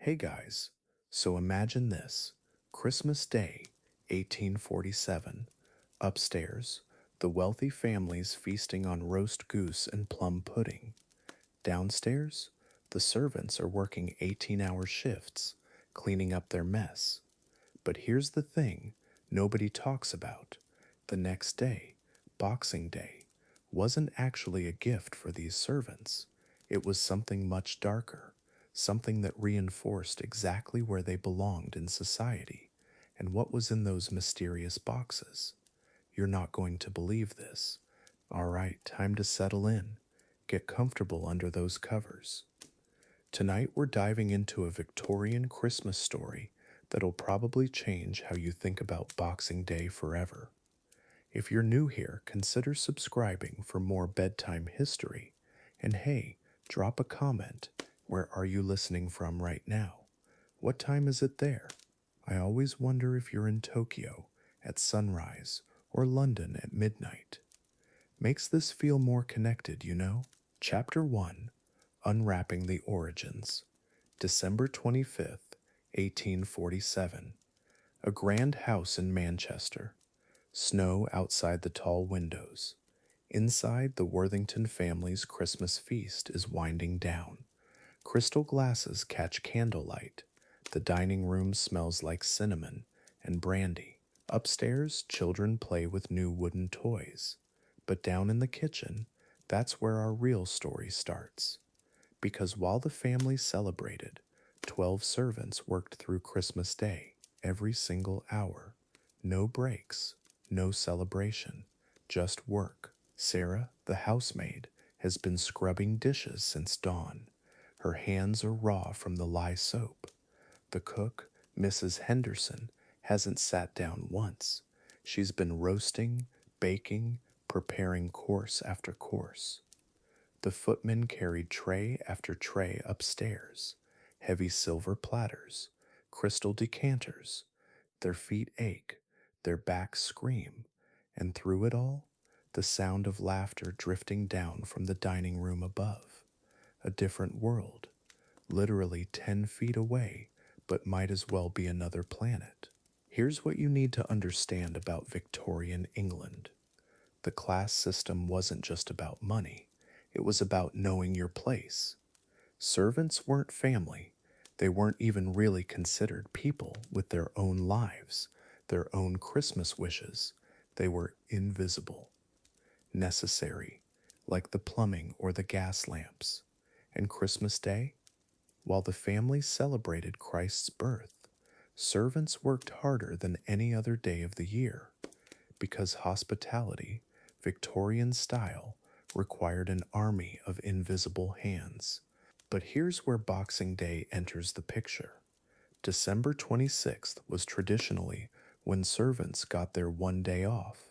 Hey guys, so imagine this Christmas Day, 1847. Upstairs, the wealthy families feasting on roast goose and plum pudding. Downstairs, the servants are working 18-hour shifts, cleaning up their mess. But here's the thing nobody talks about. The next day, Boxing Day, wasn't actually a gift for these servants. It was something much darker, something that reinforced exactly where they belonged in society and what was in those mysterious boxes. You're not going to believe this. All right, time to settle in. Get comfortable under those covers. Tonight we're diving into a Victorian Christmas story that'll probably change how you think about Boxing Day forever. If you're new here, consider subscribing for more bedtime history. And hey, drop a comment. Where are you listening from right now? What time is it there? I always wonder if you're in Tokyo at sunrise or London at midnight. Makes this feel more connected, you know? Chapter 1, Unwrapping the Origins. December 25th, 1847. A grand house in Manchester. Snow outside the tall windows. Inside, the Worthington family's Christmas feast is winding down. Crystal glasses catch candlelight. The dining room smells like cinnamon and brandy. Upstairs, children play with new wooden toys. But down in the kitchen, that's where our real story starts. Because while the family celebrated, 12 servants worked through Christmas Day, every single hour. No breaks, no celebration, just work. Sarah, the housemaid, has been scrubbing dishes since dawn. Her hands are raw from the lye soap. The cook, Mrs. Henderson, hasn't sat down once. She's been roasting, baking, preparing course after course. The footmen carried tray after tray upstairs, heavy silver platters, crystal decanters. Their feet ache, their backs scream, and through it all, the sound of laughter drifting down from the dining room above. A different world, literally 10 feet away, but might as well be another planet. Here's what you need to understand about Victorian England. The class system wasn't just about money, it was about knowing your place. Servants weren't family. They weren't even really considered people with their own lives, their own Christmas wishes. They were invisible, necessary, like the plumbing or the gas lamps. And Christmas Day, while the family celebrated Christ's birth, servants worked harder than any other day of the year because hospitality, Victorian style, required an army of invisible hands. But here's where Boxing Day enters the picture. December 26th was traditionally when servants got their one day off.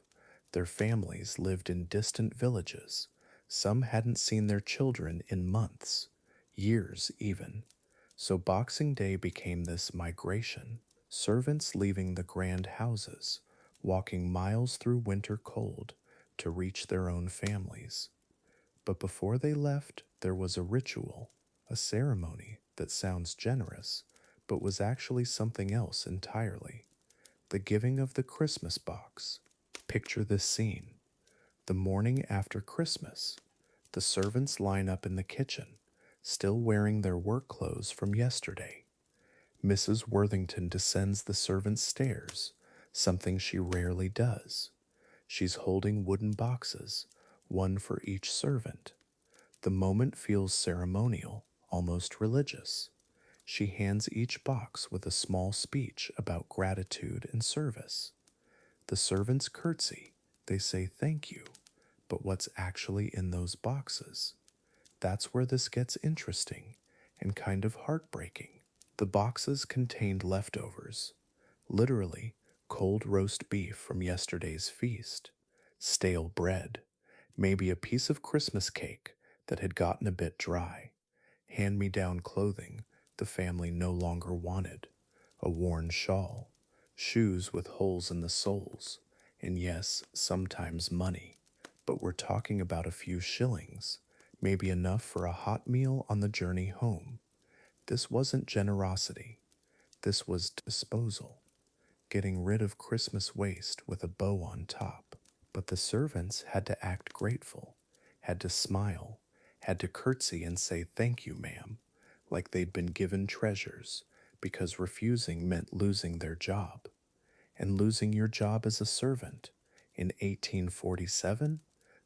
Their families lived in distant villages. Some hadn't seen their children in months, years even. So Boxing Day became this migration. Servants leaving the grand houses, walking miles through winter cold to reach their own families. But before they left, there was a ritual, a ceremony that sounds generous, but was actually something else entirely. The giving of the Christmas box. Picture this scene. The morning after Christmas, the servants line up in the kitchen, still wearing their work clothes from yesterday. Mrs. Worthington descends the servants' stairs, something she rarely does. She's holding wooden boxes, one for each servant. The moment feels ceremonial, almost religious. She hands each box with a small speech about gratitude and service. The servants curtsy, they say thank you, but what's actually in those boxes? That's where this gets interesting and kind of heartbreaking. The boxes contained leftovers, literally cold roast beef from yesterday's feast, stale bread, maybe a piece of Christmas cake that had gotten a bit dry, hand-me-down clothing the family no longer wanted, a worn shawl, shoes with holes in the soles, and yes, sometimes money. But we're talking about a few shillings, maybe enough for a hot meal on the journey home. This wasn't generosity, this was disposal, getting rid of Christmas waste with a bow on top. But the servants had to act grateful, had to smile, had to curtsy and say thank you, ma'am, like they'd been given treasures, because refusing meant losing their job. And losing your job as a servant in 1847,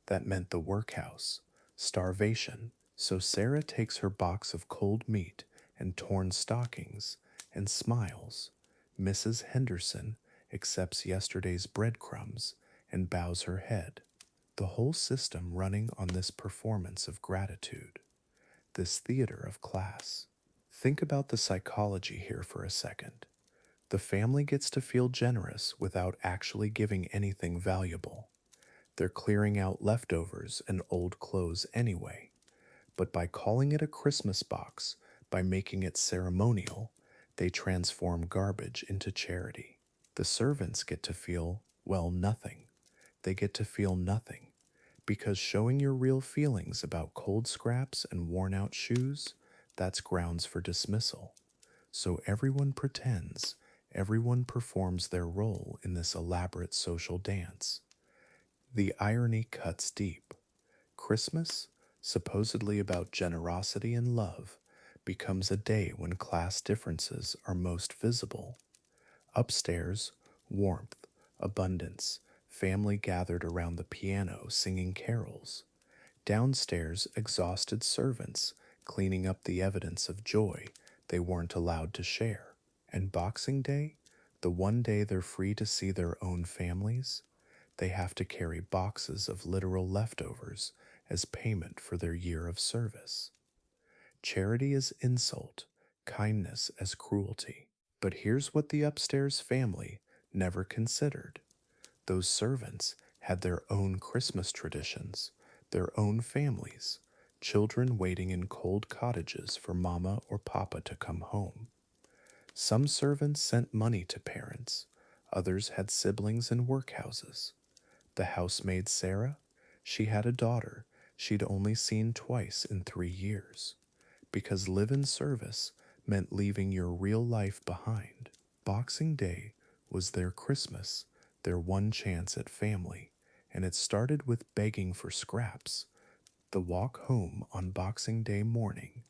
that meant the workhouse, starvation. So Sarah takes her box of cold meat and torn stockings and smiles. Mrs. Henderson accepts yesterday's breadcrumbs and bows her head. The whole system running on this performance of gratitude, this theater of class. Think about the psychology here for a second. The family gets to feel generous without actually giving anything valuable. They're clearing out leftovers and old clothes anyway. But by calling it a Christmas box, by making it ceremonial, they transform garbage into charity. The servants get to feel, well, nothing. They get to feel nothing. Because showing your real feelings about cold scraps and worn out shoes, that's grounds for dismissal. So everyone pretends, everyone performs their role in this elaborate social dance. The irony cuts deep. Christmas, supposedly about generosity and love, becomes a day when class differences are most visible. Upstairs, warmth, abundance, family gathered around the piano singing carols. Downstairs, exhausted servants cleaning up the evidence of joy they weren't allowed to share. And Boxing Day, the one day they're free to see their own families, they have to carry boxes of literal leftovers as payment for their year of service. Charity is insult, kindness as cruelty. But here's what the upstairs family never considered. Those servants had their own Christmas traditions, their own families, children waiting in cold cottages for mama or papa to come home. Some servants sent money to parents, others had siblings in workhouses. The housemaid Sarah, she had a daughter she'd only seen twice in 3 years, because live-in service meant leaving your real life behind. Boxing Day was their Christmas, their one chance at family, and it started with begging for scraps. The walk home on Boxing Day morning.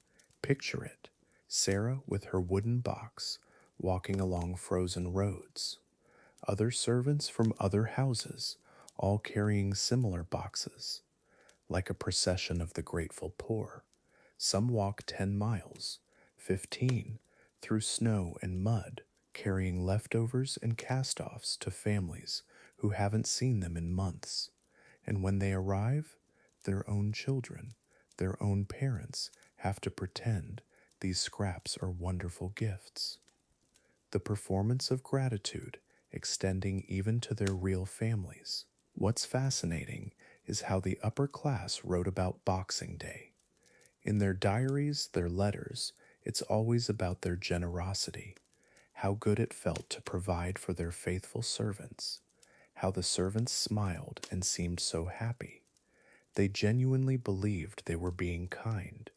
Picture it, Sarah with her wooden box, walking along frozen roads. Other servants from other houses, all carrying similar boxes, like a procession of the grateful poor. Some walk 10 miles, 15, through snow and mud, carrying leftovers and cast-offs to families who haven't seen them in months. And when they arrive, their own children, their own parents have to pretend these scraps are wonderful gifts. The performance of gratitude extending even to their real families. What's fascinating is how the upper class wrote about Boxing Day. In their diaries, their letters, it's always about their generosity, how good it felt to provide for their faithful servants, how the servants smiled and seemed so happy. They genuinely believed they were being kind,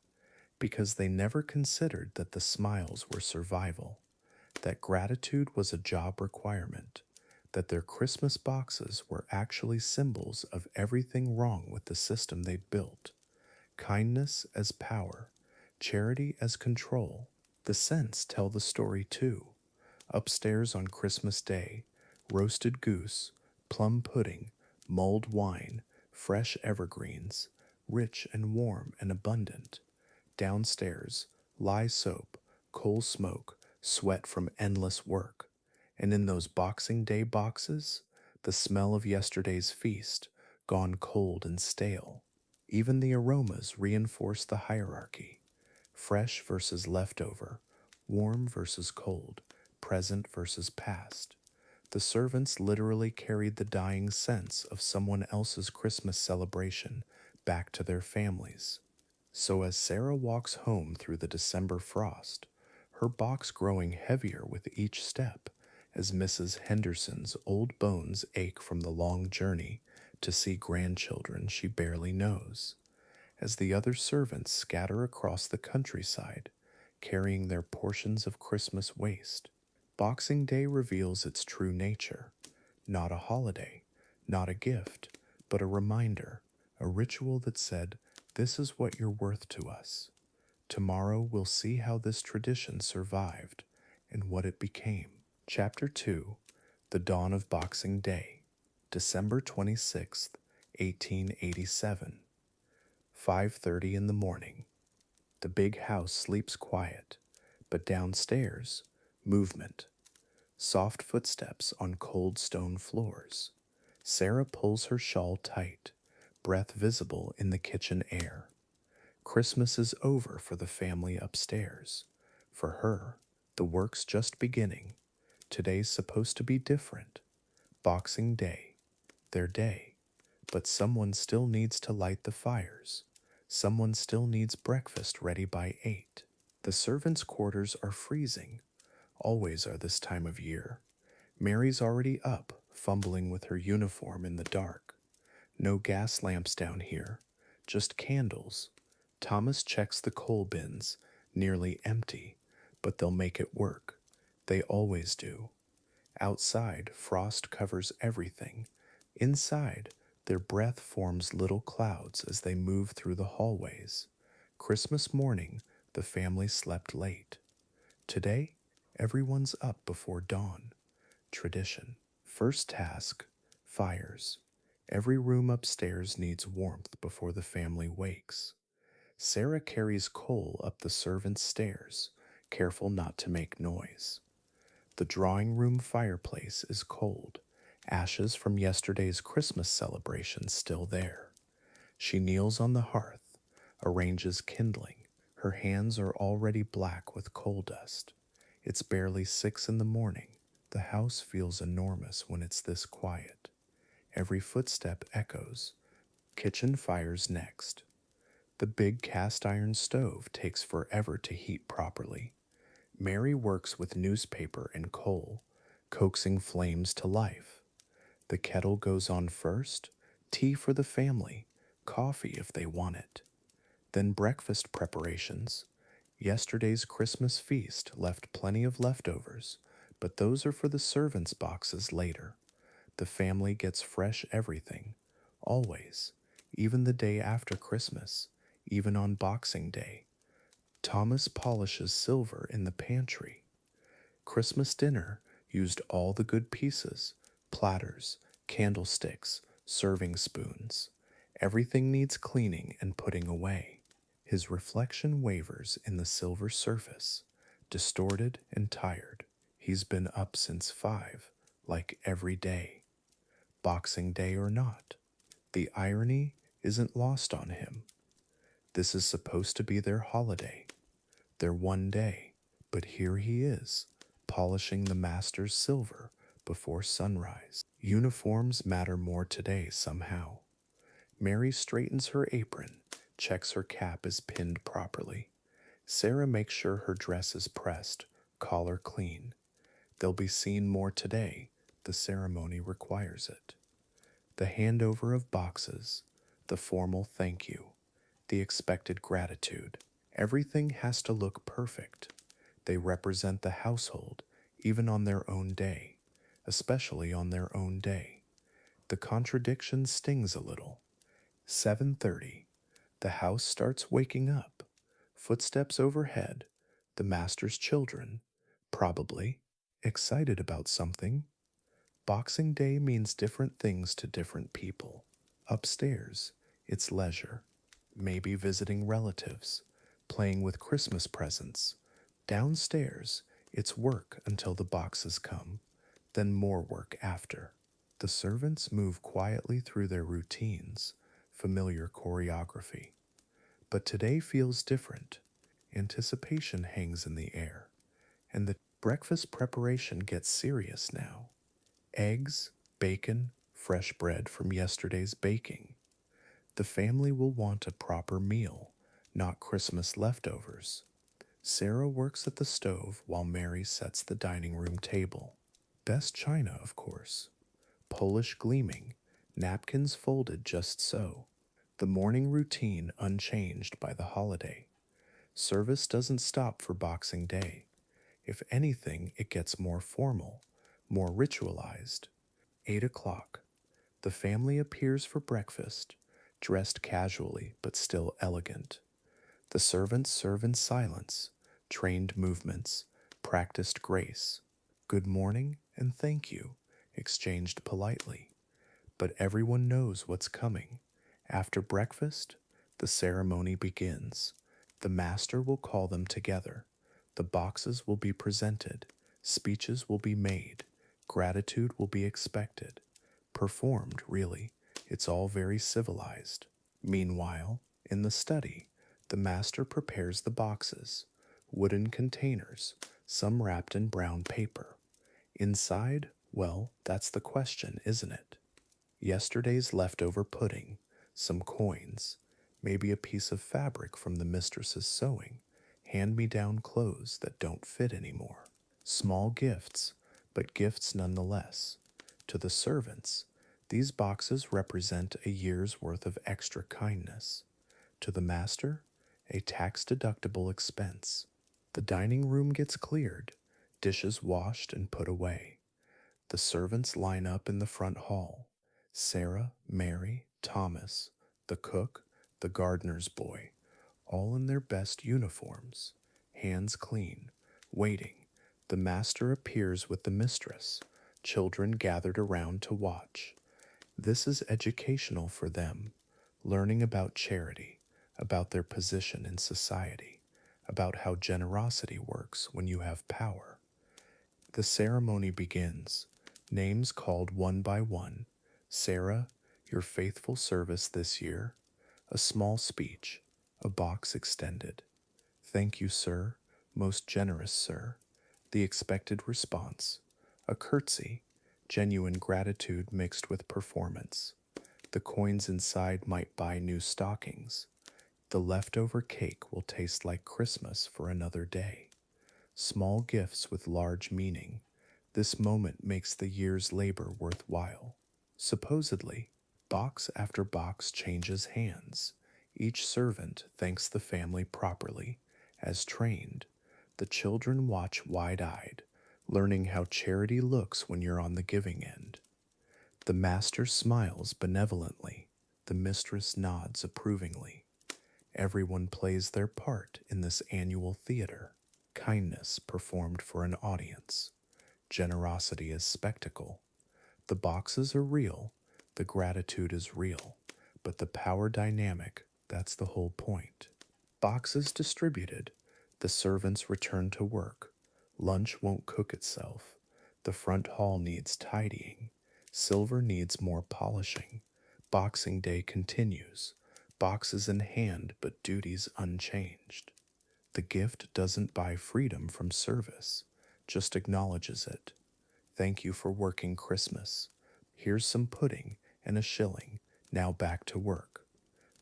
because they never considered that the smiles were survival, that gratitude was a job requirement, that their Christmas boxes were actually symbols of everything wrong with the system they'd built. Kindness as power, charity as control. The scents tell the story too. Upstairs on Christmas Day, roasted goose, plum pudding, mulled wine, fresh evergreens, rich and warm and abundant. Downstairs, lye soap, coal smoke, sweat from endless work. And in those Boxing Day boxes, the smell of yesterday's feast, gone cold and stale. Even the aromas reinforce the hierarchy. Fresh versus leftover, warm versus cold, present versus past. The servants literally carried the dying sense of someone else's Christmas celebration back to their families. So as Sarah walks home through the December frost, her box growing heavier with each step, as Mrs. Henderson's old bones ache from the long journey to see grandchildren she barely knows, as the other servants scatter across the countryside, carrying their portions of Christmas waste. Boxing Day reveals its true nature, not a holiday, not a gift, but a reminder, a ritual that said, "This is what you're worth to us." Tomorrow we'll see how this tradition survived and what it became. Chapter 2: The Dawn of Boxing Day, December 26th, 1887. 5:30 in the morning. The big house sleeps quiet, but downstairs, movement. Soft footsteps on cold stone floors. Sarah pulls her shawl tight, breath visible in the kitchen air. Christmas is over for the family upstairs. For her, the work's just beginning. Today's supposed to be different. Boxing Day, their day. But someone still needs to light the fires. Someone still needs breakfast ready by 8. The servants' quarters are freezing. Always are this time of year. Mary's already up, fumbling with her uniform in the dark. No gas lamps down here, just candles. Thomas checks the coal bins, nearly empty, but they'll make it work. They always do. Outside, frost covers everything. Inside, their breath forms little clouds as they move through the hallways. Christmas morning, the family slept late. Today, everyone's up before dawn. Tradition. First task: fires. Every room upstairs needs warmth before the family wakes. Sarah carries coal up the servants' stairs, careful not to make noise. The drawing room fireplace is cold, ashes from yesterday's Christmas celebration still there. She kneels on the hearth, arranges kindling. Her hands are already black with coal dust. It's barely 6 in the morning. The house feels enormous when it's this quiet. Every footstep echoes. Kitchen fires next. The big cast iron stove takes forever to heat properly. Mary works with newspaper and coal, coaxing flames to life. The kettle goes on first, tea for the family, coffee if they want it. Then breakfast preparations. Yesterday's Christmas feast left plenty of leftovers, but those are for the servants' boxes later. The family gets fresh everything, always, even the day after Christmas, even on Boxing Day. Thomas polishes silver in the pantry. Christmas dinner used all the good pieces: platters, candlesticks, serving spoons. Everything needs cleaning and putting away. His reflection wavers in the silver surface, distorted and tired. He's been up since 5, like every day. Boxing Day or not, the irony isn't lost on him. This is supposed to be their holiday, their one day, but here he is, polishing the master's silver before sunrise. Uniforms matter more today somehow. Mary straightens her apron, checks her cap is pinned properly. Sarah makes sure her dress is pressed, collar clean. They'll be seen more today. The ceremony requires it. The handover of boxes, the formal thank you, the expected gratitude. Everything has to look perfect. They represent the household, even on their own day, especially on their own day. The contradiction stings a little. 7:30. The house starts waking up. Footsteps overhead. The master's children, probably, excited about something. Boxing Day means different things to different people. Upstairs, it's leisure, maybe visiting relatives, playing with Christmas presents. Downstairs, it's work until the boxes come, then more work after. The servants move quietly through their routines, familiar choreography. But today feels different. Anticipation hangs in the air, and the breakfast preparation gets serious now. Eggs, bacon, fresh bread from yesterday's baking. The family will want a proper meal, not Christmas leftovers. Sarah works at the stove while Mary sets the dining room table. Best china, of course. Polish gleaming, napkins folded just so. The morning routine unchanged by the holiday. Service doesn't stop for Boxing Day. If anything, it gets more formal, more ritualized. 8 o'clock. The family appears for breakfast, dressed casually but still elegant. The servants serve in silence, trained movements, practiced grace. Good morning and thank you, exchanged politely. But everyone knows what's coming. After breakfast, the ceremony begins. The master will call them together. The boxes will be presented. Speeches will be made. Gratitude will be expected. Performed, really. It's all very civilized. Meanwhile, in the study, the master prepares the boxes, wooden containers, some wrapped in brown paper. Inside, well, that's the question, isn't it? Yesterday's leftover pudding, some coins, maybe a piece of fabric from the mistress's sewing, hand-me-down clothes that don't fit anymore. Small gifts, but gifts nonetheless. To the servants, these boxes represent a year's worth of extra kindness. To the master, a tax-deductible expense. The dining room gets cleared, dishes washed and put away. The servants line up in the front hall. Sarah, Mary, Thomas, the cook, the gardener's boy, all in their best uniforms, hands clean, waiting. The master appears with the mistress, children gathered around to watch. This is educational for them, learning about charity, about their position in society, about how generosity works when you have power. The ceremony begins. Names called one by one. Sarah, your faithful service this year. A small speech. A box extended. Thank you, sir. Most generous, sir. The expected response. A curtsy. Genuine gratitude mixed with performance. The coins inside might buy new stockings. The leftover cake will taste like Christmas for another day. Small gifts with large meaning. This moment makes the year's labor worthwhile. Supposedly, box after box changes hands. Each servant thanks the family properly, as trained. The children watch wide-eyed, learning how charity looks when you're on the giving end. The master smiles benevolently. The mistress nods approvingly. Everyone plays their part in this annual theater. Kindness performed for an audience. Generosity as spectacle. The boxes are real, the gratitude is real, but the power dynamic, that's the whole point. Boxes distributed, the servants return to work. Lunch won't cook itself. The front hall needs tidying. Silver needs more polishing. Boxing Day continues. Boxes in hand, but duties unchanged. The gift doesn't buy freedom from service, just acknowledges it. Thank you for working Christmas. Here's some pudding and a shilling. Now back to work.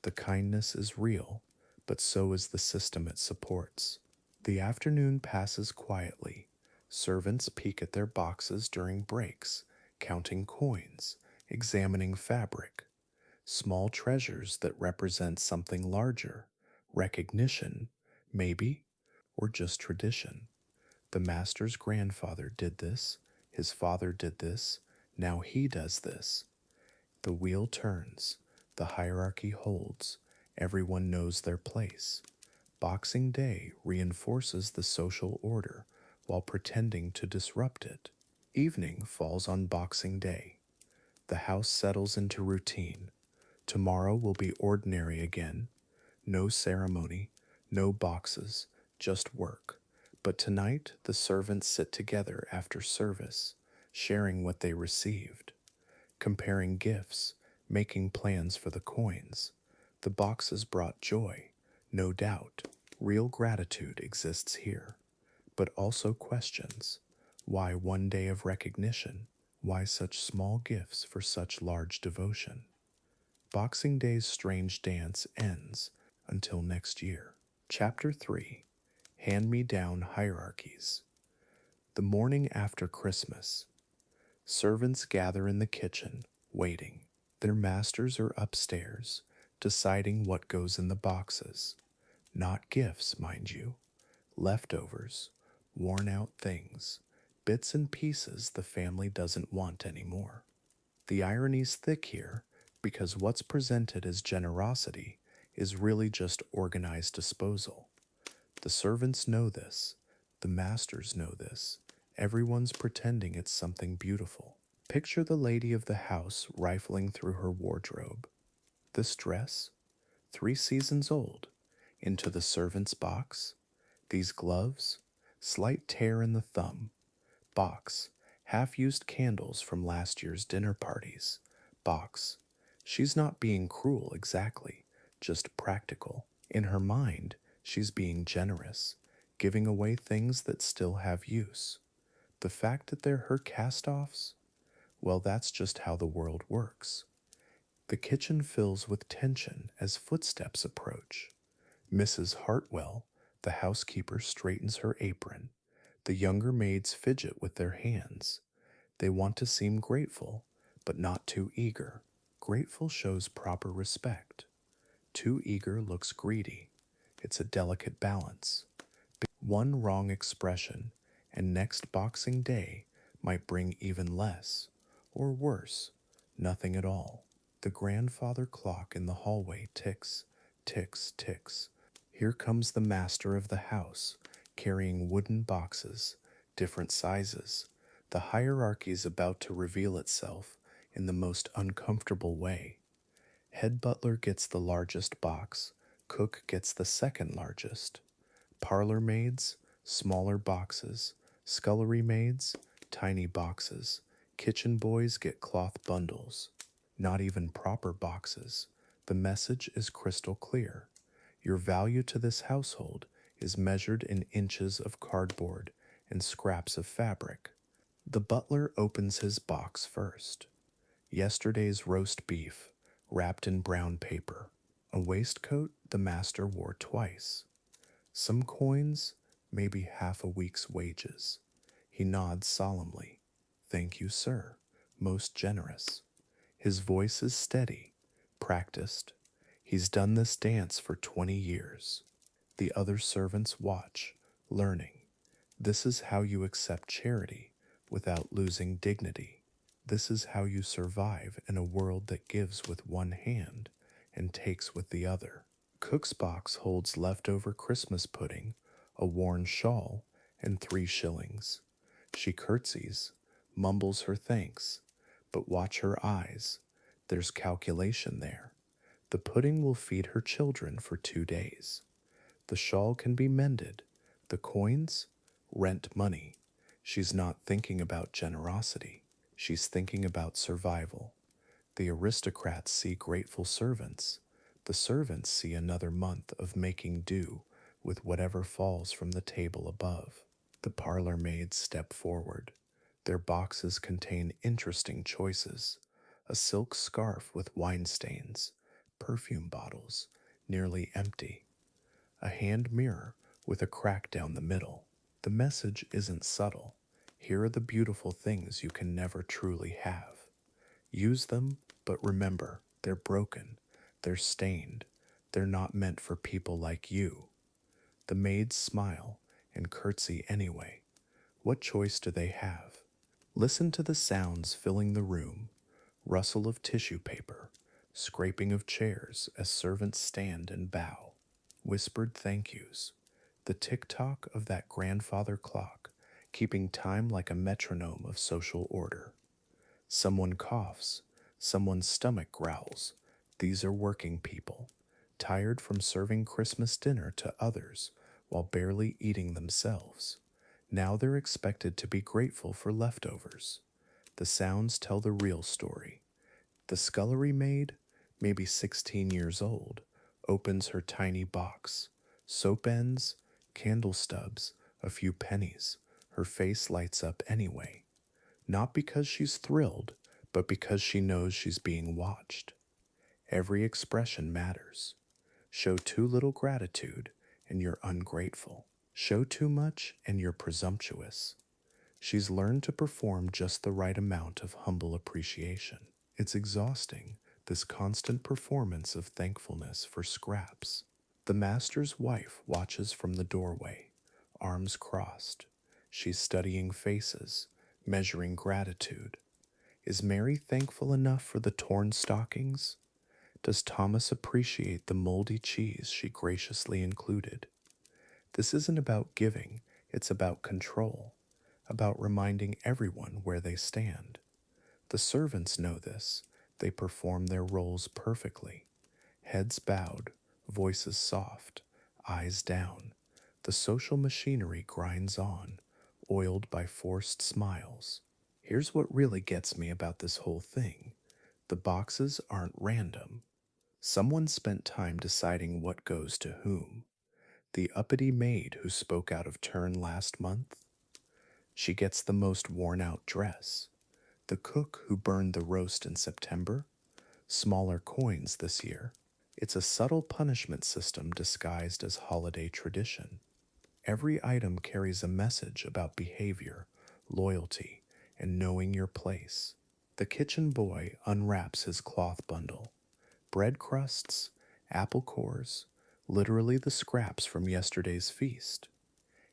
The kindness is real, but so is the system it supports. The afternoon passes quietly. Servants peek at their boxes during breaks, counting coins, examining fabric. Small treasures that represent something larger. Recognition, maybe, or just tradition. The master's grandfather did this, his father did this, now he does this. The wheel turns, the hierarchy holds, everyone knows their place. Boxing Day reinforces the social order while pretending to disrupt it. Evening falls on Boxing Day. The house settles into routine. Tomorrow will be ordinary again. No ceremony, no boxes, just work. But tonight the servants sit together after service, sharing what they received, comparing gifts, making plans for the coins. The boxes brought joy, no doubt. Real gratitude exists here, but also questions. Why one day of recognition? Why such small gifts for such large devotion? Boxing Day's strange dance ends until next year. Chapter 3. Hand-me-down hierarchies. The morning after Christmas. Servants gather in the kitchen, waiting. Their masters are upstairs, deciding what goes in the boxes. Not gifts, mind you, leftovers, worn out things, bits and pieces the family doesn't want anymore. The irony's thick here because what's presented as generosity is really just organized disposal. The servants know this, the masters know this, everyone's pretending it's something beautiful. Picture the lady of the house rifling through her wardrobe. This dress, 3 seasons old, into the servant's box. These gloves, slight tear in the thumb. Box, half used candles from last year's dinner parties. Box, she's not being cruel exactly, just practical. In her mind, she's being generous, giving away things that still have use. The fact that they're her cast offs, well, that's just how the world works. The kitchen fills with tension as footsteps approach. Mrs. Hartwell, the housekeeper, straightens her apron. The younger maids fidget with their hands. They want to seem grateful, but not too eager. Grateful shows proper respect. Too eager looks greedy. It's a delicate balance. One wrong expression, and next Boxing Day might bring even less, or worse, nothing at all. The grandfather clock in the hallway ticks, ticks, ticks. Here comes the master of the house, carrying wooden boxes, different sizes. The hierarchy's about to reveal itself in the most uncomfortable way. Head butler gets the largest box, cook gets the second largest. Parlor maids, smaller boxes. Scullery maids, tiny boxes. Kitchen boys get cloth bundles. Not even proper boxes. The message is crystal clear. Your value to this household is measured in inches of cardboard and scraps of fabric. The butler opens his box first. Yesterday's roast beef, wrapped in brown paper. A waistcoat the master wore twice. Some coins, maybe half a week's wages. He nods solemnly. Thank you, sir. Most generous. His voice is steady, practiced. He's done this dance for 20 years. The other servants watch, learning. This is how you accept charity without losing dignity. This is how you survive in a world that gives with one hand and takes with the other. Cook's box holds leftover Christmas pudding, a worn shawl, and 3 shillings. She curtsies, mumbles her thanks, but watch her eyes. There's calculation there. The pudding will feed her children for 2 days. The shawl can be mended. The coins? Rent money. She's not thinking about generosity. She's thinking about survival. The aristocrats see grateful servants. The servants see another month of making do with whatever falls from the table above. The parlor maids step forward. Their boxes contain interesting choices: a silk scarf with wine stains, perfume bottles, nearly empty, a hand mirror with a crack down the middle. The message isn't subtle. Here are the beautiful things you can never truly have. Use them, but remember, they're broken, they're stained, they're not meant for people like you. The maids smile and curtsy anyway. What choice do they have? Listen to the sounds filling the room: rustle of tissue paper, scraping of chairs as servants stand and bow, whispered thank yous, the tick-tock of that grandfather clock, keeping time like a metronome of social order. Someone coughs, someone's stomach growls. These are working people, tired from serving Christmas dinner to others while barely eating themselves. Now they're expected to be grateful for leftovers. The sounds tell the real story. The scullery maid, maybe 16 years old, opens her tiny box. Soap ends, candle stubs, a few pennies. Her face lights up anyway. Not because she's thrilled, but because she knows she's being watched. Every expression matters. Show too little gratitude, and you're ungrateful. Show too much, and you're presumptuous. She's learned to perform just the right amount of humble appreciation. It's exhausting, this constant performance of thankfulness for scraps. The master's wife watches from the doorway, arms crossed. She's studying faces, measuring gratitude. Is Mary thankful enough for the torn stockings? Does Thomas appreciate the moldy cheese she graciously included? This isn't about giving, it's about control, about reminding everyone where they stand. The servants know this. They perform their roles perfectly. Heads bowed, voices soft, eyes down. The social machinery grinds on, oiled by forced smiles. Here's what really gets me about this whole thing: the boxes aren't random. Someone spent time deciding what goes to whom. The uppity maid who spoke out of turn last month, she gets the most worn out dress. The cook who burned the roast in September, smaller coins this year. It's a subtle punishment system disguised as holiday tradition. Every item carries a message about behavior, loyalty, and knowing your place. The kitchen boy unwraps his cloth bundle. Bread crusts, apple cores, literally the scraps from yesterday's feast.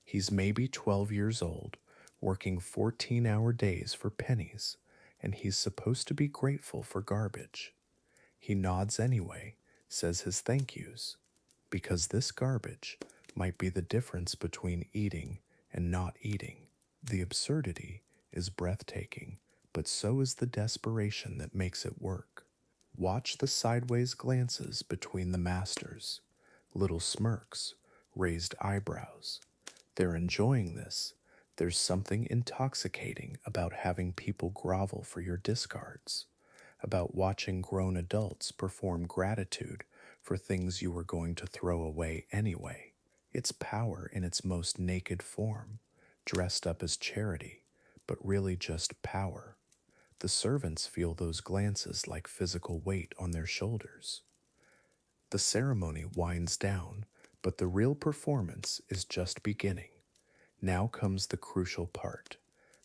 He's maybe 12 years old, working 14-hour days for pennies, and he's supposed to be grateful for garbage. He nods anyway, says his thank yous, because this garbage might be the difference between eating and not eating. The absurdity is breathtaking, but so is the desperation that makes it work. Watch the sideways glances between the masters, little smirks, raised eyebrows. They're enjoying this. There's something intoxicating about having people grovel for your discards, about watching grown adults perform gratitude for things you were going to throw away anyway. It's power in its most naked form, dressed up as charity, but really just power. The servants feel those glances like physical weight on their shoulders. The ceremony winds down, but the real performance is just beginning. Now comes the crucial part.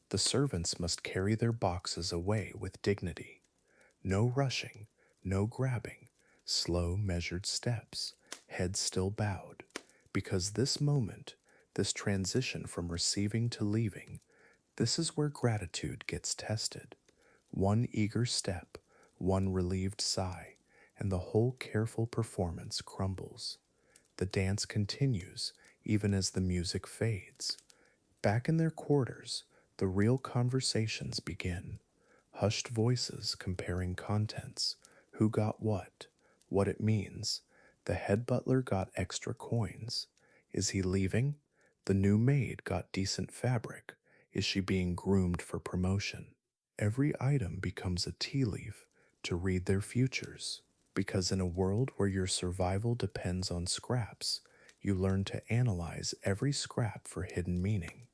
The servants must carry their boxes away with dignity. No rushing, no grabbing, slow, measured steps, heads still bowed. Because this moment, this transition from receiving to leaving, this is where gratitude gets tested. One eager step, one relieved sigh, and the whole careful performance crumbles. The dance continues even as the music fades. Back in their quarters, the real conversations begin. Hushed voices comparing contents, who got what it means. The head butler got extra coins. Is he leaving? The new maid got decent fabric. Is she being groomed for promotion? Every item becomes a tea leaf to read their futures. Because in a world where your survival depends on scraps, you learn to analyze every scrap for hidden meaning.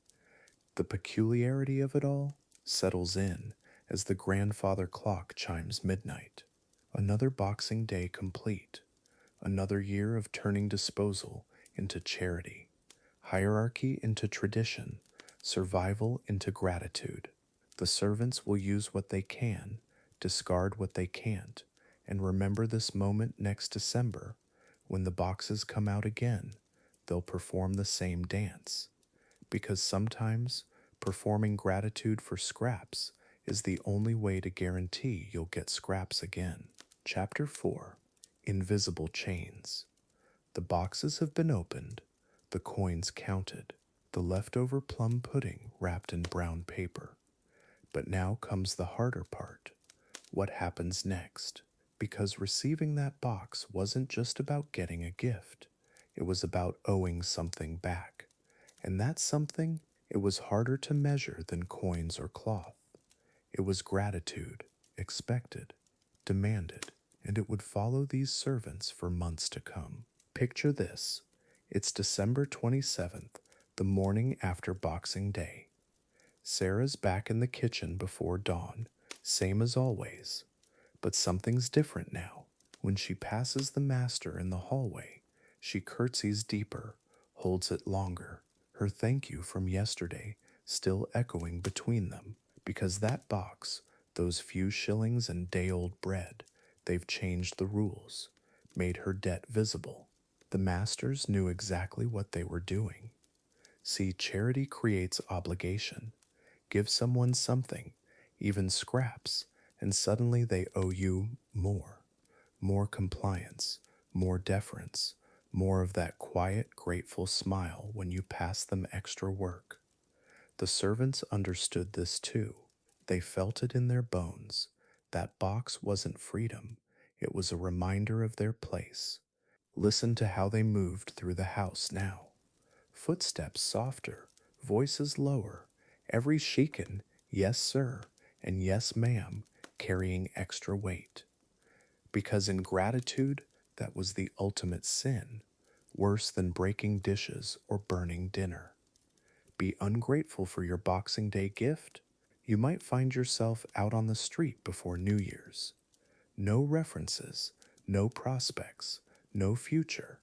The peculiarity of it all settles in as the grandfather clock chimes midnight. Another Boxing Day complete. Another year of turning disposal into charity, hierarchy into tradition, survival into gratitude. The servants will use what they can, discard what they can't, and remember this moment next December. When the boxes come out again, they'll perform the same dance. Because sometimes performing gratitude for scraps is the only way to guarantee you'll get scraps again. Chapter 4: Invisible Chains. The boxes have been opened, the coins counted, the leftover plum pudding wrapped in brown paper. But now comes the harder part. What happens next? Because receiving that box wasn't just about getting a gift, it was about owing something back. And that something, it was harder to measure than coins or cloth. It was gratitude, expected, demanded, and it would follow these servants for months to come. Picture this. It's December 27th, the morning after Boxing Day. Sarah's back in the kitchen before dawn, same as always. But something's different now. When she passes the master in the hallway, she curtsies deeper, holds it longer, her thank you from yesterday still echoing between them. Because that box, those few shillings and day-old bread, they've changed the rules, made her debt visible. The masters knew exactly what they were doing. See, charity creates obligation. Give someone something, even scraps, and suddenly they owe you more. More compliance, more deference, more of that quiet, grateful smile when you pass them extra work. The servants understood this too. They felt it in their bones. That box wasn't freedom, it was a reminder of their place. Listen to how they moved through the house now. Footsteps softer, voices lower, every shaken, yes, sir, and yes, ma'am, carrying extra weight. Because in gratitude, that was the ultimate sin, worse than breaking dishes or burning dinner. Be ungrateful for your Boxing Day gift? You might find yourself out on the street before New Year's. No references, no prospects, no future.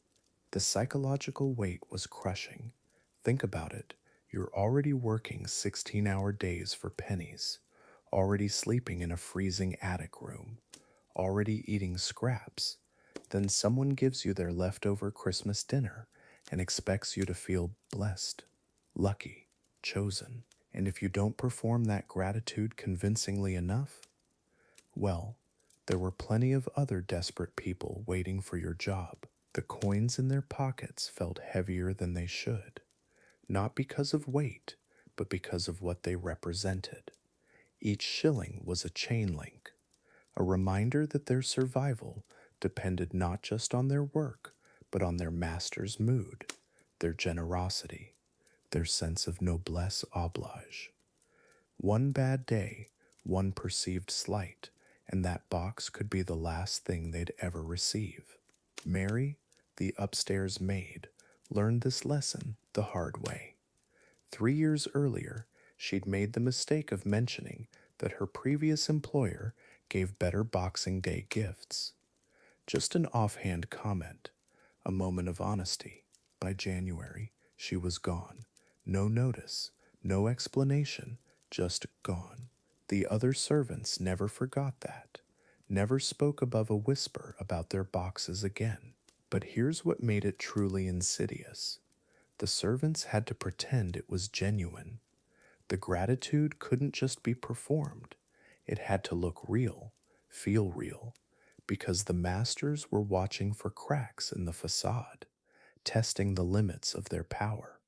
The psychological weight was crushing. Think about it. You're already working 16-hour days for pennies, already sleeping in a freezing attic room, already eating scraps. Then someone gives you their leftover Christmas dinner and expects you to feel blessed, lucky, chosen. And if you don't perform that gratitude convincingly enough, well, there were plenty of other desperate people waiting for your job. The coins in their pockets felt heavier than they should, not because of weight, but because of what they represented. Each shilling was a chain link, a reminder that their survival depended not just on their work, but on their master's mood, their generosity, their sense of noblesse oblige. One bad day, one perceived slight, and that box could be the last thing they'd ever receive. Mary, the upstairs maid, learned this lesson the hard way. 3 years earlier, she'd made the mistake of mentioning that her previous employer gave better Boxing Day gifts. Just an offhand comment, a moment of honesty. By January, she was gone. No notice, no explanation, just gone. The other servants never forgot that, never spoke above a whisper about their boxes again. But here's what made it truly insidious. The servants had to pretend it was genuine. The gratitude couldn't just be performed, it had to look real, feel real, because the masters were watching for cracks in the facade, testing the limits of their power.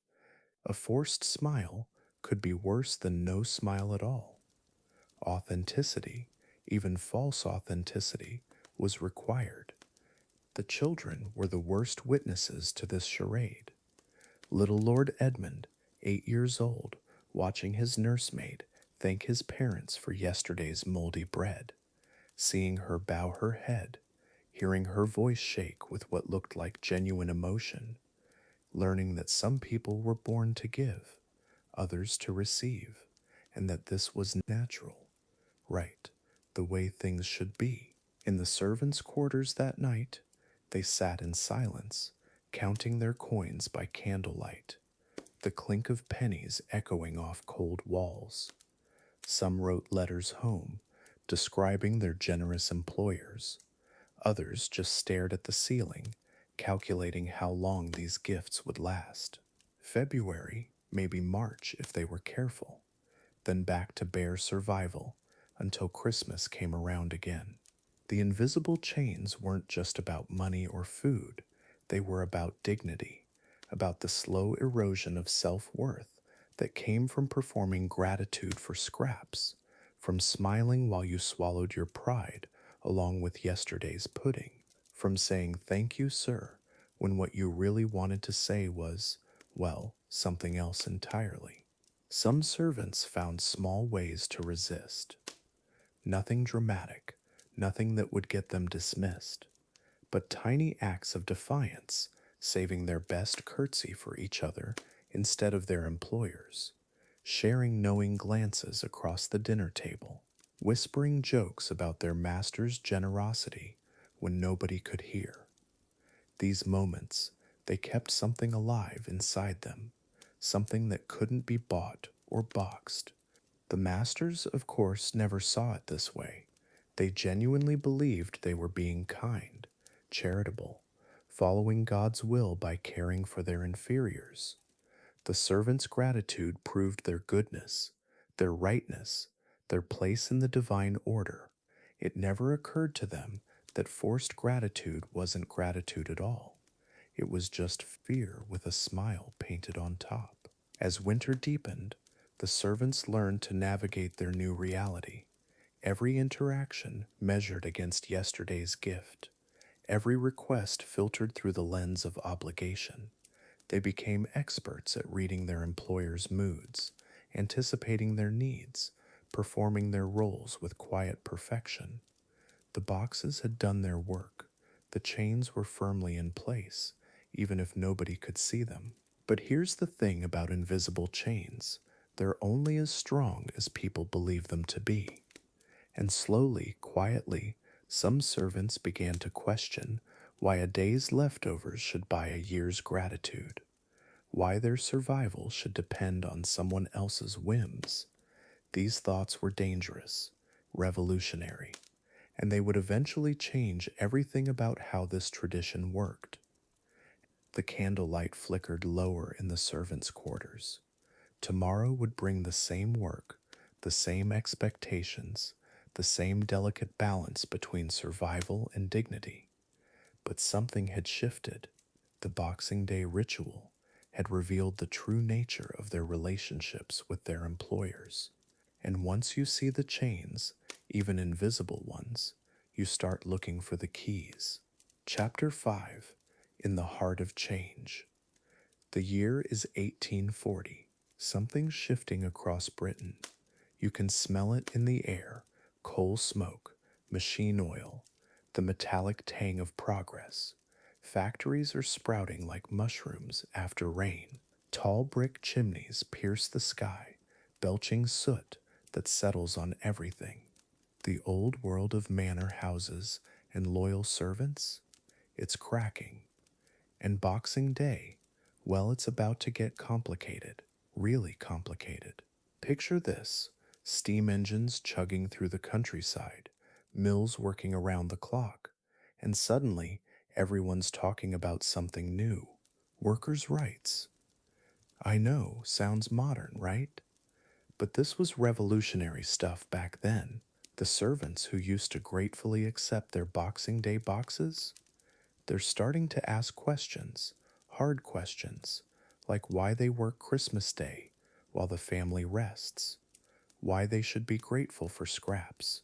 A forced smile could be worse than no smile at all. Authenticity, even false authenticity, was required. The children were the worst witnesses to this charade. Little Lord Edmund, 8 years old, watching his nursemaid thank his parents for yesterday's moldy bread, seeing her bow her head, hearing her voice shake with what looked like genuine emotion, learning that some people were born to give, others to receive, and that this was natural, right, the way things should be. In the servants' quarters that night, they sat in silence, counting their coins by candlelight, the clink of pennies echoing off cold walls. Some wrote letters home, describing their generous employers. Others just stared at the ceiling, calculating how long these gifts would last. February, maybe March if they were careful, then back to bare survival until Christmas came around again. The invisible chains weren't just about money or food, they were about dignity, about the slow erosion of self-worth that came from performing gratitude for scraps, from smiling while you swallowed your pride along with yesterday's pudding, from saying thank you, sir, when what you really wanted to say was, well, something else entirely. Some servants found small ways to resist. Nothing dramatic, nothing that would get them dismissed, but tiny acts of defiance, saving their best curtsy for each other instead of their employers, sharing knowing glances across the dinner table, whispering jokes about their master's generosity when nobody could hear. These moments, they kept something alive inside them, something that couldn't be bought or boxed. The masters, of course, never saw it this way. They genuinely believed they were being kind, charitable, following God's will by caring for their inferiors. The servants' gratitude proved their goodness, their rightness, their place in the divine order. It never occurred to them that forced gratitude wasn't gratitude at all. It was just fear with a smile painted on top. As winter deepened, the servants learned to navigate their new reality. Every interaction measured against yesterday's gift. Every request filtered through the lens of obligation. They became experts at reading their employer's moods, anticipating their needs, performing their roles with quiet perfection. The boxes had done their work. The chains were firmly in place, even if nobody could see them. But here's the thing about invisible chains: they're only as strong as people believe them to be. And slowly, quietly, some servants began to question why a day's leftovers should buy a year's gratitude, why their survival should depend on someone else's whims. These thoughts were dangerous, revolutionary, and they would eventually change everything about how this tradition worked. The candlelight flickered lower in the servants' quarters. Tomorrow would bring the same work, the same expectations, the same delicate balance between survival and dignity. But something had shifted. The Boxing Day ritual had revealed the true nature of their relationships with their employers. And once you see the chains, even invisible ones, you start looking for the keys. Chapter 5: In the Heart of Change. The year is 1840. Something's shifting across Britain. You can smell it in the air: coal smoke, machine oil, the metallic tang of progress. Factories are sprouting like mushrooms after rain. Tall brick chimneys pierce the sky, belching soot that settles on everything. The old world of manor houses and loyal servants? It's cracking. And Boxing Day, well, it's about to get complicated, really complicated. Picture this: steam engines chugging through the countryside, mills working around the clock, and suddenly everyone's talking about something new: workers' rights. I know, sounds modern, right? But this was revolutionary stuff back then. The servants who used to gratefully accept their Boxing Day boxes, they're starting to ask questions, hard questions, like why they work Christmas Day while the family rests, why they should be grateful for scraps.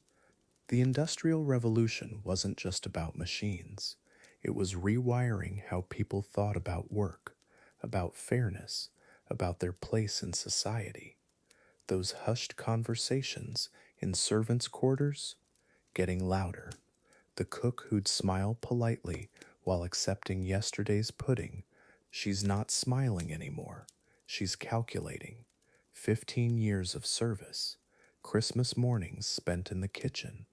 The Industrial Revolution wasn't just about machines, it was rewiring how people thought about work, about fairness, about their place in society. Those hushed conversations in servants' quarters, getting louder. The cook who'd smile politely while accepting yesterday's pudding, she's not smiling anymore. She's calculating. 15 years of service, Christmas mornings spent in the kitchen,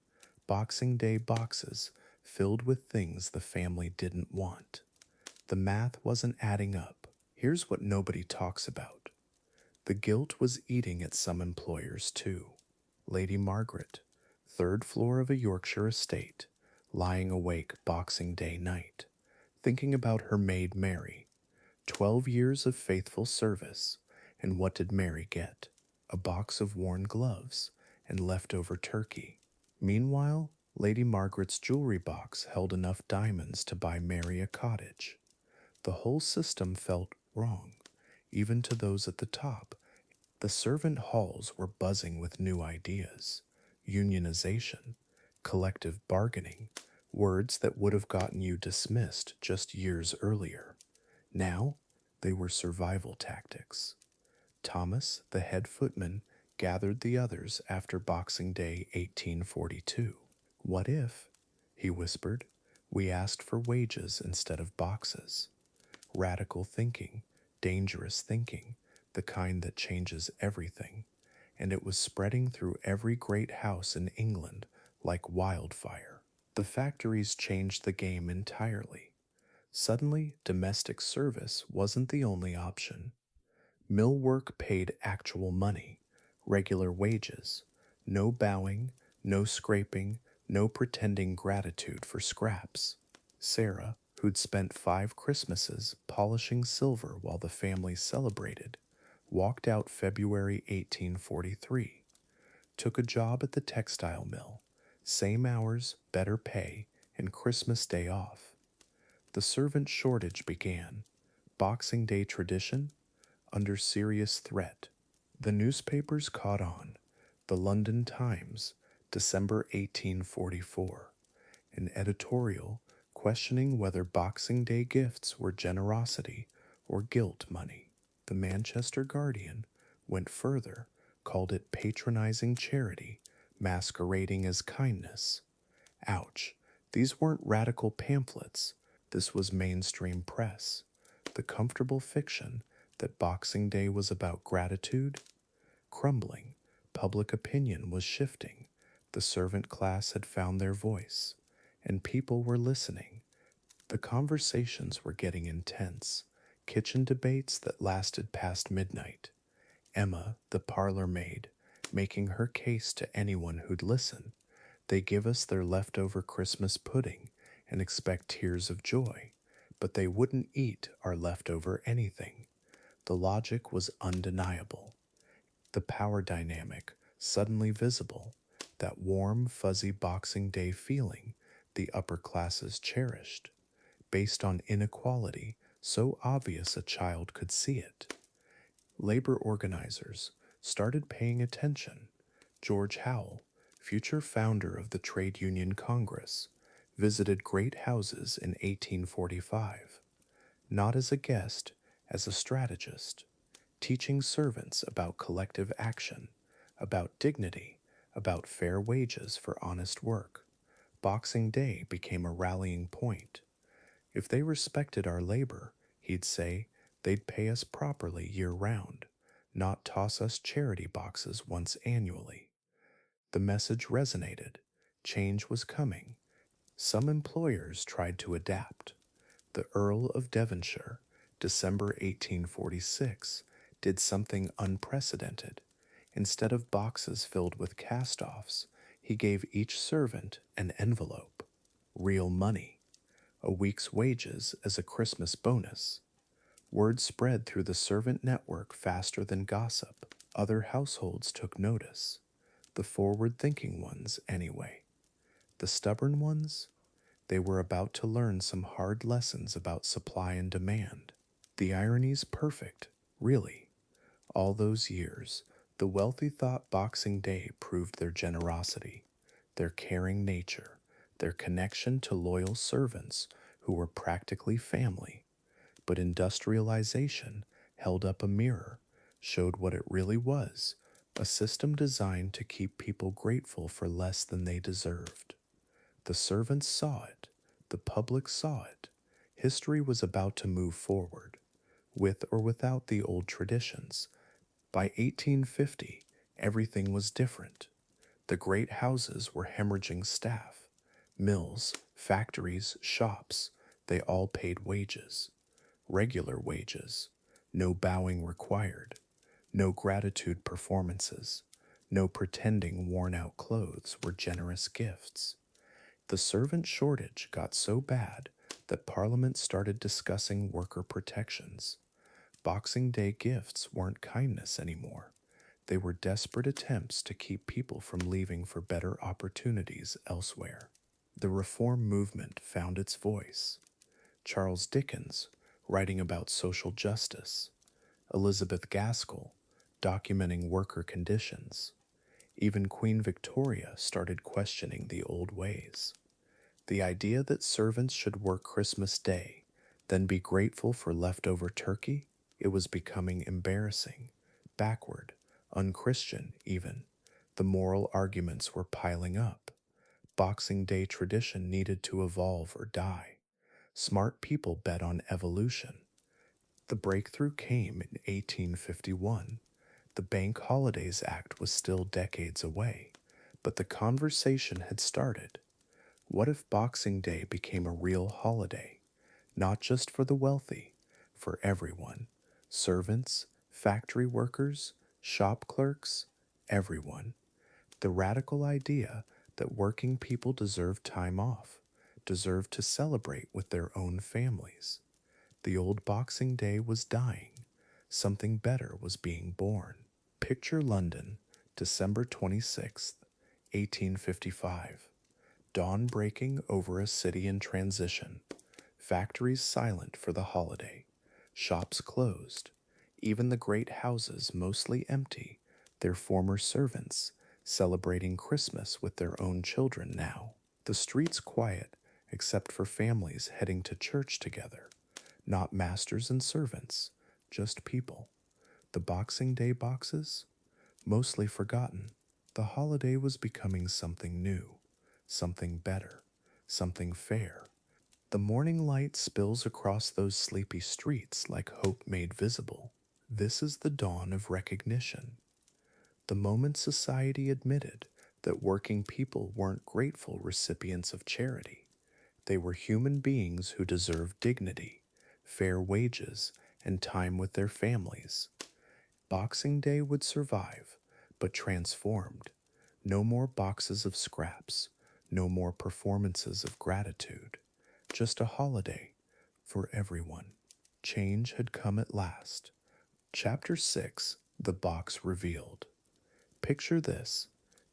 Boxing Day boxes filled with things the family didn't want. The math wasn't adding up. Here's what nobody talks about: the guilt was eating at some employers too. Lady Margaret, third floor of a Yorkshire estate, lying awake Boxing Day night, thinking about her maid Mary. 12 years of faithful service, and what did Mary get? A box of worn gloves and leftover turkey. Meanwhile, Lady Margaret's jewelry box held enough diamonds to buy Mary a cottage. The whole system felt wrong, even to those at the top. The servant halls were buzzing with new ideas: unionization, collective bargaining, words that would have gotten you dismissed just years earlier. Now, they were survival tactics. Thomas, the head footman, gathered the others after Boxing Day 1842. "What if," he whispered, "we asked for wages instead of boxes?" Radical thinking, dangerous thinking, the kind that changes everything. And it was spreading through every great house in England like wildfire. The factories changed the game entirely. Suddenly, domestic service wasn't the only option. Mill work paid actual money, regular wages, no bowing, no scraping, no pretending gratitude for scraps. Sarah, who'd spent 5 Christmases polishing silver while the family celebrated, walked out February 1843, took a job at the textile mill, same hours, better pay, and Christmas Day off. The servant shortage began. Boxing Day tradition under serious threat. The newspapers caught on. The London Times, December 1844, an editorial questioning whether Boxing Day gifts were generosity or guilt money. The Manchester Guardian went further, called it patronizing charity masquerading as kindness. Ouch, these weren't radical pamphlets. This was mainstream press. The comfortable fiction that Boxing Day was about gratitude crumbling. Public opinion was shifting. The servant class had found their voice, and people were listening. The conversations were getting intense, kitchen debates that lasted past midnight. Emma, the parlor maid, making her case to anyone who'd listen. They give us their leftover Christmas pudding and expect tears of joy, but they wouldn't eat our leftover anything. The logic was undeniable. The power dynamic suddenly visible, that warm, fuzzy Boxing Day feeling the upper classes cherished, based on inequality so obvious a child could see it. Labor organizers started paying attention. George Howell, future founder of the Trade Union Congress, visited great houses in 1845, not as a guest, as a strategist, teaching servants about collective action, about dignity, about fair wages for honest work. Boxing Day became a rallying point. If they respected our labor, he'd say, they'd pay us properly year round, not toss us charity boxes once annually. The message resonated. Change was coming. Some employers tried to adapt. The Earl of Devonshire, December 1846, did something unprecedented. Instead of boxes filled with cast-offs, he gave each servant an envelope, real money, a week's wages as a Christmas bonus. Word spread through the servant network faster than gossip. Other households took notice. The forward-thinking ones, anyway. The stubborn ones? They were about to learn some hard lessons about supply and demand. The irony's perfect, really. All those years, the wealthy thought Boxing Day proved their generosity, their caring nature, their connection to loyal servants who were practically family. But industrialization held up a mirror, showed what it really was, a system designed to keep people grateful for less than they deserved. The servants saw it. The public saw it. History was about to move forward, with or without the old traditions. By 1850, everything was different. The great houses were hemorrhaging staff. Mills, factories, shops, they all paid wages. Regular wages. No bowing required. No gratitude performances. No pretending worn-out clothes were generous gifts. The servant shortage got so bad that Parliament started discussing worker protections. Boxing Day gifts weren't kindness anymore. They were desperate attempts to keep people from leaving for better opportunities elsewhere. The reform movement found its voice. Charles Dickens, writing about social justice. Elizabeth Gaskell, documenting worker conditions. Even Queen Victoria started questioning the old ways. The idea that servants should work Christmas Day, then be grateful for leftover turkey, it was becoming embarrassing, backward, unchristian even. The moral arguments were piling up. Boxing Day tradition needed to evolve or die. Smart people bet on evolution. The breakthrough came in 1851. The Bank Holidays Act was still decades away, but the conversation had started. What if Boxing Day became a real holiday, not just for the wealthy, for everyone? Servants, factory workers, shop clerks, everyone. The radical idea that working people deserve time off, deserved to celebrate with their own families. The old Boxing Day was dying. Something better was being born. Picture London, December 26th, 1855. Dawn breaking over a city in transition. Factories silent for the holiday. Shops closed. Even the great houses mostly empty, their former servants celebrating Christmas with their own children now. The streets quiet, except for families heading to church together. Not masters and servants, just people. The Boxing Day boxes? Mostly forgotten. The holiday was becoming something new, something better, something fair. The morning light spills across those sleepy streets like hope made visible. This is the dawn of recognition. The moment society admitted that working people weren't grateful recipients of charity. They were human beings who deserved dignity, fair wages, and time with their families. Boxing Day would survive, but transformed. No more boxes of scraps, no more performances of gratitude, just a holiday for everyone. Change had come at last. Chapter 6, The Box Revealed. Picture this,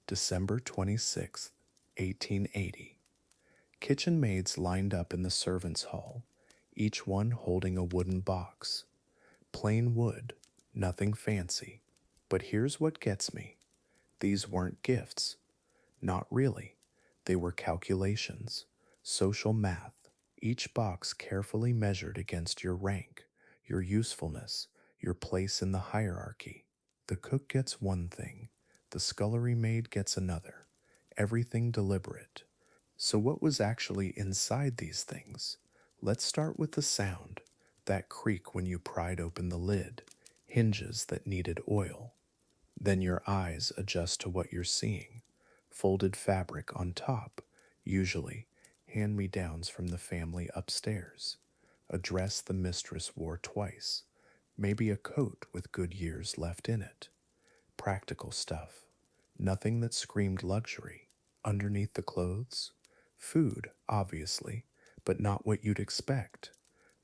December 26th, 1880. Kitchen maids lined up in the servants' hall, each one holding a wooden box. Plain wood, nothing fancy. But here's what gets me. These weren't gifts. Not really. They were calculations, social math, each box carefully measured against your rank, your usefulness, your place in the hierarchy. The cook gets one thing, the scullery maid gets another, everything deliberate. So, what was actually inside these things? Let's start with the sound, that creak when you pried open the lid, hinges that needed oil. Then your eyes adjust to what you're seeing. Folded fabric on top, usually hand me downs from the family upstairs. A dress the mistress wore twice, maybe a coat with good years left in it. Practical stuff. Nothing that screamed luxury. Underneath the clothes? Food, obviously, but not what you'd expect.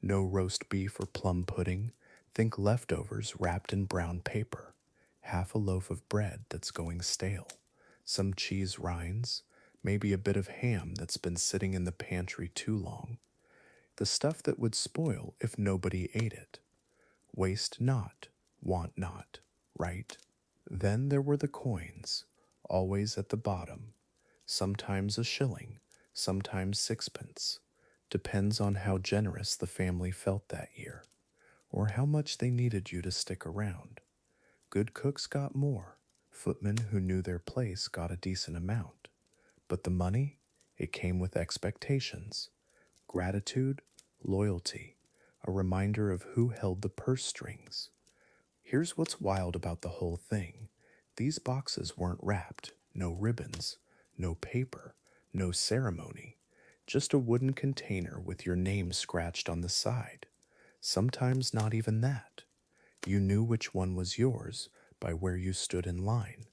No roast beef or plum pudding. Think leftovers wrapped in brown paper. Half a loaf of bread that's going stale. Some cheese rinds. Maybe a bit of ham that's been sitting in the pantry too long. The stuff that would spoil if nobody ate it. Waste not, want not, right? Then there were the coins, always at the bottom. Sometimes a shilling, sometimes sixpence. Depends on how generous the family felt that year, or how much they needed you to stick around. Good cooks got more. Footmen who knew their place got a decent amount. But the money? It came with expectations. Gratitude, loyalty, a reminder of who held the purse strings. Here's what's wild about the whole thing. These boxes weren't wrapped, no ribbons, no paper, no ceremony. Just a wooden container with your name scratched on the side. Sometimes not even that. You knew which one was yours by where you stood in line.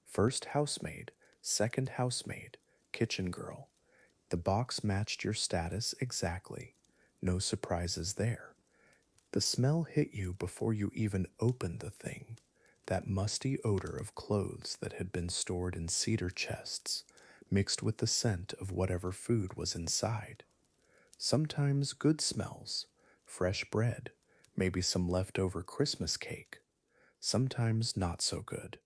First housemaid, second housemaid, kitchen girl. The box matched your status exactly. No surprises there. The smell hit you before you even opened the thing. That musty odor of clothes that had been stored in cedar chests, mixed with the scent of whatever food was inside. Sometimes good smells, fresh bread, maybe some leftover Christmas cake. Sometimes not so good.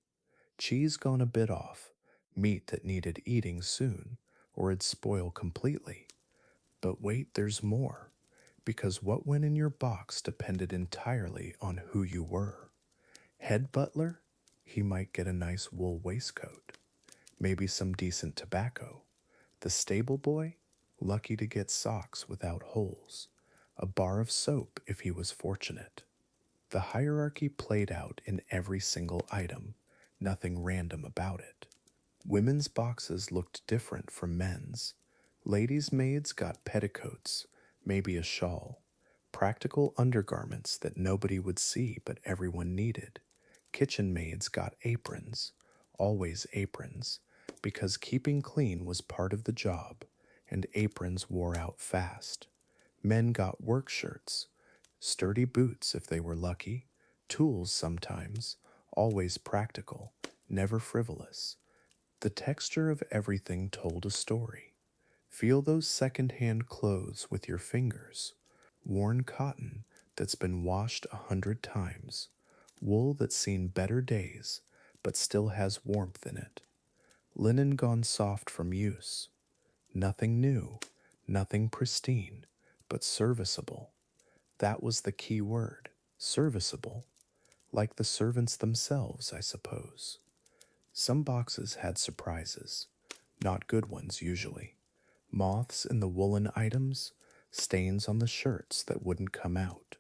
Cheese gone a bit off, meat that needed eating soon, or it'd spoil completely. But wait, there's more, because what went in your box depended entirely on who you were. Head butler? He might get a nice wool waistcoat, maybe some decent tobacco. The stable boy? Lucky to get socks without holes. A bar of soap if he was fortunate. The hierarchy played out in every single item, nothing random about it. Women's boxes looked different from men's. Ladies' maids got petticoats, maybe a shawl, practical undergarments that nobody would see but everyone needed. Kitchen maids got aprons, always aprons, because keeping clean was part of the job, and aprons wore out fast. Men got work shirts, sturdy boots if they were lucky, tools sometimes, always practical, never frivolous. The texture of everything told a story. Feel those second-hand clothes with your fingers. Worn cotton that's been washed 100 times. Wool that's seen better days but still has warmth in it. Linen gone soft from use. Nothing new, nothing pristine, but serviceable. That was the key word, serviceable. Like the servants themselves, I suppose. Some boxes had surprises, not good ones usually. Moths in the woolen items, stains on the shirts that wouldn't come out,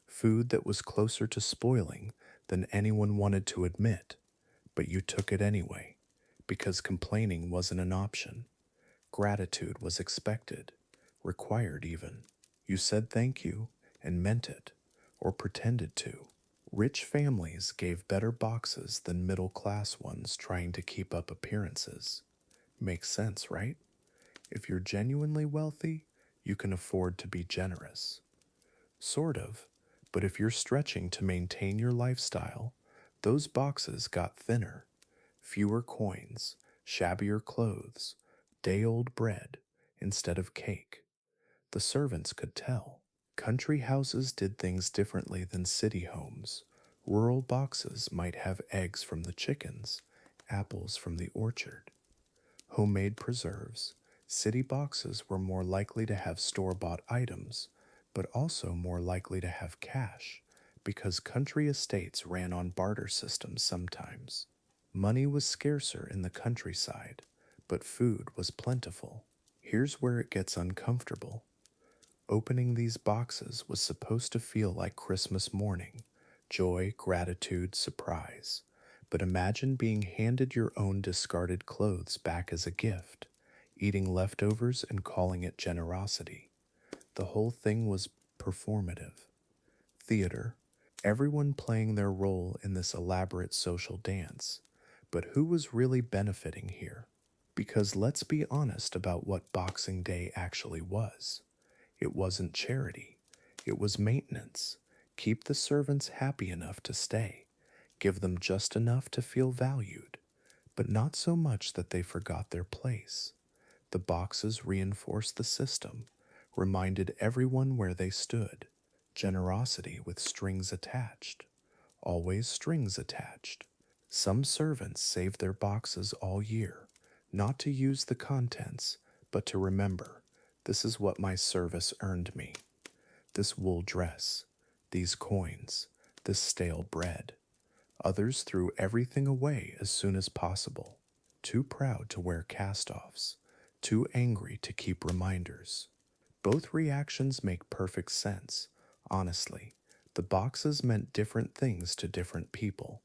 food that was closer to spoiling than anyone wanted to admit, but you took it anyway, because complaining wasn't an option. Gratitude was expected, required even. You said thank you and meant it, or pretended to. Rich families gave better boxes than middle class ones trying to keep up appearances. Makes sense, right? If you're genuinely wealthy, you can afford to be generous. Sort of, but if you're stretching to maintain your lifestyle, those boxes got thinner. Fewer coins, shabbier clothes, day old bread instead of cake. The servants could tell. Country houses did things differently than city homes. Rural boxes might have eggs from the chickens, apples from the orchard, homemade preserves. City boxes were more likely to have store bought items, but also more likely to have cash, because country estates ran on barter systems sometimes. Money was scarcer in the countryside, but food was plentiful. Here's where it gets uncomfortable. Opening these boxes was supposed to feel like Christmas morning, joy, gratitude, surprise. But imagine being handed your own discarded clothes back as a gift, eating leftovers and calling it generosity. The whole thing was performative. Theater, everyone playing their role in this elaborate social dance. But who was really benefiting here? Because let's be honest about what Boxing Day actually was. It wasn't charity, it was maintenance. Keep the servants happy enough to stay, give them just enough to feel valued, but not so much that they forgot their place. The boxes reinforced the system, reminded everyone where they stood. Generosity with strings attached. Always strings attached. Some servants saved their boxes all year, not to use the contents, but to remember, this is what my service earned me. This wool dress, these coins, this stale bread. Others threw everything away as soon as possible, too proud to wear cast-offs, too angry to keep reminders. Both reactions make perfect sense. Honestly, the boxes meant different things to different people.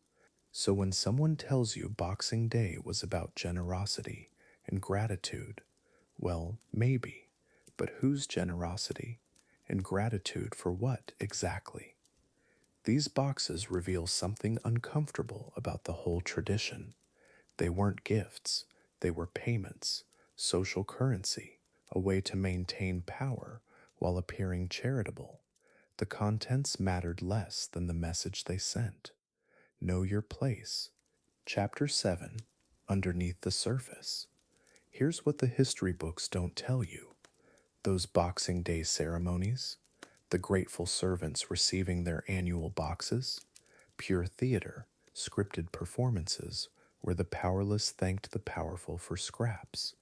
So when someone tells you Boxing Day was about generosity and gratitude, well, maybe. But whose generosity? And gratitude for what exactly? These boxes reveal something uncomfortable about the whole tradition. They weren't gifts, they were payments, social currency, a way to maintain power while appearing charitable. The contents mattered less than the message they sent. Know your place. Chapter 7, Underneath the Surface. Here's what the history books don't tell you. Those Boxing Day ceremonies, the grateful servants receiving their annual boxes, pure theater, scripted performances where the powerless thanked the powerful for scraps.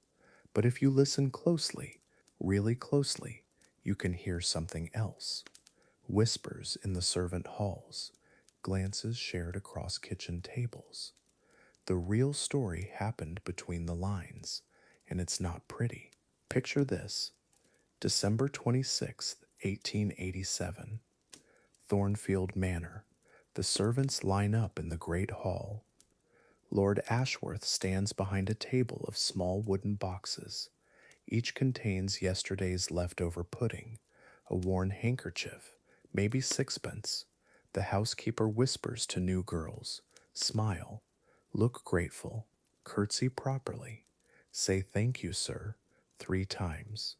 But if you listen closely, really closely, you can hear something else. Whispers in the servant halls, glances shared across kitchen tables. The real story happened between the lines, and it's not pretty. Picture this. December 26th, 1887. Thornfield Manor. The servants line up in the great hall. Lord Ashworth stands behind a table of small wooden boxes. Each contains yesterday's leftover pudding, a worn handkerchief, maybe sixpence. The housekeeper whispers to new girls, smile, look grateful, curtsy properly, say thank you, sir, 3 times.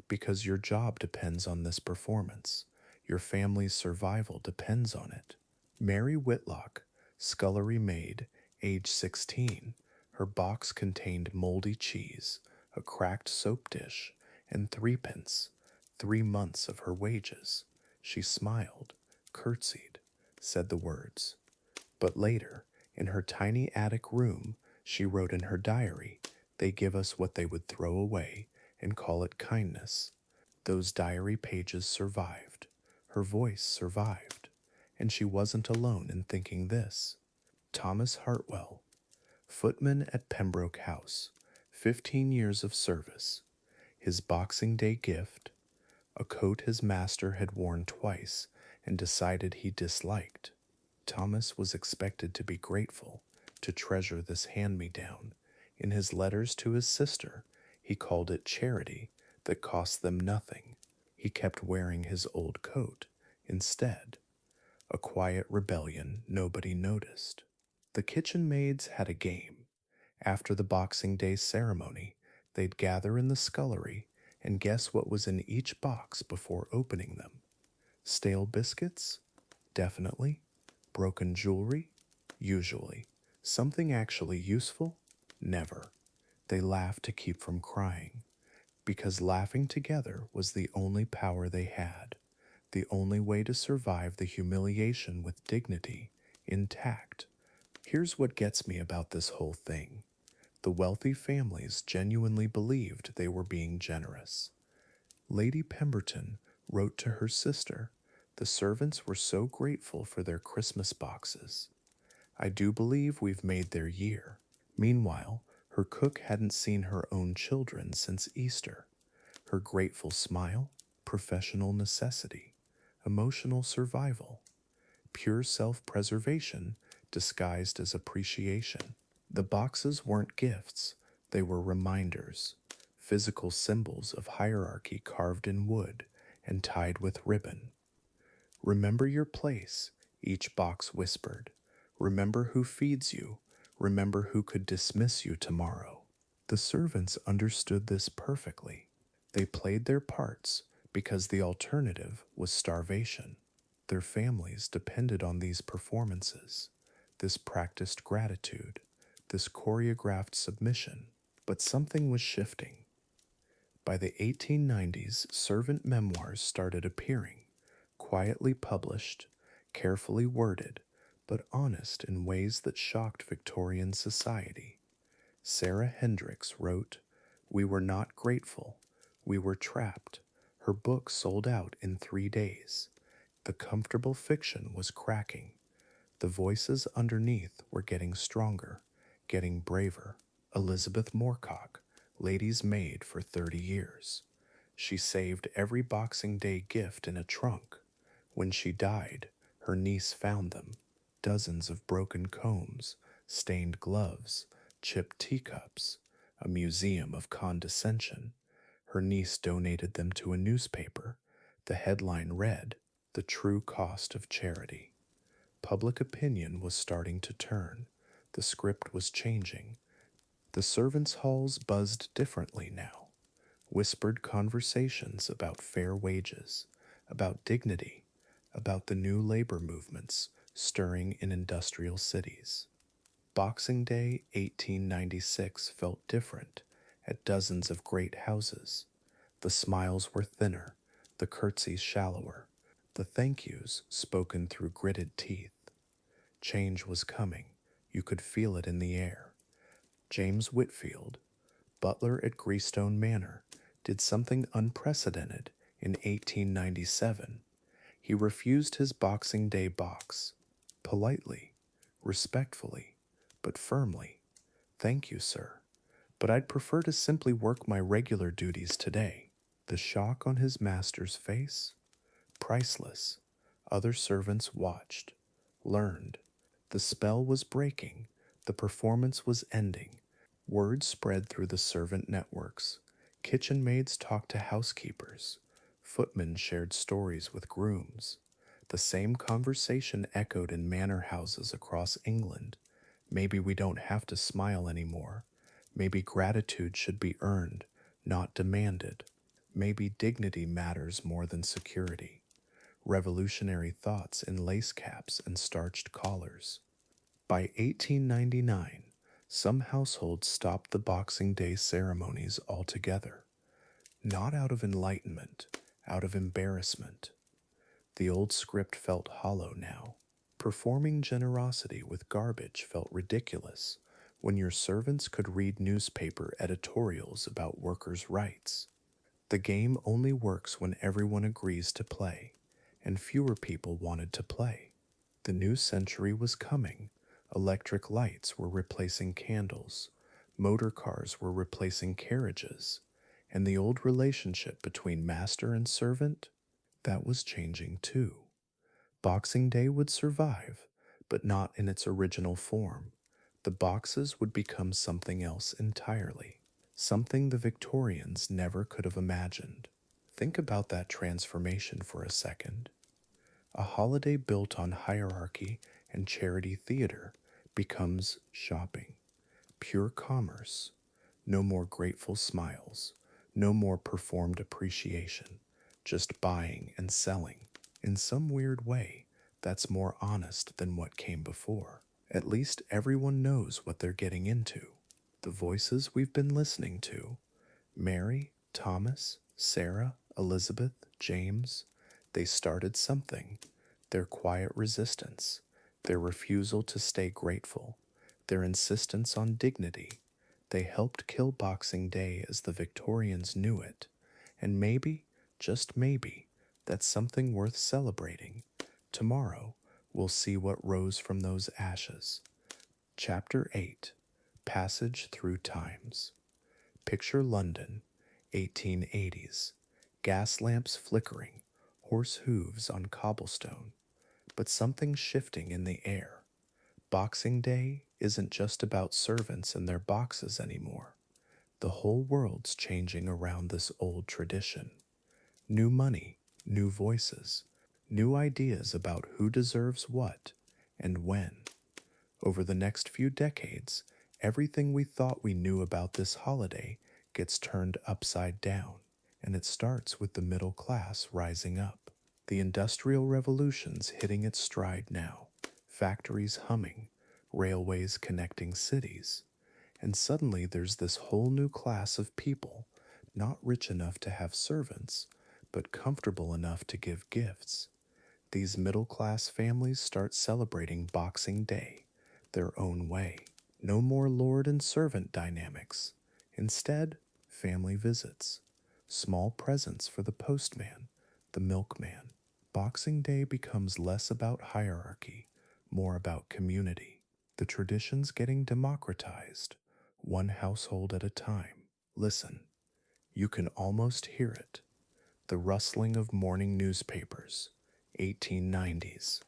Because your job depends on this performance. Your family's survival depends on it. Mary Whitlock, scullery maid, age 16. Her box contained moldy cheese, a cracked soap dish, and threepence, 3 months of her wages. She smiled, curtsied, said the words. But later, in her tiny attic room, she wrote in her diary, "They give us what they would throw away and call it kindness." Those diary pages survived. Her voice survived. And she wasn't alone in thinking this. Thomas Hartwell, footman at Pembroke House, 15 years of service. His Boxing Day gift, a coat his master had worn twice and decided he disliked. Thomas was expected to be grateful, to treasure this hand-me-down. In his letters to his sister, he called it charity that cost them nothing. He kept wearing his old coat instead. A quiet rebellion nobody noticed. The kitchen maids had a game. After the Boxing Day ceremony, they'd gather in the scullery and guess what was in each box before opening them. Stale biscuits? Definitely. Broken jewelry? Usually. Something actually useful? Never. They laughed to keep from crying, because laughing together was the only power they had, the only way to survive the humiliation with dignity, intact. Here's what gets me about this whole thing. The wealthy families genuinely believed they were being generous. Lady Pemberton wrote to her sister, "The servants were so grateful for their Christmas boxes. I do believe we've made their year." Meanwhile, her cook hadn't seen her own children since Easter. Her grateful smile, professional necessity, emotional survival, pure self-preservation disguised as appreciation. The boxes weren't gifts, they were reminders, physical symbols of hierarchy carved in wood and tied with ribbon. "Remember your place," each box whispered. "Remember who feeds you. Remember who could dismiss you tomorrow." The servants understood this perfectly. They played their parts because the alternative was starvation. Their families depended on these performances, this practiced gratitude, this choreographed submission. But something was shifting. By the 1890s, servant memoirs started appearing, quietly published, carefully worded, but honest in ways that shocked Victorian society. Sarah Hendricks wrote, "We were not grateful. We were trapped." Her book sold out in 3 days. The comfortable fiction was cracking. The voices underneath were getting stronger, getting braver. Elizabeth Moorcock, lady's maid for 30 years. She saved every Boxing Day gift in a trunk. When she died, her niece found them. Dozens of broken combs, stained gloves, chipped teacups, a museum of condescension. Her niece donated them to a newspaper. The headline read, "The True Cost of Charity." Public opinion was starting to turn. The script was changing. The servants' halls buzzed differently now. Whispered conversations about fair wages, about dignity, about the new labor movements stirring in industrial cities. Boxing Day 1896 felt different at dozens of great houses. The smiles were thinner, the curtsies shallower, the thank yous spoken through gritted teeth. Change was coming. You could feel it in the air. James Whitfield, butler at Greystone Manor, did something unprecedented in 1897. He refused his Boxing Day box, politely, respectfully, but firmly. "Thank you, sir, but I'd prefer to simply work my regular duties today." The shock on his master's face? Priceless. Other servants watched, learned. The spell was breaking. The performance was ending. Word spread through the servant networks. Kitchen maids talked to housekeepers. Footmen shared stories with grooms. The same conversation echoed in manor houses across England. Maybe we don't have to smile anymore. Maybe gratitude should be earned, not demanded. Maybe dignity matters more than security. Revolutionary thoughts in lace caps and starched collars. By 1899, some households stopped the Boxing Day ceremonies altogether, not out of enlightenment, out of embarrassment. The old script felt hollow now. Performing generosity with garbage felt ridiculous when your servants could read newspaper editorials about workers' rights. The game only works when everyone agrees to play, and fewer people wanted to play. The new century was coming. Electric lights were replacing candles, motor cars were replacing carriages, and the old relationship between master and servant, that was changing too. Boxing Day would survive, but not in its original form. The boxes would become something else entirely, something the Victorians never could have imagined. Think about that transformation for a second. A holiday built on hierarchy and charity theater becomes shopping, pure commerce. No more grateful smiles, no more performed appreciation, just buying and selling. In some weird way, that's more honest than what came before. At least everyone knows what they're getting into. The voices we've been listening to, Mary, Thomas, Sarah, Elizabeth, James, they started something. Their quiet resistance, their refusal to stay grateful, their insistence on dignity, they helped kill Boxing Day as the Victorians knew it. And maybe, just maybe, that's something worth celebrating. Tomorrow, we'll see what rose from those ashes. Chapter 8, Passage Through Times. Picture London, 1880s. Gas lamps flickering, horse hooves on cobblestone, but something shifting in the air. Boxing Day isn't just about servants and their boxes anymore. The whole world's changing around this old tradition. New money, new voices, new ideas about who deserves what and when. Over the next few decades, everything we thought we knew about this holiday gets turned upside down, and it starts with the middle class rising up. The Industrial Revolution's hitting its stride now, factories humming, railways connecting cities, and suddenly there's this whole new class of people, not rich enough to have servants, but comfortable enough to give gifts. These middle class families start celebrating Boxing Day their own way. No more lord and servant dynamics. Instead, family visits, small presents for the postman, the milkman. Boxing Day becomes less about hierarchy, more about community. The tradition's getting democratized, one household at a time. Listen, you can almost hear it. The rustling of morning newspapers, 1890s.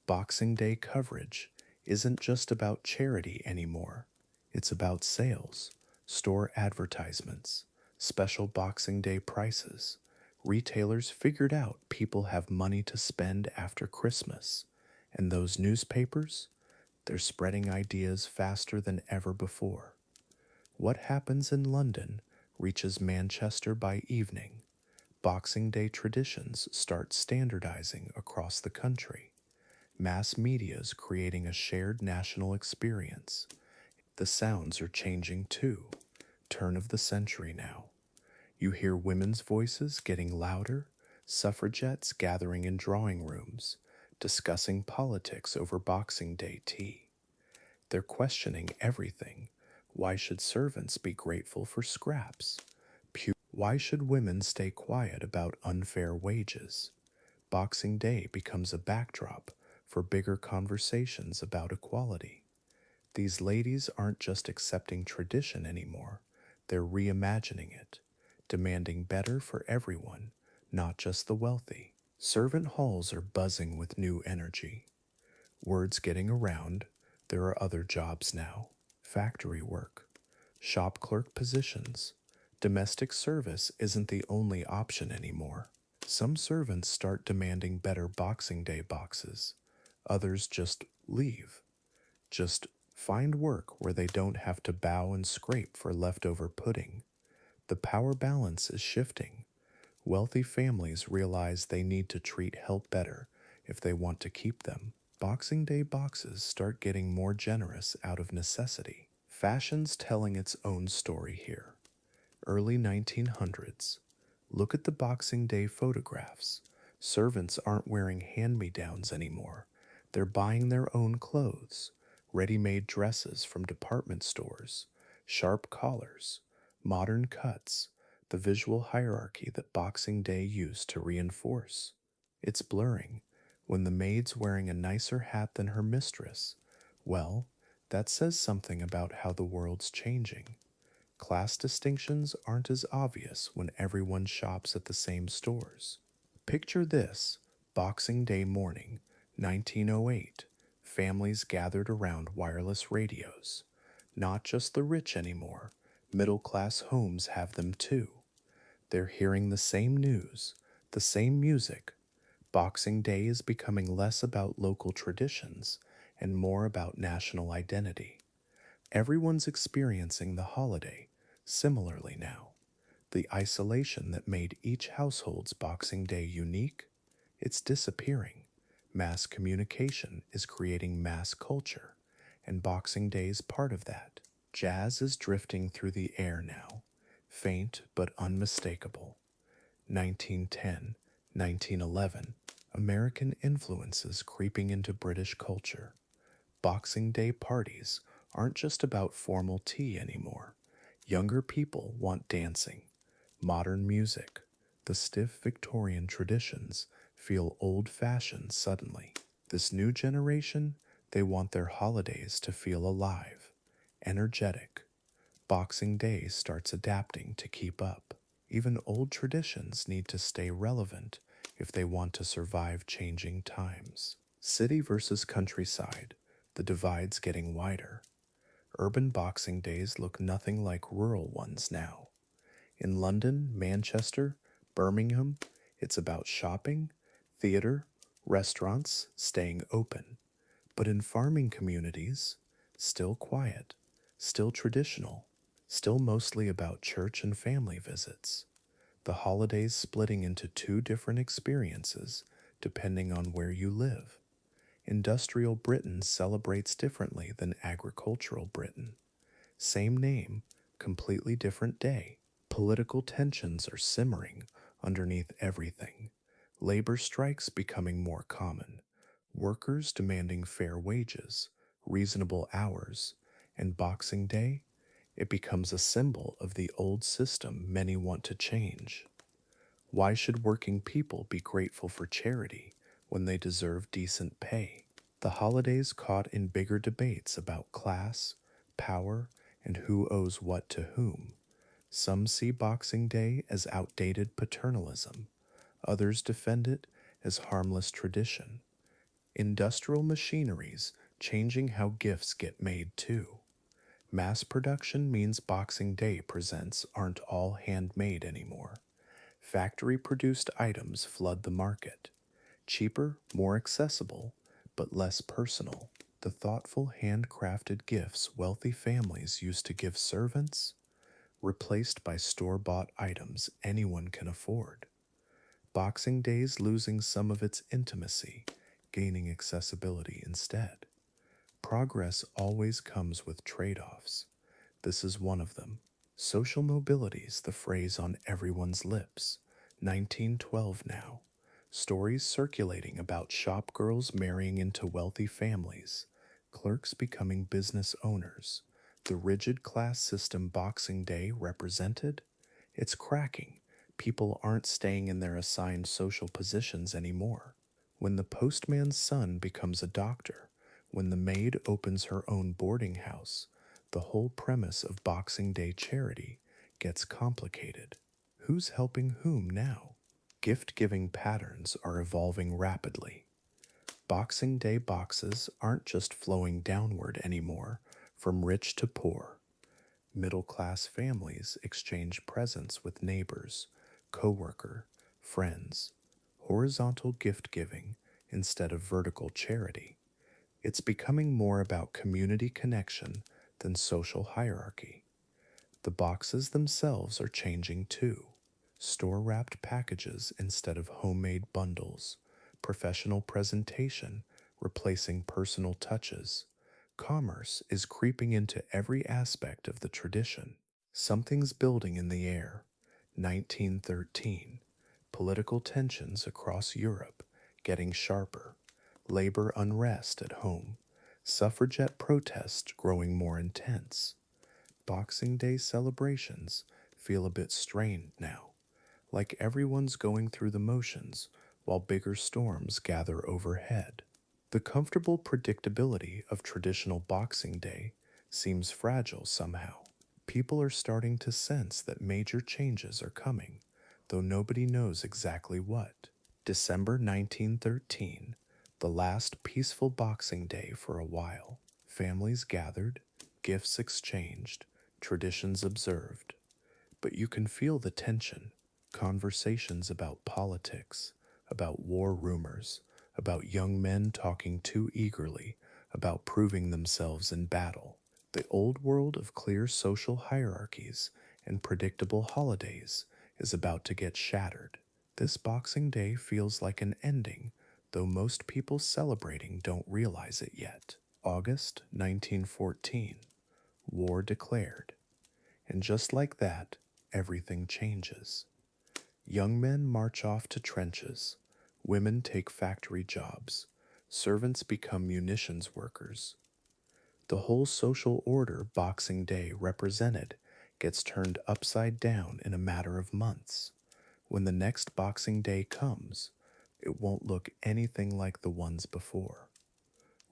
Boxing Day coverage isn't just about charity anymore. It's about sales, store advertisements, special Boxing Day prices. Retailers figured out people have money to spend after Christmas, and those newspapers, they're spreading ideas faster than ever before. What happens in London reaches Manchester by evening. Boxing Day traditions start standardizing across the country. Mass media's creating a shared national experience. The sounds are changing too. Turn of the century now. You hear women's voices getting louder, suffragettes gathering in drawing rooms, discussing politics over Boxing Day tea. They're questioning everything. Why should servants be grateful for scraps? Why should women stay quiet about unfair wages? Boxing Day becomes a backdrop for bigger conversations about equality. These ladies aren't just accepting tradition anymore, they're reimagining it, demanding better for everyone, not just the wealthy. Servant halls are buzzing with new energy. Word's getting around, there are other jobs now. Factory work, shop clerk positions. Domestic service isn't the only option anymore. Some servants start demanding better Boxing Day boxes. Others just leave. Just find work where they don't have to bow and scrape for leftover pudding. The power balance is shifting. Wealthy families realize they need to treat help better if they want to keep them. Boxing Day boxes start getting more generous out of necessity. Fashion's telling its own story here. Early 1900s. Look at the Boxing Day photographs. Servants aren't wearing hand me downs anymore. They're buying their own clothes, ready made dresses from department stores, sharp collars, modern cuts, the visual hierarchy that Boxing Day used to reinforce. It's blurring. When the maid's wearing a nicer hat than her mistress, well, that says something about how the world's changing. Class distinctions aren't as obvious when everyone shops at the same stores. Picture this: Boxing Day morning, 1908. Families gathered around wireless radios. Not just the rich anymore, middle class homes have them too. They're hearing the same news, the same music. Boxing Day is becoming less about local traditions and more about national identity. Everyone's experiencing the holiday similarly now. The isolation that made each household's Boxing Day unique, it's disappearing. Mass communication is creating mass culture, and Boxing Day is part of that. Jazz is drifting through the air now, faint but unmistakable. 1910, 1911, American influences creeping into British culture. Boxing Day parties aren't just about formal tea anymore. Younger people want dancing, modern music. The stiff Victorian traditions feel old fashioned suddenly. This new generation, they want their holidays to feel alive, energetic. Boxing Day starts adapting to keep up. Even old traditions need to stay relevant if they want to survive changing times. City versus countryside, the divide's getting wider. Urban Boxing Days look nothing like rural ones now. In London, Manchester, Birmingham, it's about shopping, theater, restaurants staying open. But in farming communities, still quiet, still traditional, still mostly about church and family visits. The holidays splitting into two different experiences depending on where you live. Industrial Britain celebrates differently than agricultural Britain. Same name, completely different day. Political tensions are simmering underneath everything. Labor strikes becoming more common. Workers demanding fair wages, reasonable hours, and Boxing Day, it becomes a symbol of the old system many want to change. Why should working people be grateful for charity when they deserve decent pay? The holidays caught in bigger debates about class, power, and who owes what to whom. Some see Boxing Day as outdated paternalism, others defend it as harmless tradition. Industrial machineries changing how gifts get made too. Mass production means Boxing Day presents aren't all handmade anymore. Factory produced items flood the market. Cheaper, more accessible, but less personal. The thoughtful handcrafted gifts wealthy families used to give servants, replaced by store bought items anyone can afford. Boxing Day's losing some of its intimacy, gaining accessibility instead. Progress always comes with trade offs. This is one of them. Social mobility's the phrase on everyone's lips. 1912 now. Stories circulating about shop girls marrying into wealthy families, clerks becoming business owners. The rigid class system Boxing Day represented? It's cracking. People aren't staying in their assigned social positions anymore. When the postman's son becomes a doctor, when the maid opens her own boarding house, the whole premise of Boxing Day charity gets complicated. Who's helping whom now? Gift giving patterns are evolving rapidly. Boxing Day boxes aren't just flowing downward anymore, from rich to poor. Middle class families exchange presents with neighbors, coworker, friends. Horizontal gift giving instead of vertical charity. It's becoming more about community connection than social hierarchy. The boxes themselves are changing too. Store wrapped packages instead of homemade bundles, professional presentation replacing personal touches. Commerce is creeping into every aspect of the tradition. Something's building in the air. 1913. Political tensions across Europe getting sharper. Labor unrest at home. Suffragette protests growing more intense. Boxing Day celebrations feel a bit strained now, like everyone's going through the motions while bigger storms gather overhead. The comfortable predictability of traditional Boxing Day seems fragile somehow. People are starting to sense that major changes are coming, though nobody knows exactly what. December 1913, the last peaceful Boxing Day for a while. Families gathered, gifts exchanged, traditions observed. But you can feel the tension. Conversations about politics, about war rumors, about young men talking too eagerly, about proving themselves in battle. The old world of clear social hierarchies and predictable holidays is about to get shattered. This Boxing Day feels like an ending, though most people celebrating don't realize it yet. August 1914, war declared. And just like that, everything changes. Young men march off to trenches, women take factory jobs, servants become munitions workers. The whole social order Boxing Day represented gets turned upside down in a matter of months. When the next Boxing Day comes, it won't look anything like the ones before.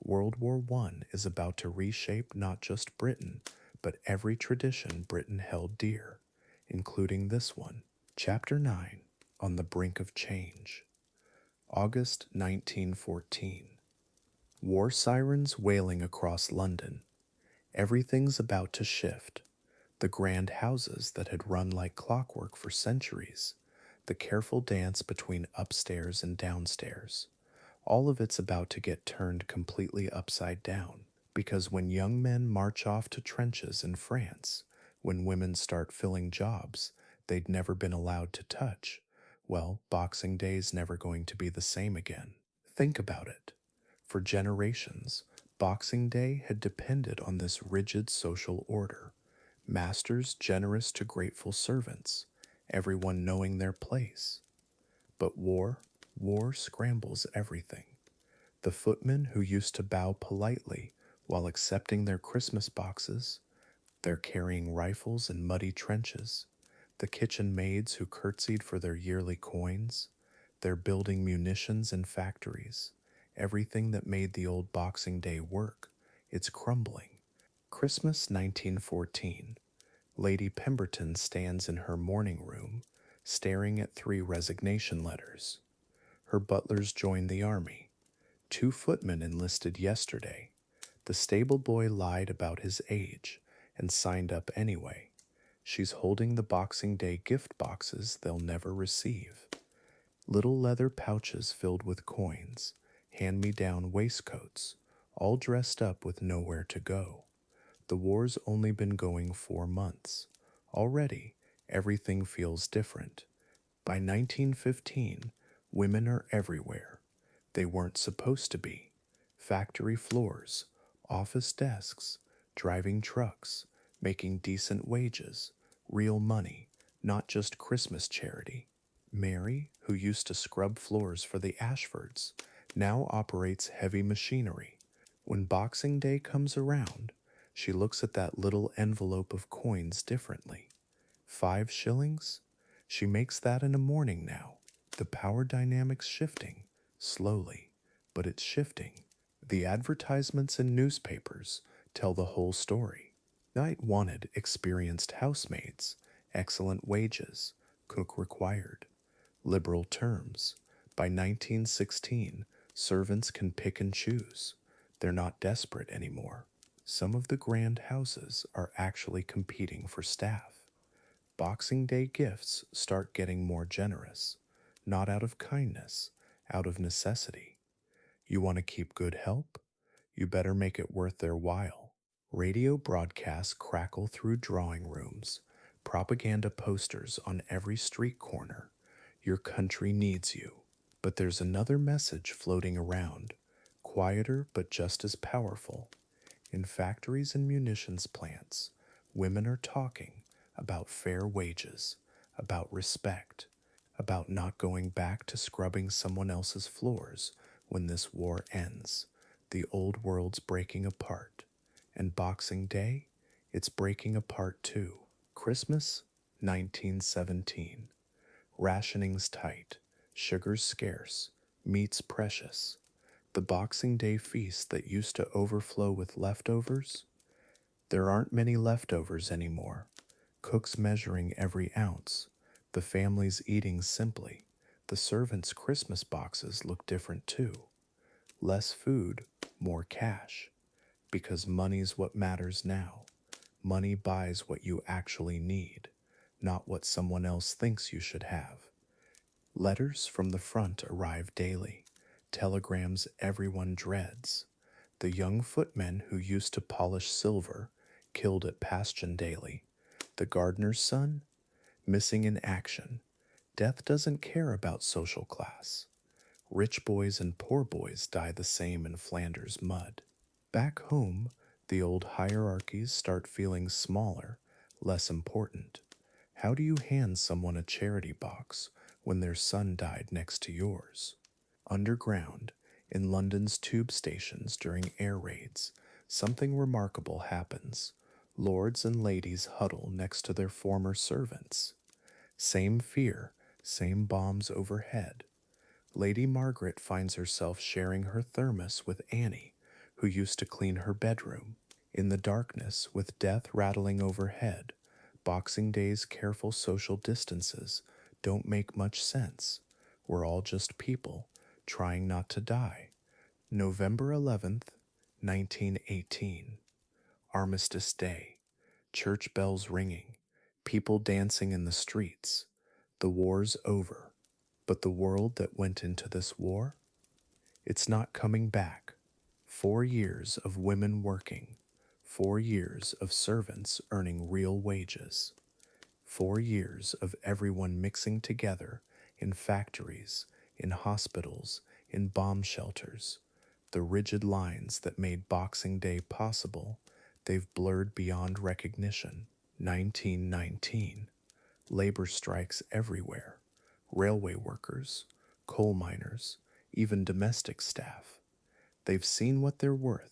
World War I is about to reshape not just Britain, but every tradition Britain held dear, including this one. Chapter 9, On the Brink of Change. August 1914. War sirens wailing across London. Everything's about to shift. The grand houses that had run like clockwork for centuries, the careful dance between upstairs and downstairs, all of it's about to get turned completely upside down. Because when young men march off to trenches in France, when women start filling jobs they'd never been allowed to touch, well, Boxing Day's never going to be the same again. Think about it. For generations, Boxing Day had depended on this rigid social order. Masters generous to grateful servants, everyone knowing their place. But war scrambles everything. The footmen who used to bow politely while accepting their Christmas boxes, they're carrying rifles in muddy trenches. The kitchen maids who curtsied for their yearly coins, they're building munitions in factories. Everything that made the old Boxing Day work, it's crumbling. Christmas 1914. Lady Pemberton stands in her morning room, staring at 3 resignation letters. Her butlers joined the army. 2 footmen enlisted yesterday. The stable boy lied about his age and signed up anyway. She's holding the Boxing Day gift boxes they'll never receive. Little leather pouches filled with coins, hand-me-down waistcoats, all dressed up with nowhere to go. The war's only been going 4 months. Already, everything feels different. By 1915, women are everywhere. They weren't supposed to be. Factory floors, office desks, driving trucks, making decent wages, real money, not just Christmas charity. Mary, who used to scrub floors for the Ashfords, now operates heavy machinery. When Boxing Day comes around, she looks at that little envelope of coins differently. 5 shillings? She makes that in a morning now. The power dynamic's shifting, slowly, but it's shifting. The advertisements in newspapers tell the whole story. Knight wanted experienced housemaids, excellent wages, cook required, liberal terms. By 1916, servants can pick and choose. They're not desperate anymore. Some of the grand houses are actually competing for staff. Boxing Day gifts start getting more generous, not out of kindness, out of necessity. You want to keep good help? You better make it worth their while. Radio broadcasts crackle through drawing rooms, propaganda posters on every street corner. Your country needs you. But there's another message floating around, quieter but just as powerful. In factories and munitions plants, women are talking about fair wages, about respect, about not going back to scrubbing someone else's floors when this war ends. The old world's breaking apart. And Boxing Day, it's breaking apart too. Christmas, 1917. Rationing's tight, sugar's scarce, meat's precious. The Boxing Day feast that used to overflow with leftovers? There aren't many leftovers anymore. Cooks measuring every ounce. The families eating simply. The servants' Christmas boxes look different too. Less food, more cash. Because money's what matters now. Money buys what you actually need, not what someone else thinks you should have. Letters from the front arrive daily, telegrams everyone dreads. The young footmen who used to polish silver, killed at Passchendaele. The gardener's son, missing in action. Death doesn't care about social class. Rich boys and poor boys die the same in Flanders mud. Back home, the old hierarchies start feeling smaller, less important. How do you hand someone a charity box when their son died next to yours? Underground, in London's tube stations during air raids, something remarkable happens. Lords and ladies huddle next to their former servants. Same fear, same bombs overhead. Lady Margaret finds herself sharing her thermos with Annie, who used to clean her bedroom. In the darkness, with death rattling overhead, Boxing Day's careful social distances don't make much sense. We're all just people, trying not to die. November 11th, 1918. Armistice Day. Church bells ringing. People dancing in the streets. The war's over. But the world that went into this war? It's not coming back. 4 years of women working. 4 years of servants earning real wages. 4 years of everyone mixing together in factories, in hospitals, in bomb shelters. The rigid lines that made Boxing Day possible, they've blurred beyond recognition. 1919. Labor strikes everywhere. Railway workers, coal miners, even domestic staff. They've seen what they're worth.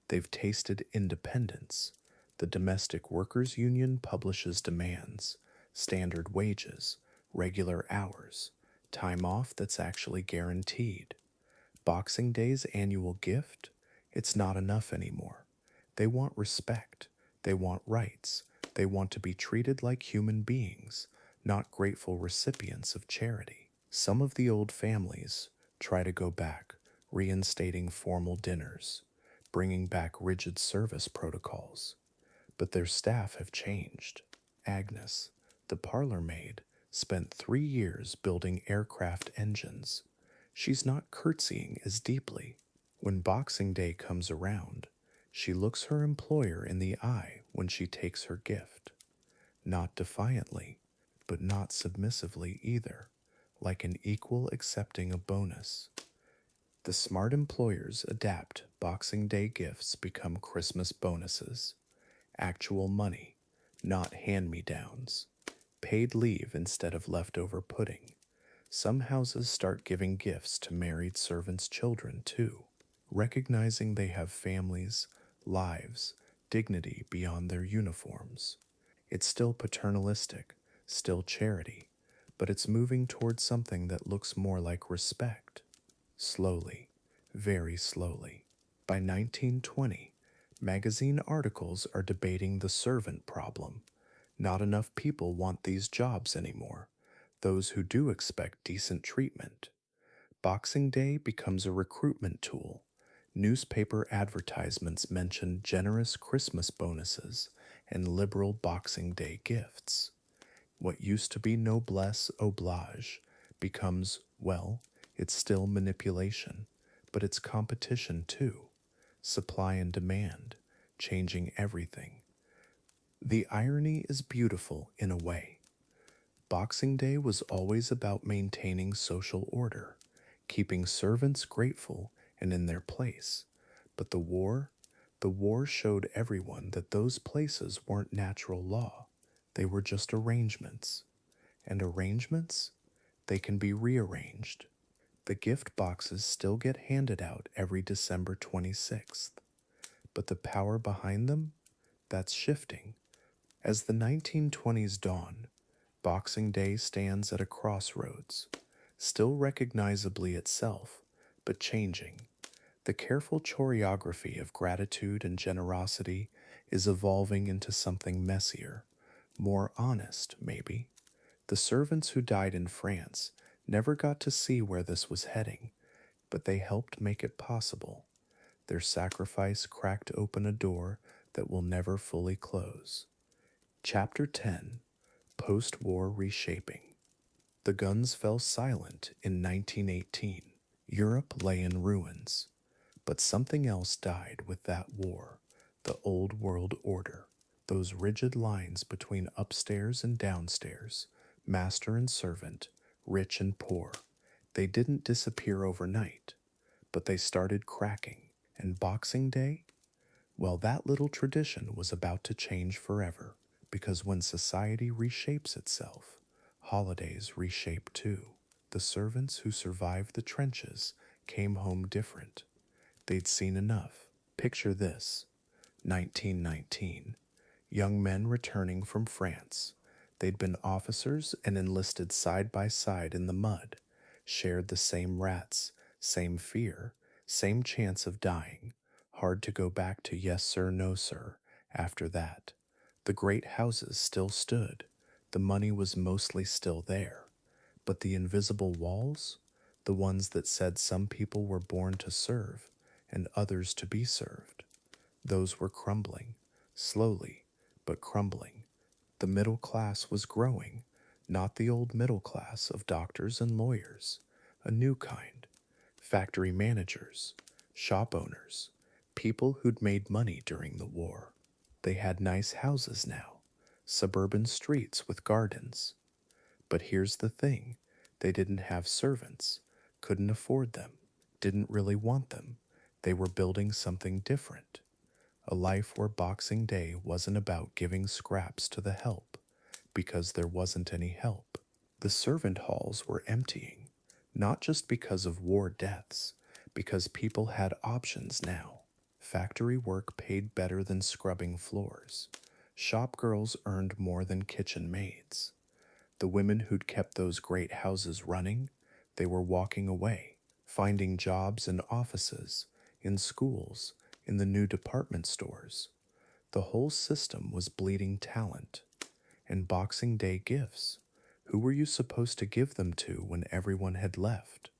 They've tasted independence. The Domestic Workers Union publishes demands, standard wages, regular hours, time off that's actually guaranteed. Boxing Day's annual gift? It's not enough anymore. They want respect. They want rights. They want to be treated like human beings, not grateful recipients of charity. Some of the old families try to go back, reinstating formal dinners, bringing back rigid service protocols. But their staff have changed. Agnes, the parlor maid, spent 3 years building aircraft engines. She's not curtsying as deeply. When Boxing Day comes around, she looks her employer in the eye when she takes her gift. Not defiantly, but not submissively either, like an equal accepting a bonus. The smart employers adapt. Boxing Day gifts become Christmas bonuses. Actual money, not hand-me-downs. Paid leave instead of leftover pudding. Some houses start giving gifts to married servants' children, too, recognizing they have families, lives, dignity beyond their uniforms. It's still paternalistic, still charity, but it's moving towards something that looks more like respect. Slowly, very slowly. By 1920, magazine articles are debating the servant problem. Not enough people want these jobs anymore. Those who do expect decent treatment. Boxing Day becomes a recruitment tool. Newspaper advertisements mention generous Christmas bonuses and liberal Boxing Day gifts. What used to be noblesse oblige becomes, well, it's still manipulation, but it's competition too. Supply and demand. changing everything. The irony is beautiful in a way. Boxing Day was always about maintaining social order, keeping servants grateful and in their place. But the war showed everyone that those places weren't natural law. They were just arrangements. And arrangements, they can be rearranged. The gift boxes still get handed out every December 26th, but the power behind them, that's shifting. As the 1920s dawn, Boxing Day stands at a crossroads, still recognizably itself, but changing. The careful choreography of gratitude and generosity is evolving into something messier, more honest, maybe. The servants who died in France never got to see where this was heading, but they helped make it possible. Their sacrifice cracked open a door that will never fully close. Chapter 10: Post War Reshaping. The guns fell silent in 1918. Europe lay in ruins. But something else died with that war: the old world order. Those rigid lines between upstairs and downstairs, master and servant, rich and poor. They didn't disappear overnight, but they started cracking. And Boxing Day? Well, that little tradition was about to change forever, because when society reshapes itself, holidays reshape too. The servants who survived the trenches came home different. They'd seen enough. Picture this: 1919. Young men returning from France. They'd been officers and enlisted side by side in the mud, shared the same rats, same fear, same chance of dying. Hard to go back to yes sir, no sir after that. The great houses still stood. The money was mostly still there. But the invisible walls, the ones that said some people were born to serve and others to be served, those were crumbling, slowly, but crumbling. The middle class was growing, not the old middle class of doctors and lawyers, a new kind: factory managers, shop owners, people who'd made money during the war. They had nice houses now, suburban streets with gardens. But here's the thing: they didn't have servants, couldn't afford them, didn't really want them. They were building something different. A life where Boxing Day wasn't about giving scraps to the help, because there wasn't any help. The servant halls were emptying, not just because of war deaths, because people had options now. Factory work paid better than scrubbing floors. Shop girls earned more than kitchen maids. The women who'd kept those great houses running, they were walking away, finding jobs in offices, in schools, in the new department stores. The whole system was bleeding talent. And Boxing Day gifts, who were you supposed to give them to when everyone had left?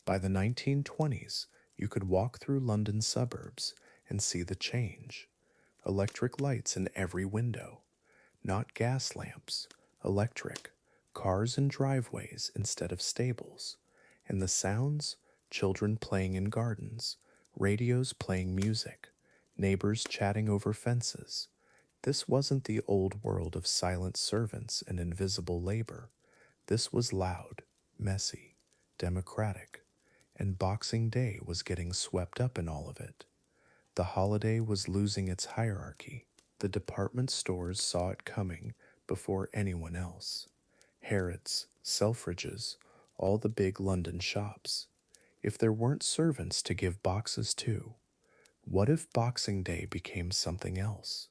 By the 1920s, you could walk through London suburbs and see the change. Electric lights in every window, not gas lamps, electric, cars in driveways instead of stables, and the sounds: children playing in gardens, radios playing music, neighbors chatting over fences. This wasn't the old world of silent servants and invisible labor. This was loud, messy, democratic, and Boxing Day was getting swept up in all of it. The holiday was losing its hierarchy. The department stores saw it coming before anyone else. Harrods, Selfridges, all the big London shops. If there weren't servants to give boxes to, what if Boxing Day became something else?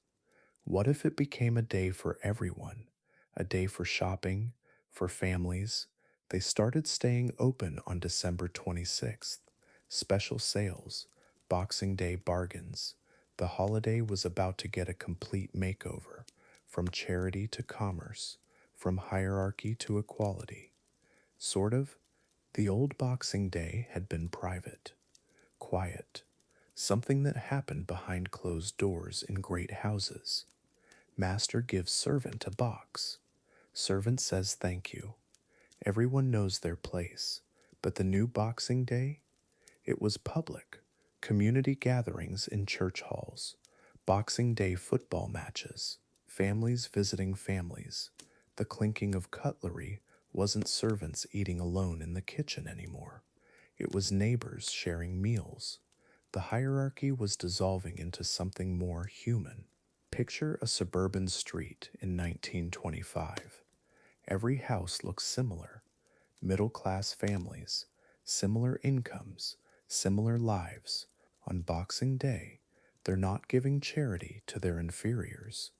What if it became a day for everyone? A day for shopping, for families? They started staying open on December 26th. Special sales, Boxing Day bargains. The holiday was about to get a complete makeover, from charity to commerce, from hierarchy to equality. Sort of. The old Boxing Day had been private, quiet, something that happened behind closed doors in great houses. Master gives servant a box. Servant says thank you. Everyone knows their place. But the new Boxing Day? It was public. Community gatherings in church halls. Boxing Day football matches, families visiting families. The clinking of cutlery wasn't servants eating alone in the kitchen anymore. It was neighbors sharing meals. The hierarchy was dissolving into something more human. Picture a suburban street in 1925. Every house looks similar. Middle class families, similar incomes, similar lives. On Boxing Day, they're not giving charity to their inferiors.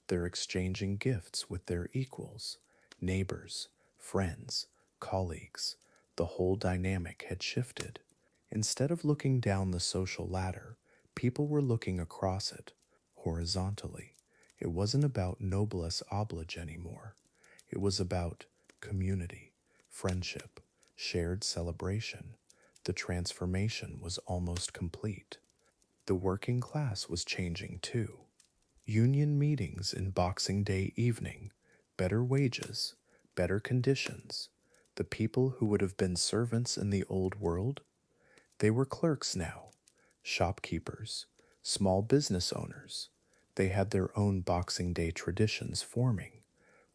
They're exchanging gifts with their equals, neighbors, friends, colleagues. The whole dynamic had shifted. Instead of looking down the social ladder, people were looking across it, horizontally. It wasn't about noblesse oblige anymore. It was about community, friendship, shared celebration. The transformation was almost complete. The working class was changing too. Union meetings in Boxing Day evening, better wages, better conditions. The people who would have been servants in the old world, they were clerks now, shopkeepers, small business owners. They had their own Boxing Day traditions forming,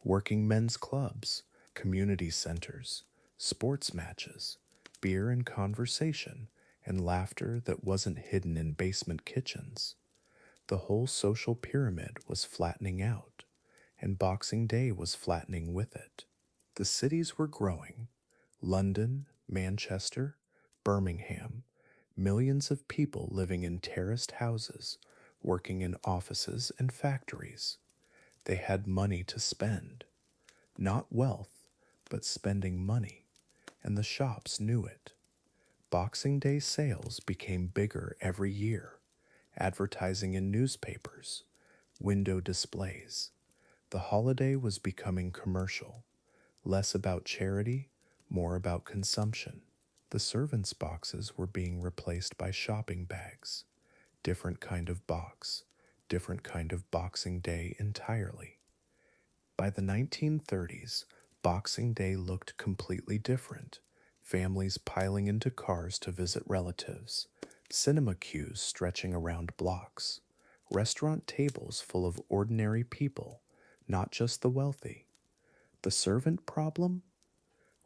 working men's clubs, community centers, sports matches, beer and conversation, and laughter that wasn't hidden in basement kitchens. The whole social pyramid was flattening out, and Boxing Day was flattening with it. The cities were growing: London, Manchester, Birmingham, millions of people living in terraced houses, working in offices and factories. They had money to spend. Not wealth, but spending money, and the shops knew it. Boxing Day sales became bigger every year. Advertising in newspapers, window displays. The holiday was becoming commercial, less about charity, more about consumption. The servants' boxes were being replaced by shopping bags. Different kind of box, different kind of Boxing Day entirely. By the 1930s, Boxing Day looked completely different. Families piling into cars to visit relatives, cinema queues stretching around blocks, restaurant tables full of ordinary people, not just the wealthy. The servant problem?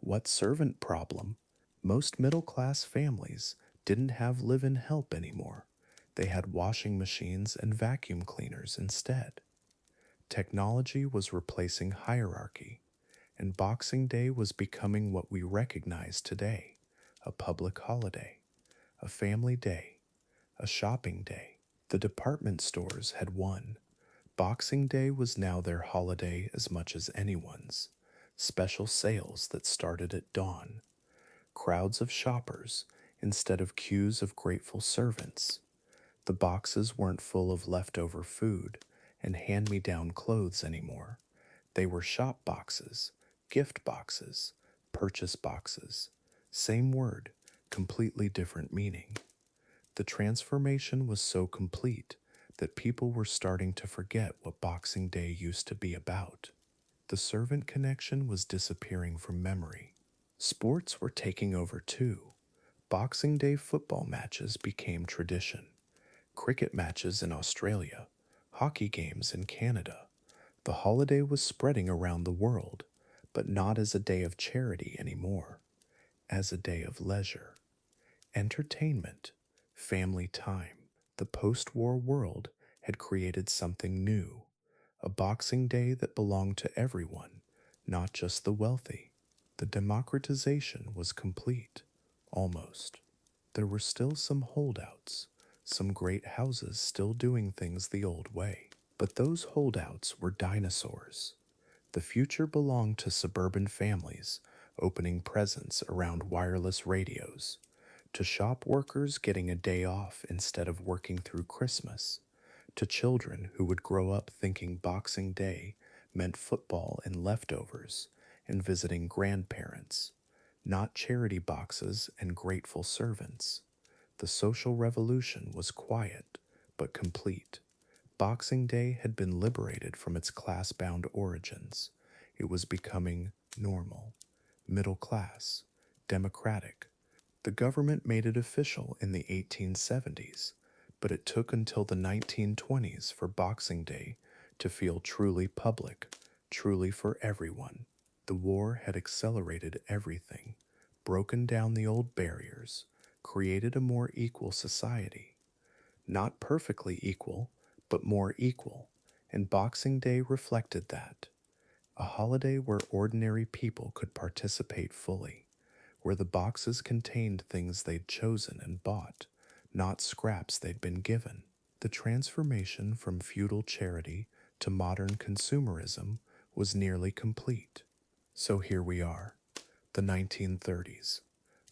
What servant problem? Most middle class families didn't have live in help anymore. They had washing machines and vacuum cleaners instead. Technology was replacing hierarchy, and Boxing Day was becoming what we recognize today: a public holiday, a family day, a shopping day. The department stores had won. Boxing Day was now their holiday as much as anyone's. Special sales that started at dawn, crowds of shoppers instead of queues of grateful servants. The boxes weren't full of leftover food and hand me down clothes anymore. They were shop boxes, gift boxes, purchase boxes. Same word, completely different meaning. The transformation was so complete that people were starting to forget what Boxing Day used to be about. The servant connection was disappearing from memory. Sports were taking over too. Boxing Day football matches became tradition. Cricket matches in Australia, hockey games in Canada. The holiday was spreading around the world, but not as a day of charity anymore, as a day of leisure, entertainment, family time. The post war world had created something new, a Boxing Day that belonged to everyone, not just the wealthy. The democratization was complete, almost. There were still some holdouts, some great houses still doing things the old way. But those holdouts were dinosaurs. The future belonged to suburban families opening presents around wireless radios, to shop workers getting a day off instead of working through Christmas, to children who would grow up thinking Boxing Day meant football and leftovers and visiting grandparents, not charity boxes and grateful servants. The social revolution was quiet but complete. Boxing Day had been liberated from its class bound origins. It was becoming normal, middle class, democratic. The government made it official in the 1870s. But it took until the 1920s for Boxing Day to feel truly public, truly for everyone. The war had accelerated everything, broken down the old barriers, created a more equal society. Not perfectly equal, but more equal, and Boxing Day reflected that. A holiday where ordinary people could participate fully, where the boxes contained things they'd chosen and bought, not scraps they'd been given. The transformation from feudal charity to modern consumerism was nearly complete. So here we are, the 1930s.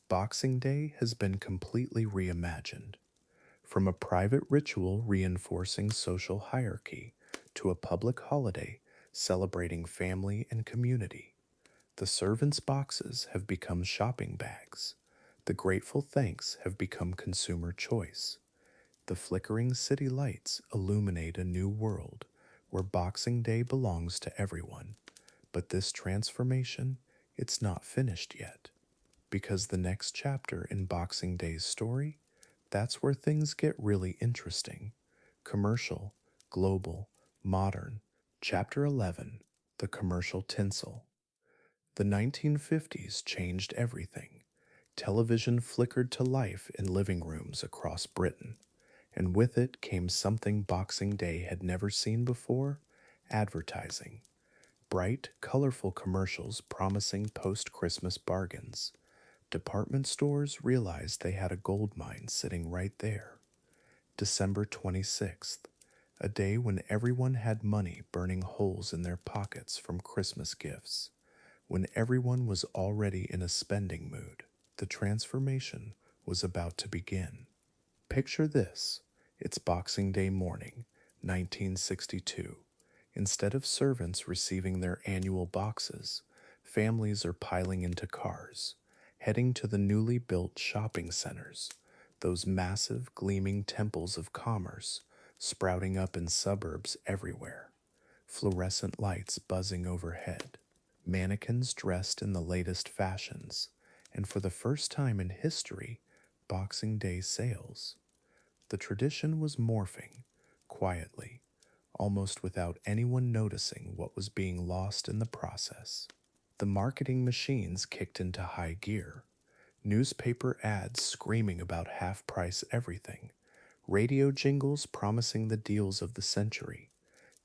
Boxing Day has been completely reimagined. From a private ritual reinforcing social hierarchy to a public holiday celebrating family and community, the servants' boxes have become shopping bags. The grateful thanks have become consumer choice. The flickering city lights illuminate a new world where Boxing Day belongs to everyone. But this transformation, it's not finished yet. Because the next chapter in Boxing Day's story, that's where things get really interesting. Commercial, global, modern. Chapter 11, The Commercial Tinsel. The 1950s changed everything. Television flickered to life in living rooms across Britain, and with it came something Boxing Day had never seen before: advertising. Bright, colorful commercials promising post Christmas bargains. Department stores realized they had a gold mine sitting right there. December 26th, a day when everyone had money burning holes in their pockets from Christmas gifts, when everyone was already in a spending mood. The transformation was about to begin. Picture this: it's Boxing Day morning, 1962. Instead of servants receiving their annual boxes, families are piling into cars, heading to the newly built shopping centers, those massive, gleaming temples of commerce sprouting up in suburbs everywhere, fluorescent lights buzzing overhead, mannequins dressed in the latest fashions, and for the first time in history, Boxing Day sales. The tradition was morphing, quietly, almost without anyone noticing what was being lost in the process. The marketing machines kicked into high gear. Newspaper ads screaming about half price everything, radio jingles promising the deals of the century,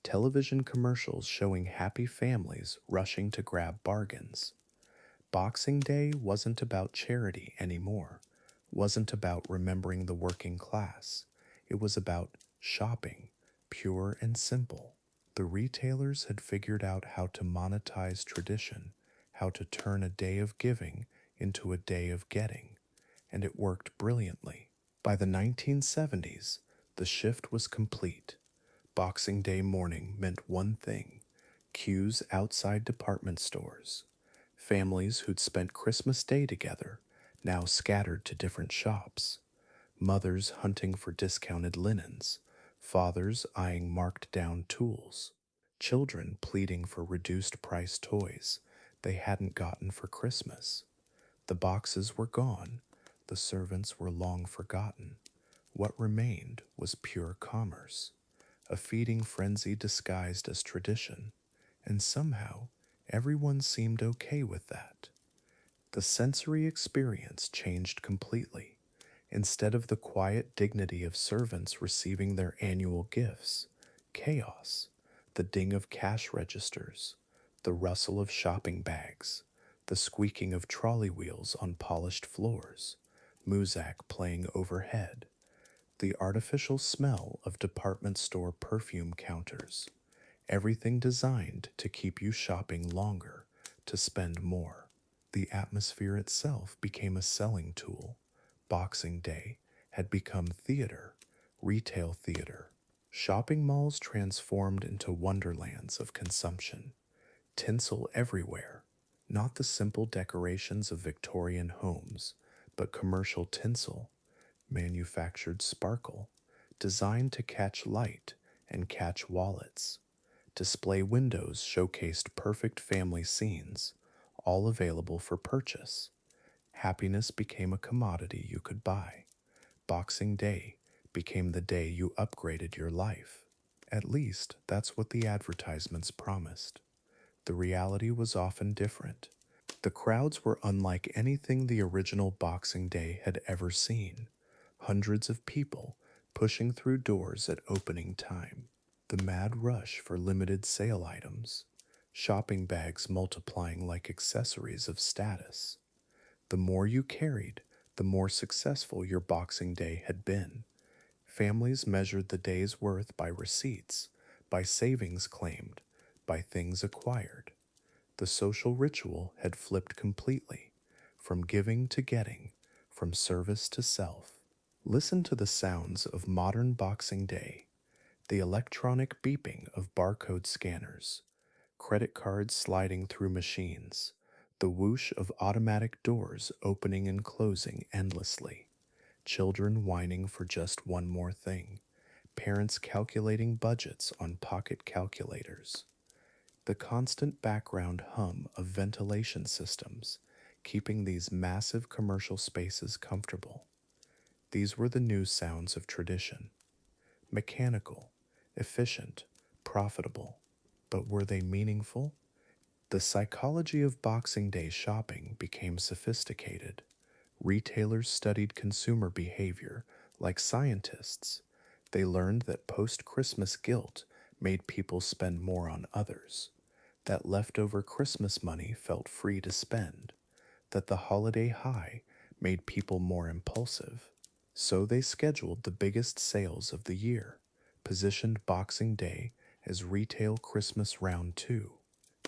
television commercials showing happy families rushing to grab bargains. Boxing Day wasn't about charity anymore, wasn't about remembering the working class. It was about shopping, pure and simple. The retailers had figured out how to monetize tradition, how to turn a day of giving into a day of getting, and it worked brilliantly. By the 1970s, the shift was complete. Boxing Day morning meant one thing: queues outside department stores. Families who'd spent Christmas Day together now scattered to different shops. Mothers hunting for discounted linens, fathers eyeing marked down tools, children pleading for reduced price toys they hadn't gotten for Christmas. The boxes were gone, the servants were long forgotten. What remained was pure commerce, a feeding frenzy disguised as tradition, and somehow everyone seemed okay with that. The sensory experience changed completely. Instead of the quiet dignity of servants receiving their annual gifts, chaos, the ding of cash registers, the rustle of shopping bags, the squeaking of trolley wheels on polished floors, Muzak playing overhead, the artificial smell of department store perfume counters, everything designed to keep you shopping longer, to spend more. The atmosphere itself became a selling tool. Boxing Day had become theater, retail theater. Shopping malls transformed into wonderlands of consumption. Tinsel everywhere, not the simple decorations of Victorian homes, but commercial tinsel, manufactured sparkle, designed to catch light and catch wallets. Display windows showcased perfect family scenes, all available for purchase. Happiness became a commodity you could buy. Boxing Day became the day you upgraded your life. At least, that's what the advertisements promised. The reality was often different. The crowds were unlike anything the original Boxing Day had ever seen. Hundreds of people pushing through doors at opening time. The mad rush for limited sale items. Shopping bags multiplying like accessories of status. The more you carried, the more successful your Boxing Day had been. Families measured the day's worth by receipts, by savings claimed, by things acquired. The social ritual had flipped completely, from giving to getting, from service to self. Listen to the sounds of modern Boxing Day, the electronic beeping of barcode scanners, credit cards sliding through machines, the whoosh of automatic doors opening and closing endlessly, children whining for just one more thing, parents calculating budgets on pocket calculators, the constant background hum of ventilation systems keeping these massive commercial spaces comfortable. These were the new sounds of tradition. Mechanical, efficient, profitable. But were they meaningful? The psychology of Boxing Day shopping became sophisticated. Retailers studied consumer behavior like scientists. They learned that post Christmas guilt made people spend more on others, that leftover Christmas money felt free to spend, that the holiday high made people more impulsive. So they scheduled the biggest sales of the year, positioned Boxing Day as retail Christmas round two.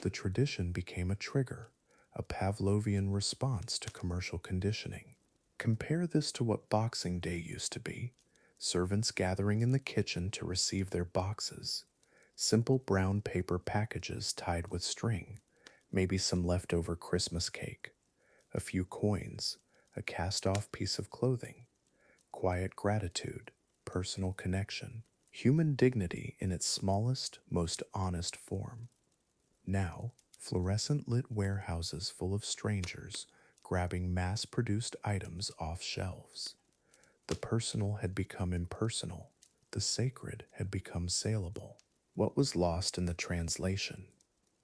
The tradition became a trigger, a Pavlovian response to commercial conditioning. Compare this to what Boxing Day used to be: servants gathering in the kitchen to receive their boxes, simple brown paper packages tied with string, maybe some leftover Christmas cake, a few coins, a cast off piece of clothing, quiet gratitude, personal connection, human dignity in its smallest, most honest form. Now, fluorescent lit warehouses full of strangers grabbing mass produced items off shelves. The personal had become impersonal, the sacred had become saleable. What was lost in the translation?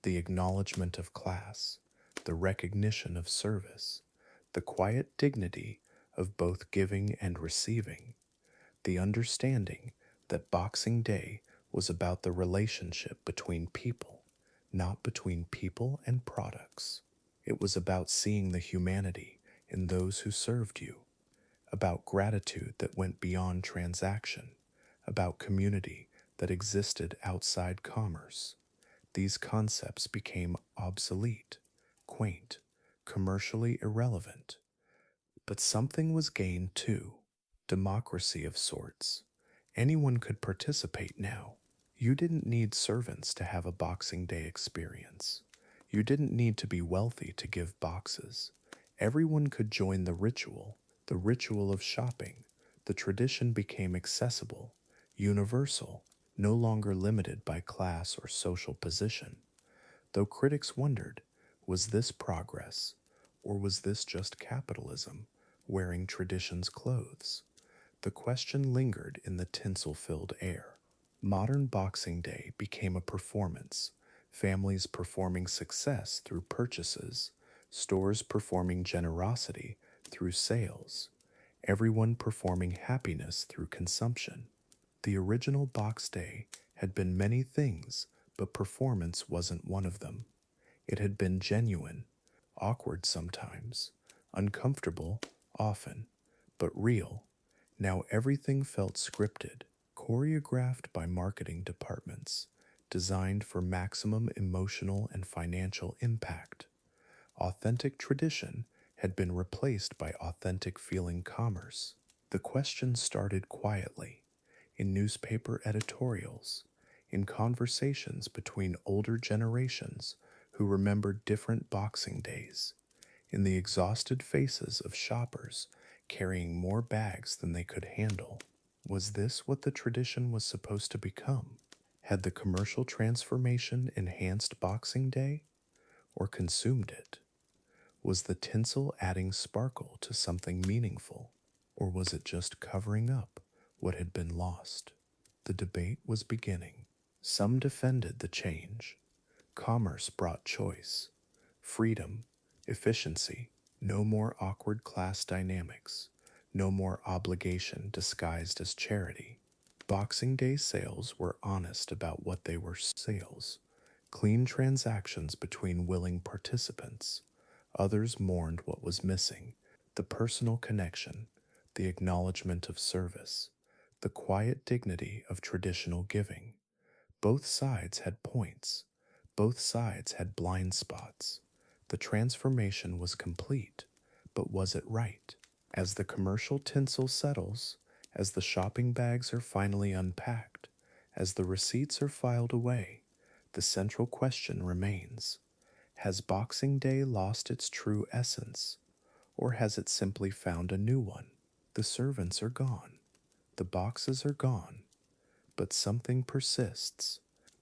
The acknowledgement of class, the recognition of service, the quiet dignity of both giving and receiving, the understanding that Boxing Day was about the relationship between people, not between people and products. It was about seeing the humanity in those who served you, about gratitude that went beyond transaction, about community that existed outside commerce. These concepts became obsolete, quaint, commercially irrelevant. But something was gained too: democracy of sorts. Anyone could participate now. You didn't need servants to have a Boxing Day experience. You didn't need to be wealthy to give boxes. Everyone could join the ritual of shopping. The tradition became accessible, universal, no longer limited by class or social position. Though critics wondered, was this progress, or was this just capitalism wearing tradition's clothes? The question lingered in the tinsel-filled air. Modern Boxing Day became a performance, families performing success through purchases, stores performing generosity through sales, everyone performing happiness through consumption. The original Box Day had been many things, but performance wasn't one of them. It had been genuine, awkward sometimes, uncomfortable often, but real. Now everything felt scripted, choreographed by marketing departments, designed for maximum emotional and financial impact. Authentic tradition had been replaced by authentic feeling commerce. The question started quietly, in newspaper editorials, in conversations between older generations who remembered different Boxing Days, in the exhausted faces of shoppers carrying more bags than they could handle. Was this what the tradition was supposed to become? Had the commercial transformation enhanced Boxing Day or consumed it? Was the tinsel adding sparkle to something meaningful, or was it just covering up what had been lost. The debate was beginning. Some defended the change. Commerce brought choice, freedom, efficiency, no more awkward class dynamics, no more obligation disguised as charity. Boxing Day sales were honest about what they were sales, clean transactions between willing participants. Others mourned what was missing, the personal connection, the acknowledgement of service, the quiet dignity of traditional giving. Both sides had points. Both sides had blind spots. The transformation was complete, but was it right? As the commercial tinsel settles, as the shopping bags are finally unpacked, as the receipts are filed away, the central question remains: has Boxing Day lost its true essence, or has it simply found a new one? The servants are gone, the boxes are gone, but something persists: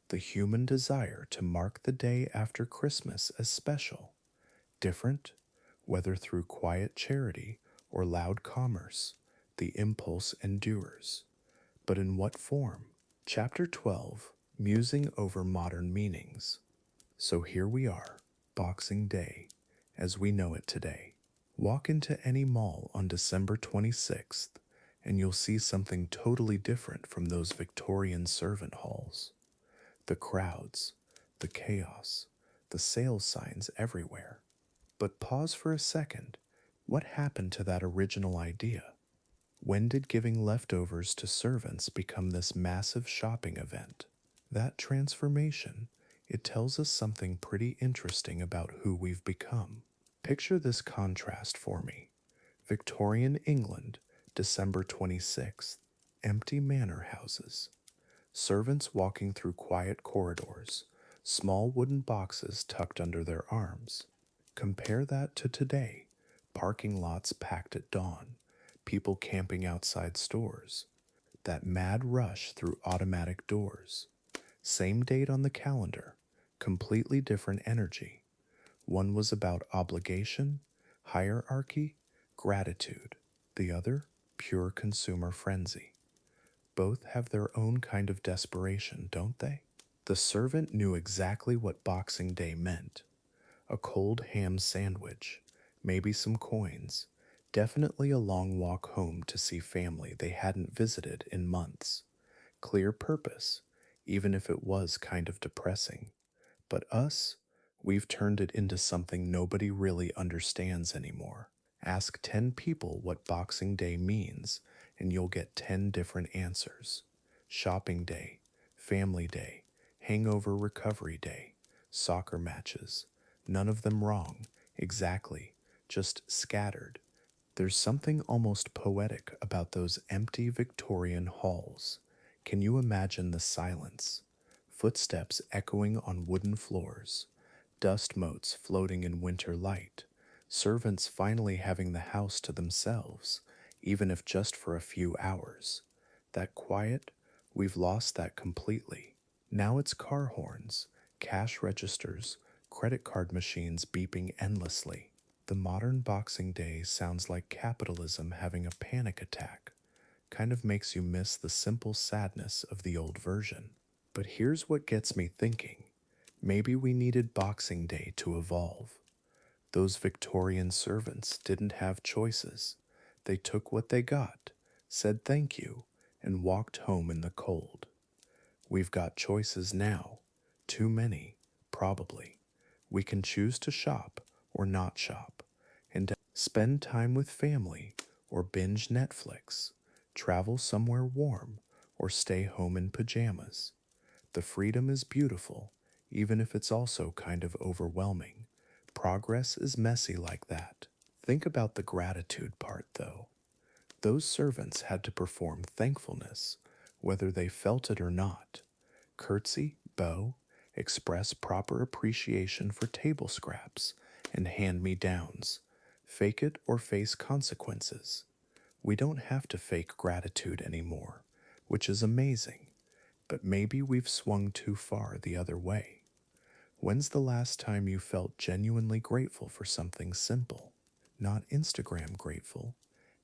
the human desire to mark the day after Christmas as special, different, whether through quiet charity or loud commerce. The impulse endures. But in what form? Chapter 12, Musing Over Modern Meanings. So here we are, Boxing Day, as we know it today. Walk into any mall on December 26th, and you'll see something totally different from those Victorian servant halls. The crowds, the chaos, the sales signs everywhere. But pause for a second. What happened to that original idea? When did giving leftovers to servants become this massive shopping event? That transformation, it tells us something pretty interesting about who we've become. Picture this contrast for me. Victorian England, December 26th. Empty manor houses. Servants walking through quiet corridors, small wooden boxes tucked under their arms. Compare that to today: parking lots packed at dawn, people camping outside stores, that mad rush through automatic doors. Same date on the calendar, completely different energy. One was about obligation, hierarchy, gratitude. The other, pure consumer frenzy. Both have their own kind of desperation, don't they? The servant knew exactly what Boxing Day meant. A cold ham sandwich, maybe some coins, definitely a long walk home to see family they hadn't visited in months. Clear purpose, even if it was kind of depressing. But us, we've turned it into something nobody really understands anymore. Ask 10 people what Boxing Day means, and you'll get 10 different answers. Shopping day, family day, hangover recovery day, soccer matches. None of them wrong, exactly, just scattered. There's something almost poetic about those empty Victorian halls. Can you imagine the silence? Footsteps echoing on wooden floors, dust motes floating in winter light, servants finally having the house to themselves, even if just for a few hours. That quiet, we've lost that completely. Now it's car horns, cash registers, credit card machines beeping endlessly. The modern Boxing Day sounds like capitalism having a panic attack. Kind of makes you miss the simple sadness of the old version. But here's what gets me thinking. Maybe we needed Boxing Day to evolve. Those Victorian servants didn't have choices. They took what they got, said thank you, and walked home in the cold. We've got choices now. Too many, probably. We can choose to shop or not shop, and to spend time with family or binge Netflix, travel somewhere warm or stay home in pajamas. The freedom is beautiful, even if it's also kind of overwhelming. Progress is messy like that. Think about the gratitude part, though. Those servants had to perform thankfulness, whether they felt it or not. Curtsy, bow, express proper appreciation for table scraps and hand-me-downs. Fake it or face consequences. We don't have to fake gratitude anymore, which is amazing, but maybe we've swung too far the other way. When's the last time you felt genuinely grateful for something simple? Not Instagram grateful,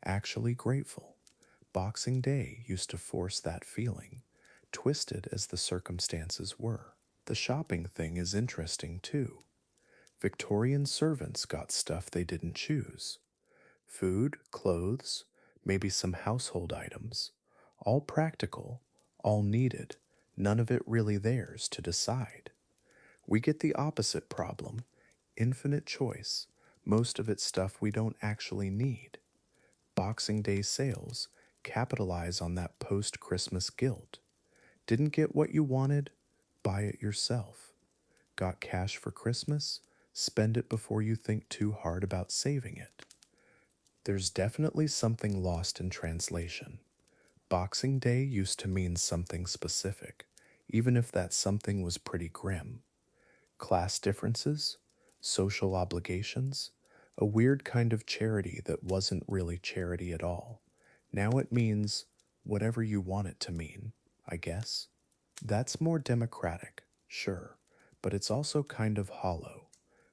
actually grateful. Boxing Day used to force that feeling, twisted as the circumstances were. The shopping thing is interesting too. Victorian servants got stuff they didn't choose: food, clothes, maybe some household items. All practical, all needed, none of it really theirs to decide. We get the opposite problem: infinite choice, most of it stuff we don't actually need. Boxing Day sales capitalize on that post Christmas guilt. Didn't get what you wanted? Buy it yourself. Got cash for Christmas? Spend it before you think too hard about saving it. There's definitely something lost in translation. Boxing Day used to mean something specific, even if that something was pretty grim. Class differences, social obligations, a weird kind of charity that wasn't really charity at all. Now it means whatever you want it to mean, I guess. That's more democratic, sure, but it's also kind of hollow.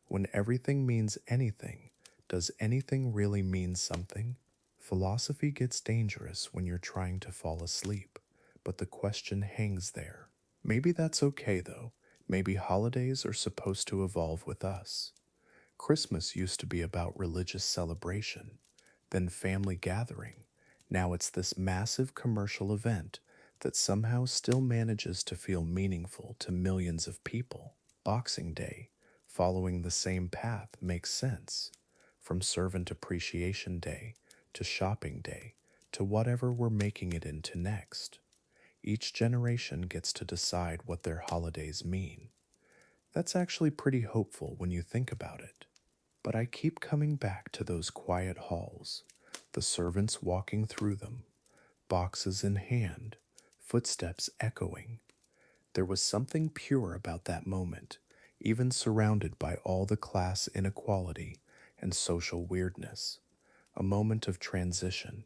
When everything means anything, does anything really mean something? Philosophy gets dangerous when you're trying to fall asleep, but the question hangs there. Maybe that's okay though. Maybe holidays are supposed to evolve with us. Christmas used to be about religious celebration, then family gathering. Now it's this massive commercial event that somehow still manages to feel meaningful to millions of people. Boxing Day, following the same path, makes sense. From Servant Appreciation Day to Shopping Day to whatever we're making it into next. Each generation gets to decide what their holidays mean. That's actually pretty hopeful when you think about it. But I keep coming back to those quiet halls, the servants walking through them, boxes in hand, footsteps echoing. There was something pure about that moment, even surrounded by all the class inequality and social weirdness. A moment of transition.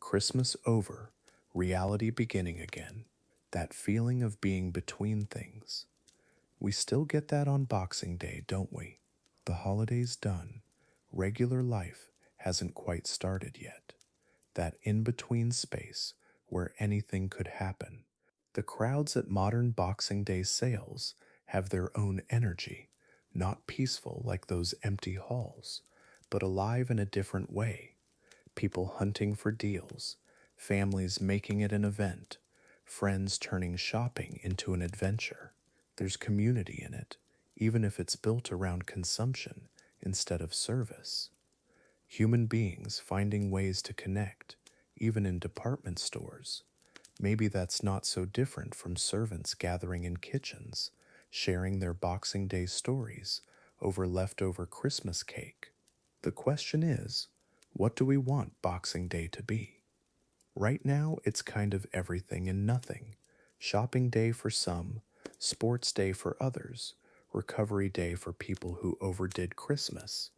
Christmas over, reality beginning again. That feeling of being between things. We still get that on Boxing Day, don't we? The holiday's done. Regular life hasn't quite started yet. That in between space where anything could happen. The crowds at modern Boxing Day sales have their own energy, not peaceful like those empty halls, but alive in a different way. People hunting for deals, families making it an event, friends turning shopping into an adventure. There's community in it, even if it's built around consumption instead of service. Human beings finding ways to connect, even in department stores. Maybe that's not so different from servants gathering in kitchens, sharing their Boxing Day stories over leftover Christmas cake. The question is, what do we want Boxing Day to be? Right now, it's kind of everything and nothing. Shopping day for some, sports day for others, recovery day for people who overdid Christmas,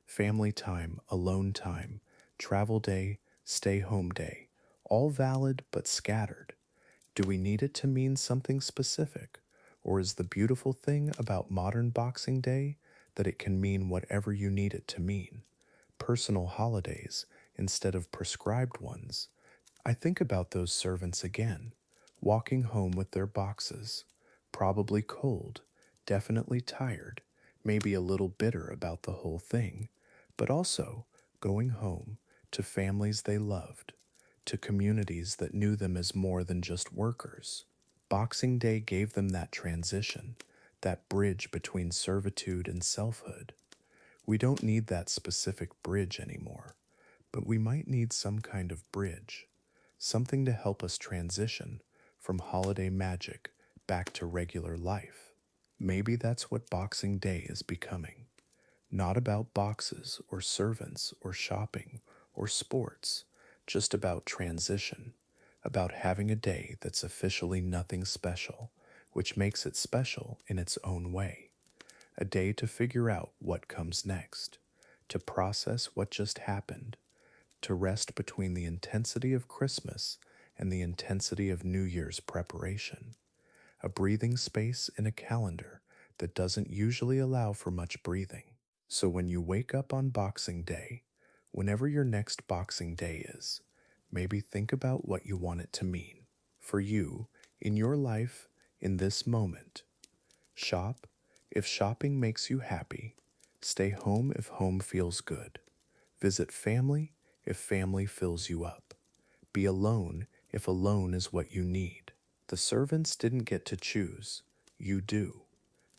family time, alone time, travel day, stay home day, all valid but scattered. Do we need it to mean something specific? Or is the beautiful thing about modern Boxing Day that it can mean whatever you need it to mean? Personal holidays instead of prescribed ones. I think about those servants again, walking home with their boxes, probably cold, definitely tired, maybe a little bitter about the whole thing, but also going home to families they loved, to communities that knew them as more than just workers. Boxing Day gave them that transition, that bridge between servitude and selfhood. We don't need that specific bridge anymore, but we might need some kind of bridge, something to help us transition from holiday magic back to regular life. Maybe that's what Boxing Day is becoming. Not about boxes or servants or shopping or sports, just about transition, about having a day that's officially nothing special, which makes it special in its own way. A day to figure out what comes next, to process what just happened, to rest between the intensity of Christmas and the intensity of New Year's preparation. A breathing space in a calendar that doesn't usually allow for much breathing. So when you wake up on Boxing Day, whenever your next Boxing Day is, Maybe think about what you want it to mean for you, in your life, in this moment. Shop if shopping makes you happy. Stay home if home feels good. Visit family if family fills you up. Be alone if alone is what you need. The servants didn't get to choose. You do.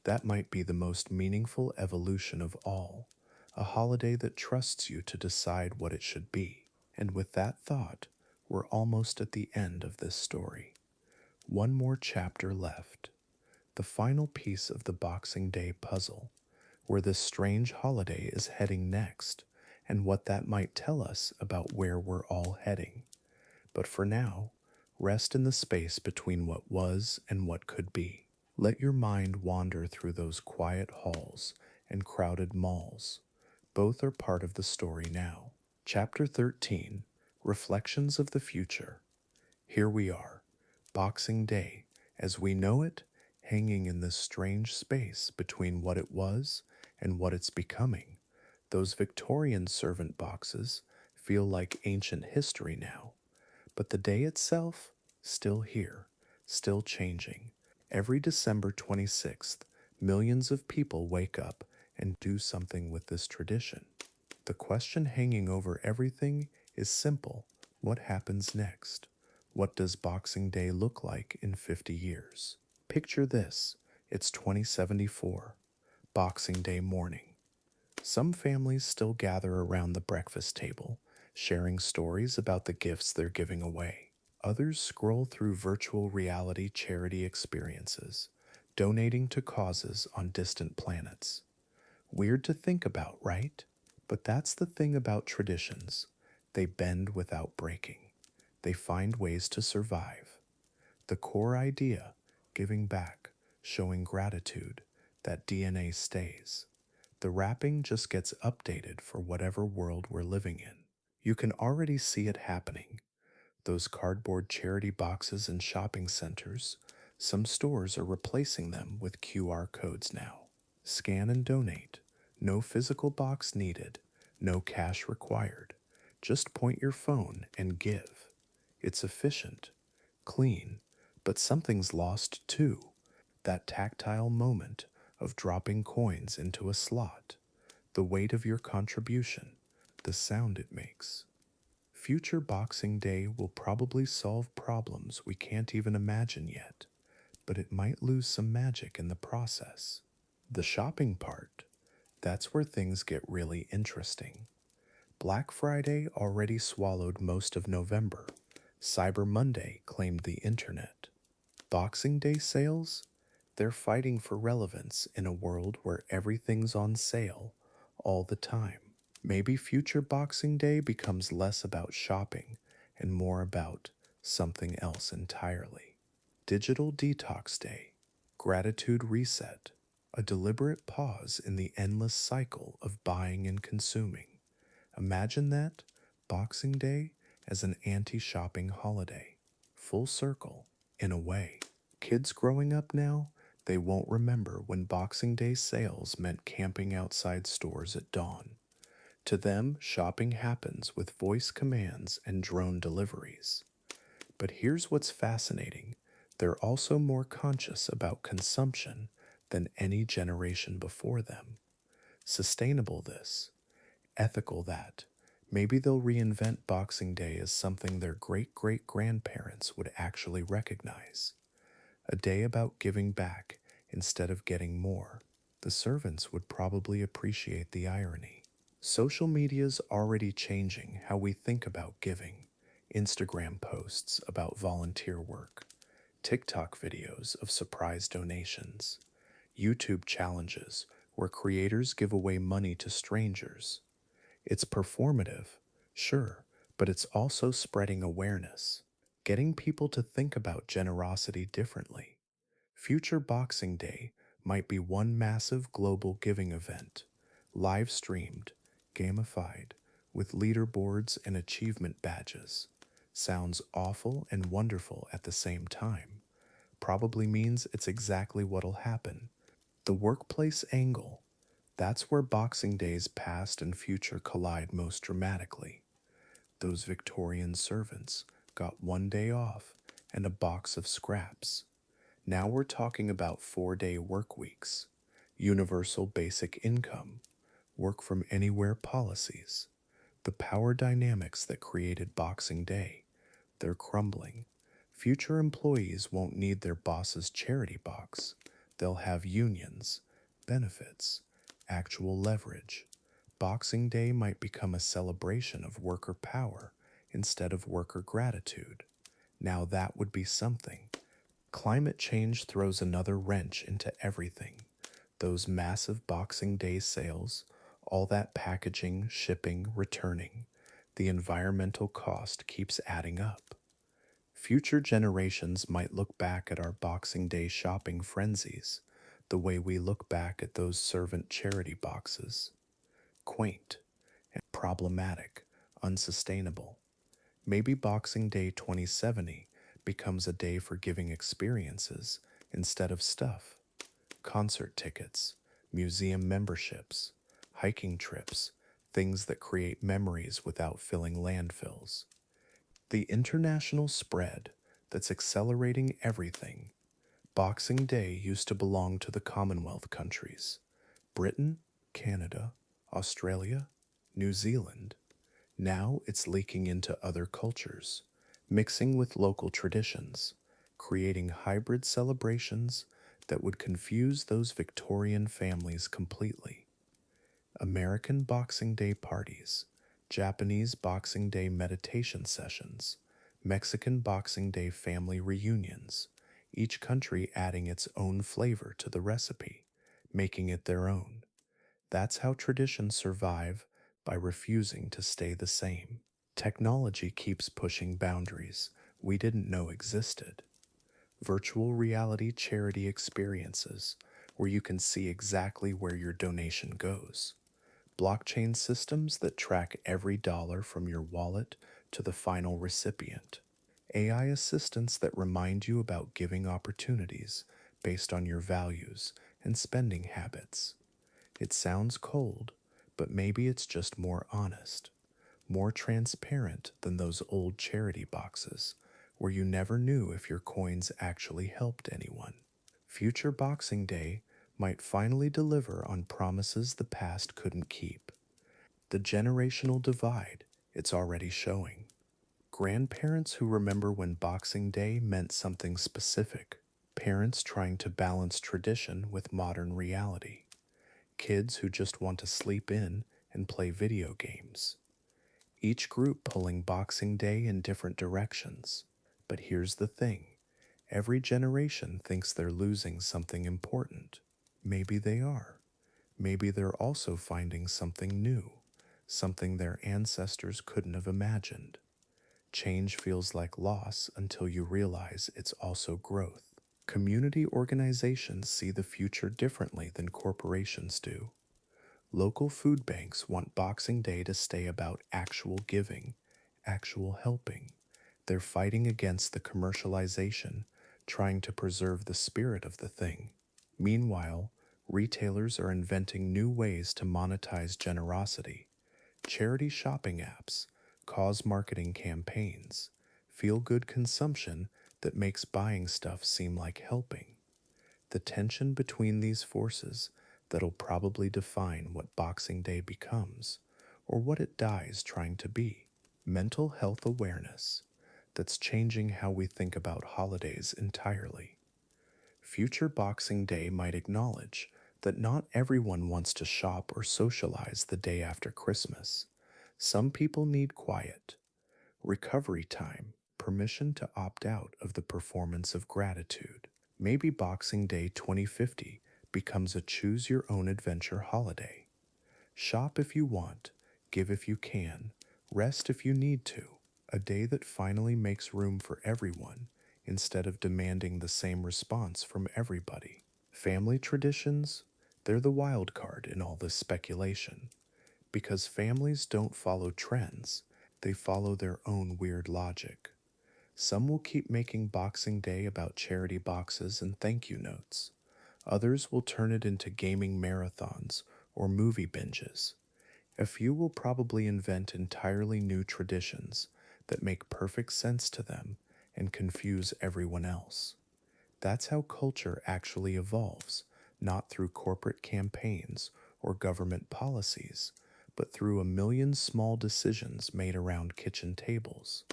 That might be the most meaningful evolution of all, a holiday that trusts you to decide what it should be. And with that thought, we're almost at the end of this story. One more chapter left, the final piece of the Boxing Day puzzle, where this strange holiday is heading next, and what that might tell us about where we're all heading. But for now, rest in the space between what was and what could be. Let your mind wander through those quiet halls and crowded malls. Both are part of the story now. Chapter 13, Reflections of the Future. Here we are, Boxing Day, as we know it, hanging in this strange space between what it was and what it's becoming. Those Victorian servant boxes feel like ancient history now, but the day itself, still here, still changing. Every December 26th, millions of people wake up and do something with this tradition. The question hanging over everything is simple. What happens next? What does Boxing Day look like in 50 years? Picture this. It's 2074, Boxing Day morning. Some families still gather around the breakfast table, sharing stories about the gifts they're giving away. Others scroll through virtual reality charity experiences, donating to causes on distant planets. Weird to think about, right? But that's the thing about traditions. They bend without breaking. They find ways to survive. The core idea, giving back, showing gratitude, that DNA stays. The wrapping just gets updated for whatever world we're living in. You can already see it happening. Those cardboard charity boxes in shopping centers, some stores are replacing them with QR codes now. Scan and donate. No physical box needed. No cash required. Just point your phone and give. It's efficient, clean, but something's lost too. That tactile moment of dropping coins into a slot, the weight of your contribution, the sound it makes. Future Boxing Day will probably solve problems we can't even imagine yet, but it might lose some magic in the process. The shopping part, that's where things get really interesting. Black Friday already swallowed most of November. Cyber Monday claimed the internet. Boxing Day sales? They're fighting for relevance in a world where everything's on sale all the time. Maybe future Boxing Day becomes less about shopping and more about something else entirely. Digital Detox Day, Gratitude Reset, a deliberate pause in the endless cycle of buying and consuming. Imagine that, Boxing Day, as an anti shopping holiday. Full circle, in a way. Kids growing up now, they won't remember when Boxing Day sales meant camping outside stores at dawn. To them, shopping happens with voice commands and drone deliveries. But here's what's fascinating, they're also more conscious about consumption than any generation before them. Sustainable this, ethical that. Maybe they'll reinvent Boxing Day as something their great great grandparents would actually recognize. A day about giving back instead of getting more. The servants would probably appreciate the irony. Social media's already changing how we think about giving. Instagram posts about volunteer work, TikTok videos of surprise donations, YouTube challenges where creators give away money to strangers. It's performative, sure, but it's also spreading awareness, getting people to think about generosity differently. Future Boxing Day might be one massive global giving event, live streamed, gamified, with leaderboards and achievement badges. Sounds awful and wonderful at the same time. Probably means it's exactly what'll happen. The workplace angle. That's where Boxing Day's past and future collide most dramatically. Those Victorian servants got 1 day off and a box of scraps. Now we're talking about 4 day work weeks, universal basic income, work from anywhere policies. The power dynamics that created Boxing Day, they're crumbling. Future employees won't need their boss's charity box. They'll have unions, benefits, actual leverage. Boxing Day might become a celebration of worker power instead of worker gratitude. Now that would be something. Climate change throws another wrench into everything. Those massive Boxing Day sales, all that packaging, shipping, returning, the environmental cost keeps adding up. Future generations might look back at our Boxing Day shopping frenzies the way we look back at those servant charity boxes. Quaint, problematic, unsustainable. Maybe Boxing Day 2070 becomes a day for giving experiences instead of stuff. Concert tickets, museum memberships, hiking trips, things that create memories without filling landfills. The international spread that's accelerating everything. Boxing Day used to belong to the Commonwealth countries: Britain, Canada, Australia, New Zealand. Now it's leaking into other cultures, mixing with local traditions, creating hybrid celebrations that would confuse those Victorian families completely. American Boxing Day parties, Japanese Boxing Day meditation sessions, Mexican Boxing Day family reunions, each country adding its own flavor to the recipe, making it their own. That's how traditions survive, by refusing to stay the same. Technology keeps pushing boundaries we didn't know existed. Virtual reality charity experiences where you can see exactly where your donation goes. Blockchain systems that track every dollar from your wallet to the final recipient. AI assistants that remind you about giving opportunities based on your values and spending habits. It sounds cold, but maybe it's just more honest, more transparent than those old charity boxes where you never knew if your coins actually helped anyone. Future Boxing Day might finally deliver on promises the past couldn't keep. The generational divide, it's already showing. Grandparents who remember when Boxing Day meant something specific. Parents trying to balance tradition with modern reality. Kids who just want to sleep in and play video games. Each group pulling Boxing Day in different directions. But here's the thing: every generation thinks they're losing something important. Maybe they are. Maybe they're also finding something new, something their ancestors couldn't have imagined. Change feels like loss until you realize it's also growth. Community organizations see the future differently than corporations do. Local food banks want Boxing Day to stay about actual giving, actual helping. They're fighting against the commercialization, trying to preserve the spirit of the thing. Meanwhile, retailers are inventing new ways to monetize generosity. Charity shopping apps, cause marketing campaigns, feel good consumption that makes buying stuff seem like helping. The tension between these forces that'll probably define what Boxing Day becomes, or what it dies trying to be. Mental health awareness that's changing how we think about holidays entirely. Future Boxing Day might acknowledge that not everyone wants to shop or socialize the day after Christmas. Some people need quiet, recovery time, permission to opt out of the performance of gratitude. Maybe Boxing Day 2050 becomes a choose your own adventure holiday. Shop if you want, give if you can, rest if you need to. A day that finally makes room for everyone instead of demanding the same response from everybody. Family traditions, they're the wild card in all this speculation. Because families don't follow trends, they follow their own weird logic. Some will keep making Boxing Day about charity boxes and thank you notes. Others will turn it into gaming marathons or movie binges. A few will probably invent entirely new traditions that make perfect sense to them and confuse everyone else. That's how culture actually evolves, not through corporate campaigns or government policies, but through a million small decisions made around kitchen tables.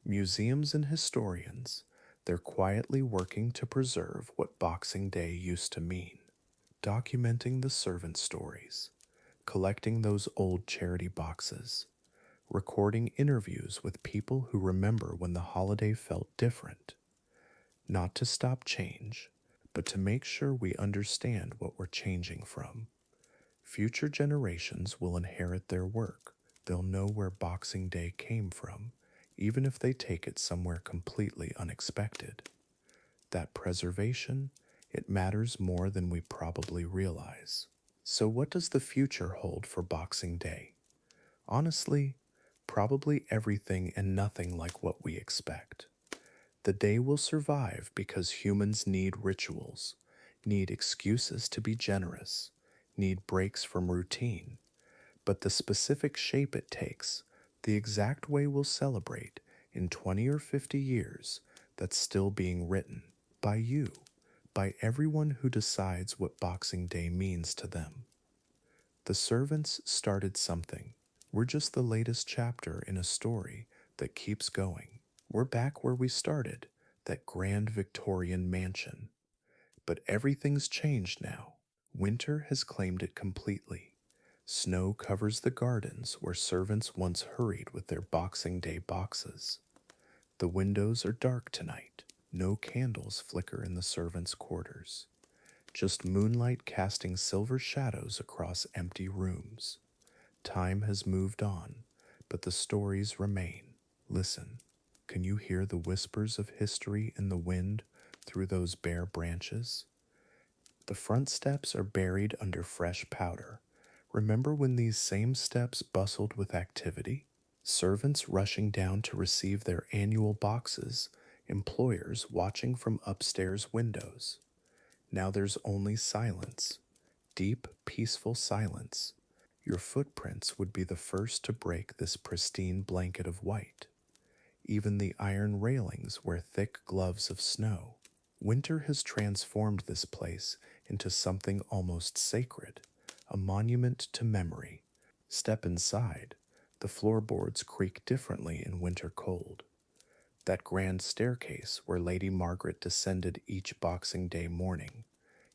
Museums and historians, they're quietly working to preserve what Boxing Day used to mean, documenting the servant stories, collecting those old charity boxes, recording interviews with people who remember when the holiday felt different, not to stop change, but to make sure we understand what we're changing from. Future generations will inherit their work. They'll know where Boxing Day came from, even if they take it somewhere completely unexpected. That preservation, it matters more than we probably realize. So, what does the future hold for Boxing Day? Honestly, probably everything and nothing like what we expect. The day will survive because humans need rituals, need excuses to be generous, need breaks from routine. But the specific shape it takes, the exact way we'll celebrate in 20 or 50 years, that's still being written by you, by everyone who decides what Boxing Day means to them. The servants started something. We're just the latest chapter in a story that keeps going. We're back where we started, that grand Victorian mansion. But everything's changed now. Winter has claimed it completely. Snow covers the gardens where servants once hurried with their Boxing Day boxes. The windows are dark tonight. No candles flicker in the servants' quarters. Just moonlight casting silver shadows across empty rooms. Time has moved on, but the stories remain. Listen, can you hear the whispers of history in the wind through those bare branches? The front steps are buried under fresh powder. Remember when these same steps bustled with activity? Servants rushing down to receive their annual boxes, employers watching from upstairs windows. Now there's only silence, deep, peaceful silence. Your footprints would be the first to break this pristine blanket of white. Even the iron railings wear thick gloves of snow. Winter has transformed this place into something almost sacred, a monument to memory. Step inside. The floorboards creak differently in winter cold. That grand staircase where Lady Margaret descended each Boxing Day morning.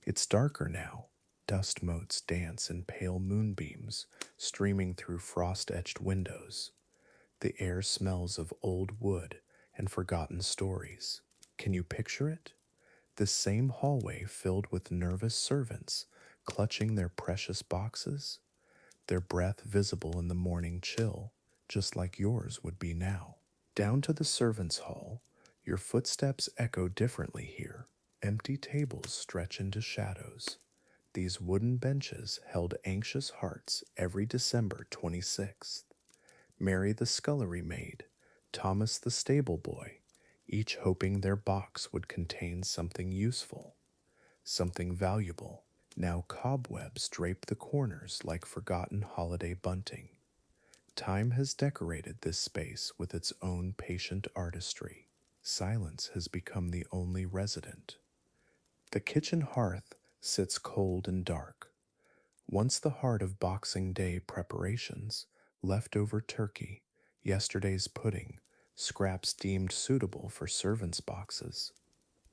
It's darker now. Dust motes dance in pale moonbeams, streaming through frost-etched windows. The air smells of old wood and forgotten stories. Can you picture it? This same hallway filled with nervous servants clutching their precious boxes, their breath visible in the morning chill, just like yours would be now. Down to the servants' hall, your footsteps echo differently here. Empty tables stretch into shadows. These wooden benches held anxious hearts every December 26th. Mary the scullery maid, Thomas the stable boy, each hoping their box would contain something useful, something valuable. Now cobwebs drape the corners like forgotten holiday bunting. Time has decorated this space with its own patient artistry. Silence has become the only resident. The kitchen hearth sits cold and dark. Once the heart of Boxing Day preparations, leftover turkey, yesterday's pudding, scraps deemed suitable for servants' boxes.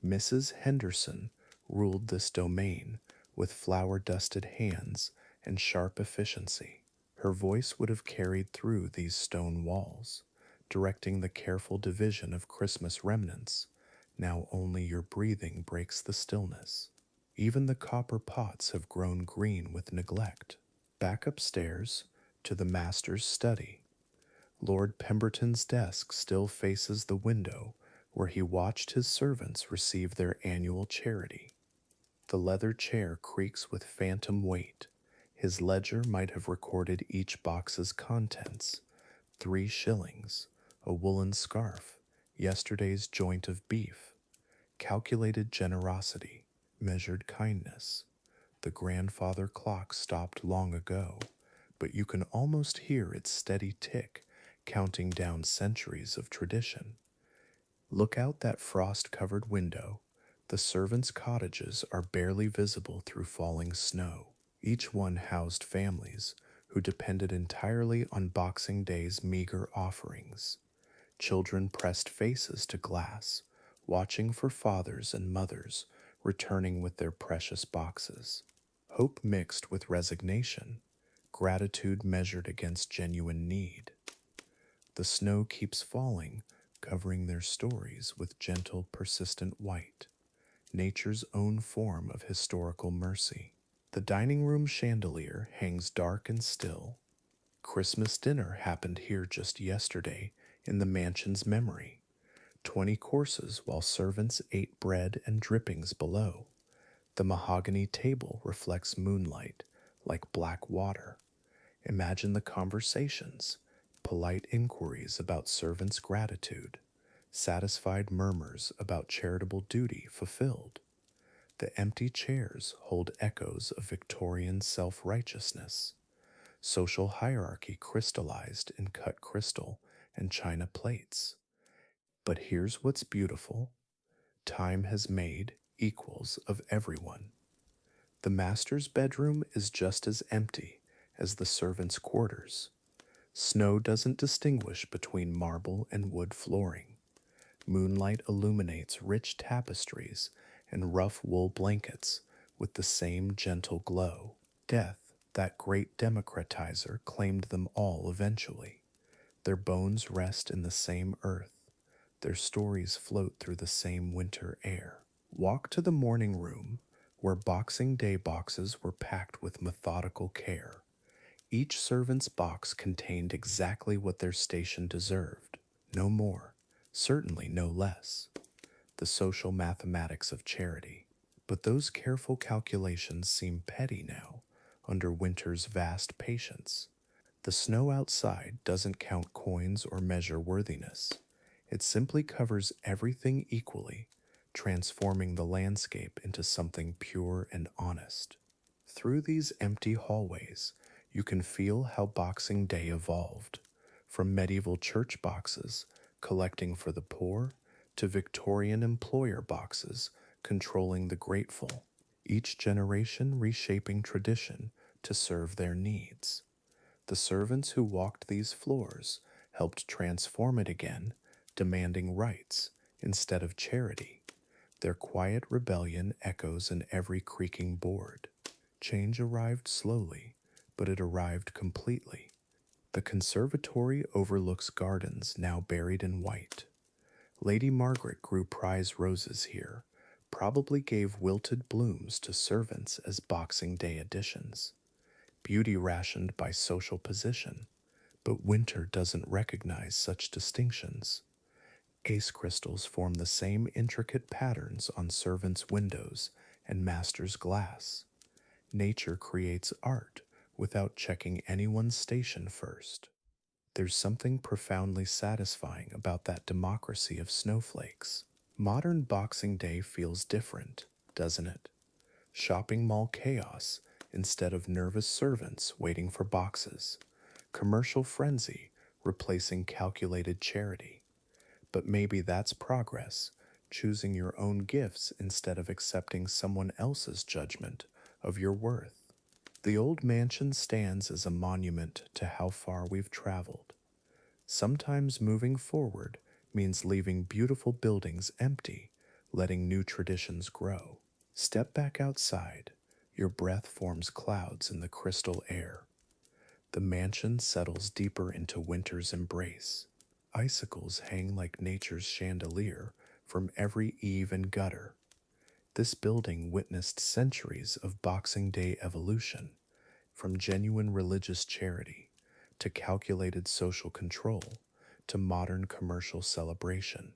Mrs. Henderson ruled this domain with flour-dusted hands and sharp efficiency. Her voice would have carried through these stone walls, directing the careful division of Christmas remnants. Now only your breathing breaks the stillness. Even the copper pots have grown green with neglect. Back upstairs to the master's study. Lord Pemberton's desk still faces the window where he watched his servants receive their annual charity. The leather chair creaks with phantom weight. His ledger might have recorded each box's contents. 3 shillings, a woolen scarf, yesterday's joint of beef, calculated generosity, measured kindness. The grandfather clock stopped long ago, but you can almost hear its steady tick, counting down centuries of tradition. Look out that frost covered window. The servants' cottages are barely visible through falling snow. Each one housed families who depended entirely on Boxing Day's meager offerings. Children pressed faces to glass, watching for fathers and mothers returning with their precious boxes. Hope mixed with resignation, gratitude measured against genuine need. The snow keeps falling, covering their stories with gentle, persistent white, nature's own form of historical mercy. The dining room chandelier hangs dark and still. Christmas dinner happened here just yesterday in the mansion's memory. 20 courses while servants ate bread and drippings below. The mahogany table reflects moonlight like black water. Imagine the conversations, polite inquiries about servants' gratitude, satisfied murmurs about charitable duty fulfilled. The empty chairs hold echoes of Victorian self righteousness, social hierarchy crystallized in cut crystal and china plates. But here's what's beautiful: time has made equals of everyone. The master's bedroom is just as empty as the servants' quarters. Snow doesn't distinguish between marble and wood flooring. Moonlight illuminates rich tapestries and rough wool blankets with the same gentle glow. Death, that great democratizer, claimed them all eventually. Their bones rest in the same earth. Their stories float through the same winter air. Walk to the morning room, where Boxing Day boxes were packed with methodical care. Each servant's box contained exactly what their station deserved. No more, certainly no less. The social mathematics of charity. But those careful calculations seem petty now, under winter's vast patience. The snow outside doesn't count coins or measure worthiness. It simply covers everything equally, transforming the landscape into something pure and honest. Through these empty hallways, you can feel how Boxing Day evolved, from medieval church boxes collecting for the poor to Victorian employer boxes controlling the grateful, each generation reshaping tradition to serve their needs. The servants who walked these floors helped transform it again, demanding rights instead of charity. Their quiet rebellion echoes in every creaking board. Change arrived slowly, but it arrived completely. The conservatory overlooks gardens now buried in white. Lady Margaret grew prize roses here, probably gave wilted blooms to servants as Boxing Day additions. Beauty rationed by social position, but winter doesn't recognize such distinctions. Ace crystals form the same intricate patterns on servants' windows and masters' glass. Nature creates art without checking anyone's station first. There's something profoundly satisfying about that democracy of snowflakes. Modern Boxing Day feels different, doesn't it? Shopping mall chaos instead of nervous servants waiting for boxes. Commercial frenzy replacing calculated charity. But maybe that's progress, choosing your own gifts instead of accepting someone else's judgment of your worth. The old mansion stands as a monument to how far we've traveled. Sometimes moving forward means leaving beautiful buildings empty, letting new traditions grow. Step back outside. Your breath forms clouds in the crystal air. The mansion settles deeper into winter's embrace. Icicles hang like nature's chandelier from every eave and gutter. This building witnessed centuries of Boxing Day evolution, from genuine religious charity to calculated social control to modern commercial celebration,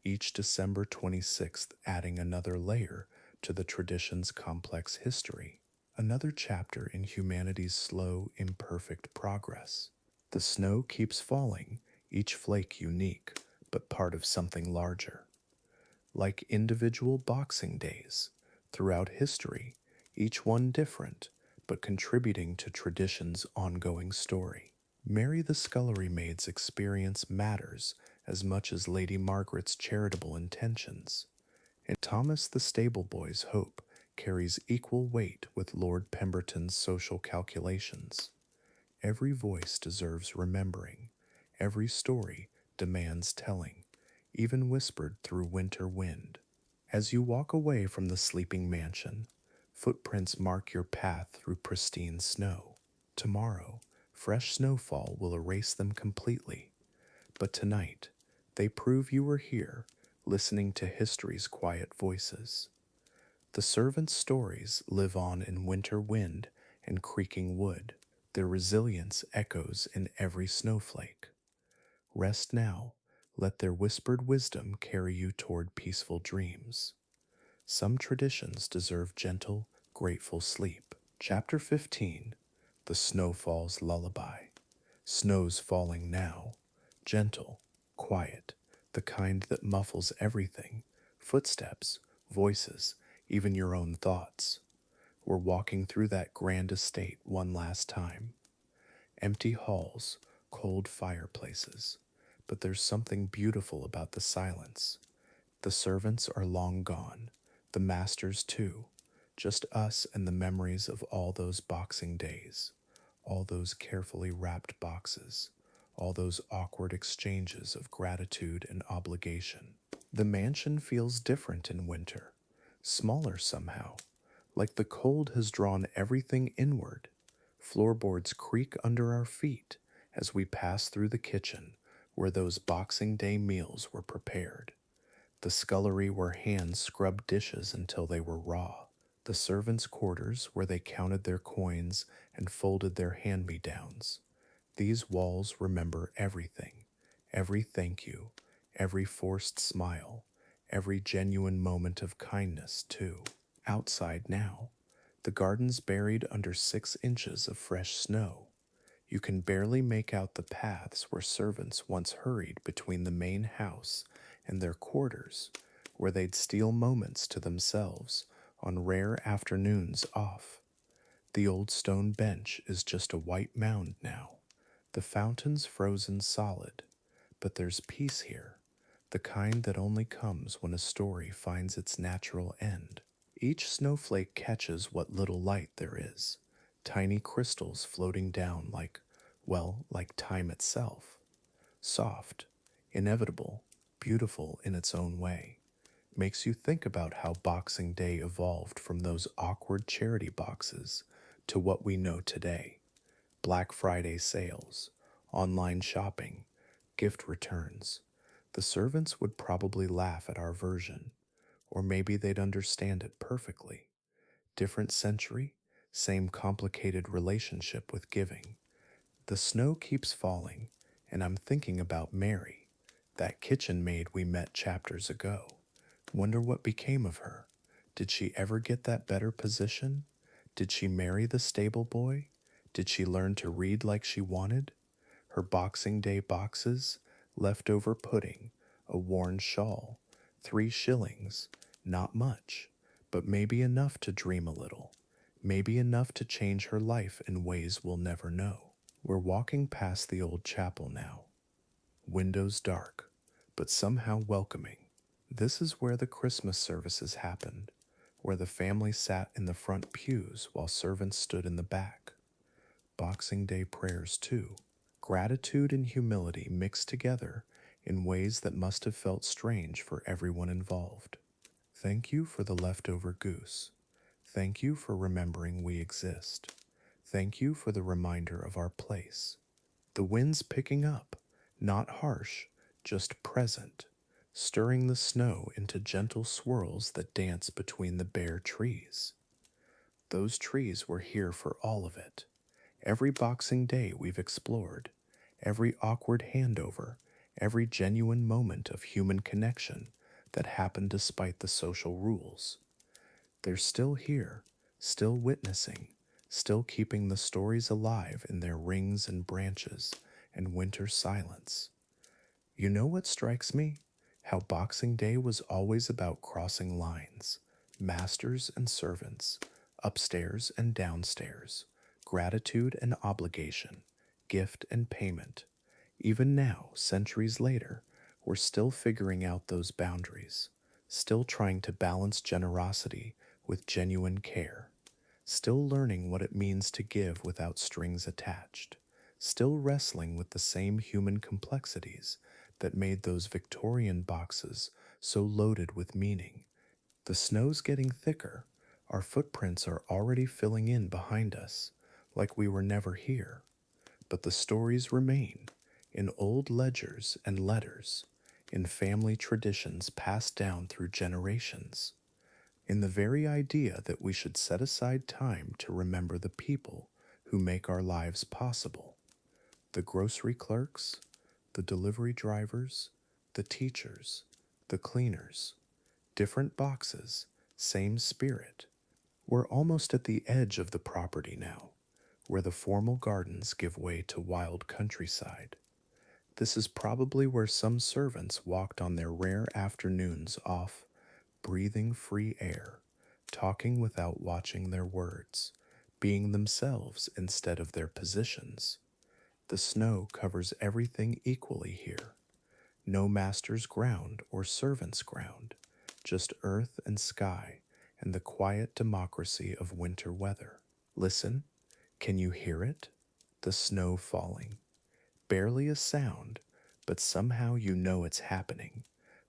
each December 26th adding another layer to the tradition's complex history, another chapter in humanity's slow, imperfect progress. The snow keeps falling, each flake unique, but part of something larger. Like individual Boxing Days, throughout history, each one different, but contributing to tradition's ongoing story. Mary the scullery maid's experience matters as much as Lady Margaret's charitable intentions, and Thomas the stable boy's hope carries equal weight with Lord Pemberton's social calculations. Every voice deserves remembering, every story demands telling, even whispered through winter wind. As you walk away from the sleeping mansion, footprints mark your path through pristine snow. Tomorrow, fresh snowfall will erase them completely, but tonight, they prove you were here, listening to history's quiet voices. The servants' stories live on in winter wind and creaking wood. Their resilience echoes in every snowflake. Rest now, let their whispered wisdom carry you toward peaceful dreams. Some traditions deserve gentle, grateful sleep. Chapter 15. The Snowfall's Lullaby. Snow's falling now, gentle, quiet, the kind that muffles everything, footsteps, voices, even your own thoughts. We're walking through that grand estate one last time. Empty halls, cold fireplaces, but there's something beautiful about the silence. The servants are long gone, the masters too, just us and the memories of all those Boxing Days, all those carefully wrapped boxes, all those awkward exchanges of gratitude and obligation. The mansion feels different in winter, smaller somehow, like the cold has drawn everything inward. Floorboards creak under our feet as we pass through the kitchen where those Boxing Day meals were prepared, the scullery where hands scrubbed dishes until they were raw, the servants' quarters where they counted their coins and folded their hand-me-downs. These walls remember everything, every thank you, every forced smile, every genuine moment of kindness, too. Outside now, the garden's buried under 6 inches of fresh snow. You can barely make out the paths where servants once hurried between the main house and their quarters, where they'd steal moments to themselves on rare afternoons off. The old stone bench is just a white mound now, the fountain's frozen solid, but there's peace here, the kind that only comes when a story finds its natural end. Each snowflake catches what little light there is, tiny crystals floating down like time itself. Soft, inevitable, beautiful in its own way. Makes you think about how Boxing Day evolved from those awkward charity boxes to what we know today. Black Friday sales, online shopping, gift returns. The servants would probably laugh at our version, or maybe they'd understand it perfectly. Different century, same complicated relationship with giving. The snow keeps falling, and I'm thinking about Mary, that kitchen maid we met chapters ago. Wonder what became of her. Did she ever get that better position? Did she marry the stable boy? Did she learn to read like she wanted? Her Boxing Day boxes, leftover pudding, a worn shawl, 3 shillings, not much, but maybe enough to dream a little, maybe enough to change her life in ways we'll never know. We're walking past the old chapel now, windows dark, but somehow welcoming. This is where the Christmas services happened, where the family sat in the front pews while servants stood in the back. Boxing Day prayers, too. Gratitude and humility mixed together in ways that must have felt strange for everyone involved. Thank you for the leftover goose. Thank you for remembering we exist. Thank you for the reminder of our place. The wind's picking up, not harsh, just present, stirring the snow into gentle swirls that dance between the bare trees. Those trees were here for all of it. Every Boxing Day we've explored, every awkward handover, every genuine moment of human connection that happened despite the social rules. They're still here, still witnessing, still keeping the stories alive in their rings and branches and winter silence. You know what strikes me? How Boxing Day was always about crossing lines, masters and servants, upstairs and downstairs, gratitude and obligation, gift and payment. Even now, centuries later, we're still figuring out those boundaries, still trying to balance generosity with genuine care, still learning what it means to give without strings attached, still wrestling with the same human complexities that made those Victorian boxes so loaded with meaning. The snow's getting thicker. Our footprints are already filling in behind us, like we were never here. But the stories remain in old ledgers and letters, in family traditions passed down through generations, in the very idea that we should set aside time to remember the people who make our lives possible: the grocery clerks, the delivery drivers, the teachers, the cleaners. Different boxes, same spirit. We're almost at the edge of the property now, where the formal gardens give way to wild countryside. This is probably where some servants walked on their rare afternoons off, breathing free air, talking without watching their words, being themselves instead of their positions. The snow covers everything equally here. No master's ground or servant's ground, just earth and sky and the quiet democracy of winter weather. Listen, can you hear it? The snow falling. Barely a sound, but somehow you know it's happening,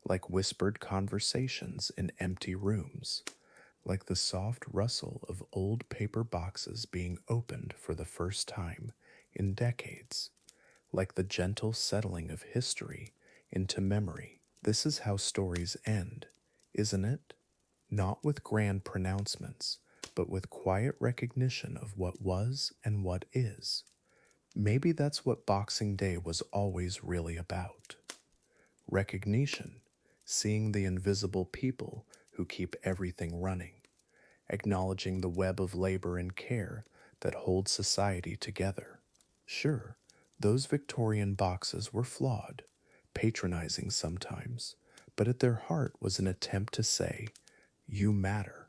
like whispered conversations in empty rooms, like the soft rustle of old paper boxes being opened for the first time in decades, like the gentle settling of history into memory. This is how stories end, isn't it? Not with grand pronouncements, but with quiet recognition of what was and what is. Maybe that's what Boxing Day was always really about: recognition, seeing the invisible people who keep everything running, acknowledging the web of labor and care that holds society together. Sure, those Victorian boxes were flawed, patronizing sometimes, but at their heart was an attempt to say, you matter.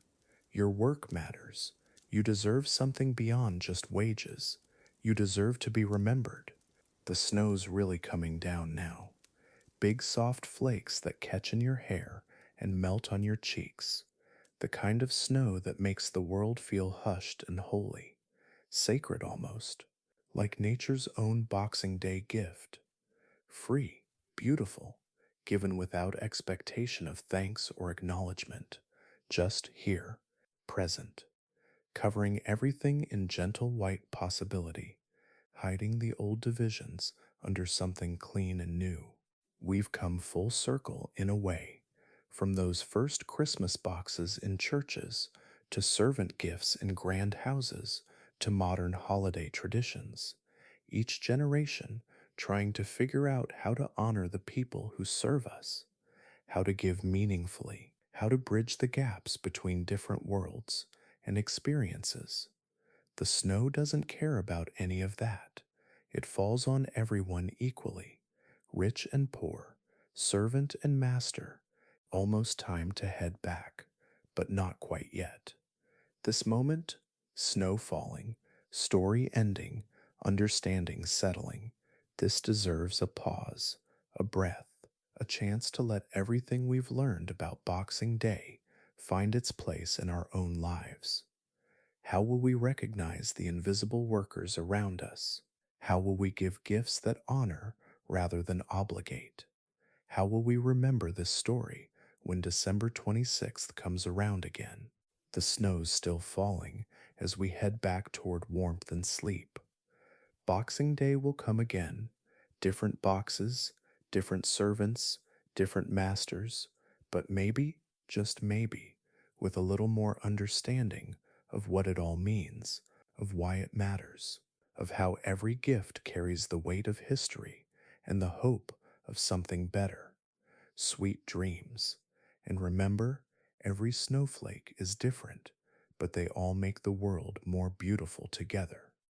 Your work matters. You deserve something beyond just wages. You deserve to be remembered. The snow's really coming down now. Big soft flakes that catch in your hair and melt on your cheeks. The kind of snow that makes the world feel hushed and holy, sacred almost, like nature's own Boxing Day gift. Free, beautiful, given without expectation of thanks or acknowledgement, just here, present, covering everything in gentle white possibility, hiding the old divisions under something clean and new. We've come full circle in a way, from those first Christmas boxes in churches, to servant gifts in grand houses, to modern holiday traditions. Each generation trying to figure out how to honor the people who serve us, how to give meaningfully, how to bridge the gaps between different worlds and experiences. The snow doesn't care about any of that. It falls on everyone equally, rich and poor, servant and master. Almost time to head back, but not quite yet. This moment, snow falling, story ending, understanding settling. This deserves a pause, a breath, a chance to let everything we've learned about Boxing Day find its place in our own lives. How will we recognize the invisible workers around us? How will we give gifts that honor rather than obligate? How will we remember this story when December 26th comes around again? The snow's still falling as we head back toward warmth and sleep. Boxing Day will come again. Different boxes, different servants, different masters, but maybe, just maybe, with a little more understanding of what it all means, of why it matters, of how every gift carries the weight of history and the hope of something better. Sweet dreams. And remember, every snowflake is different, but they all make the world more beautiful together.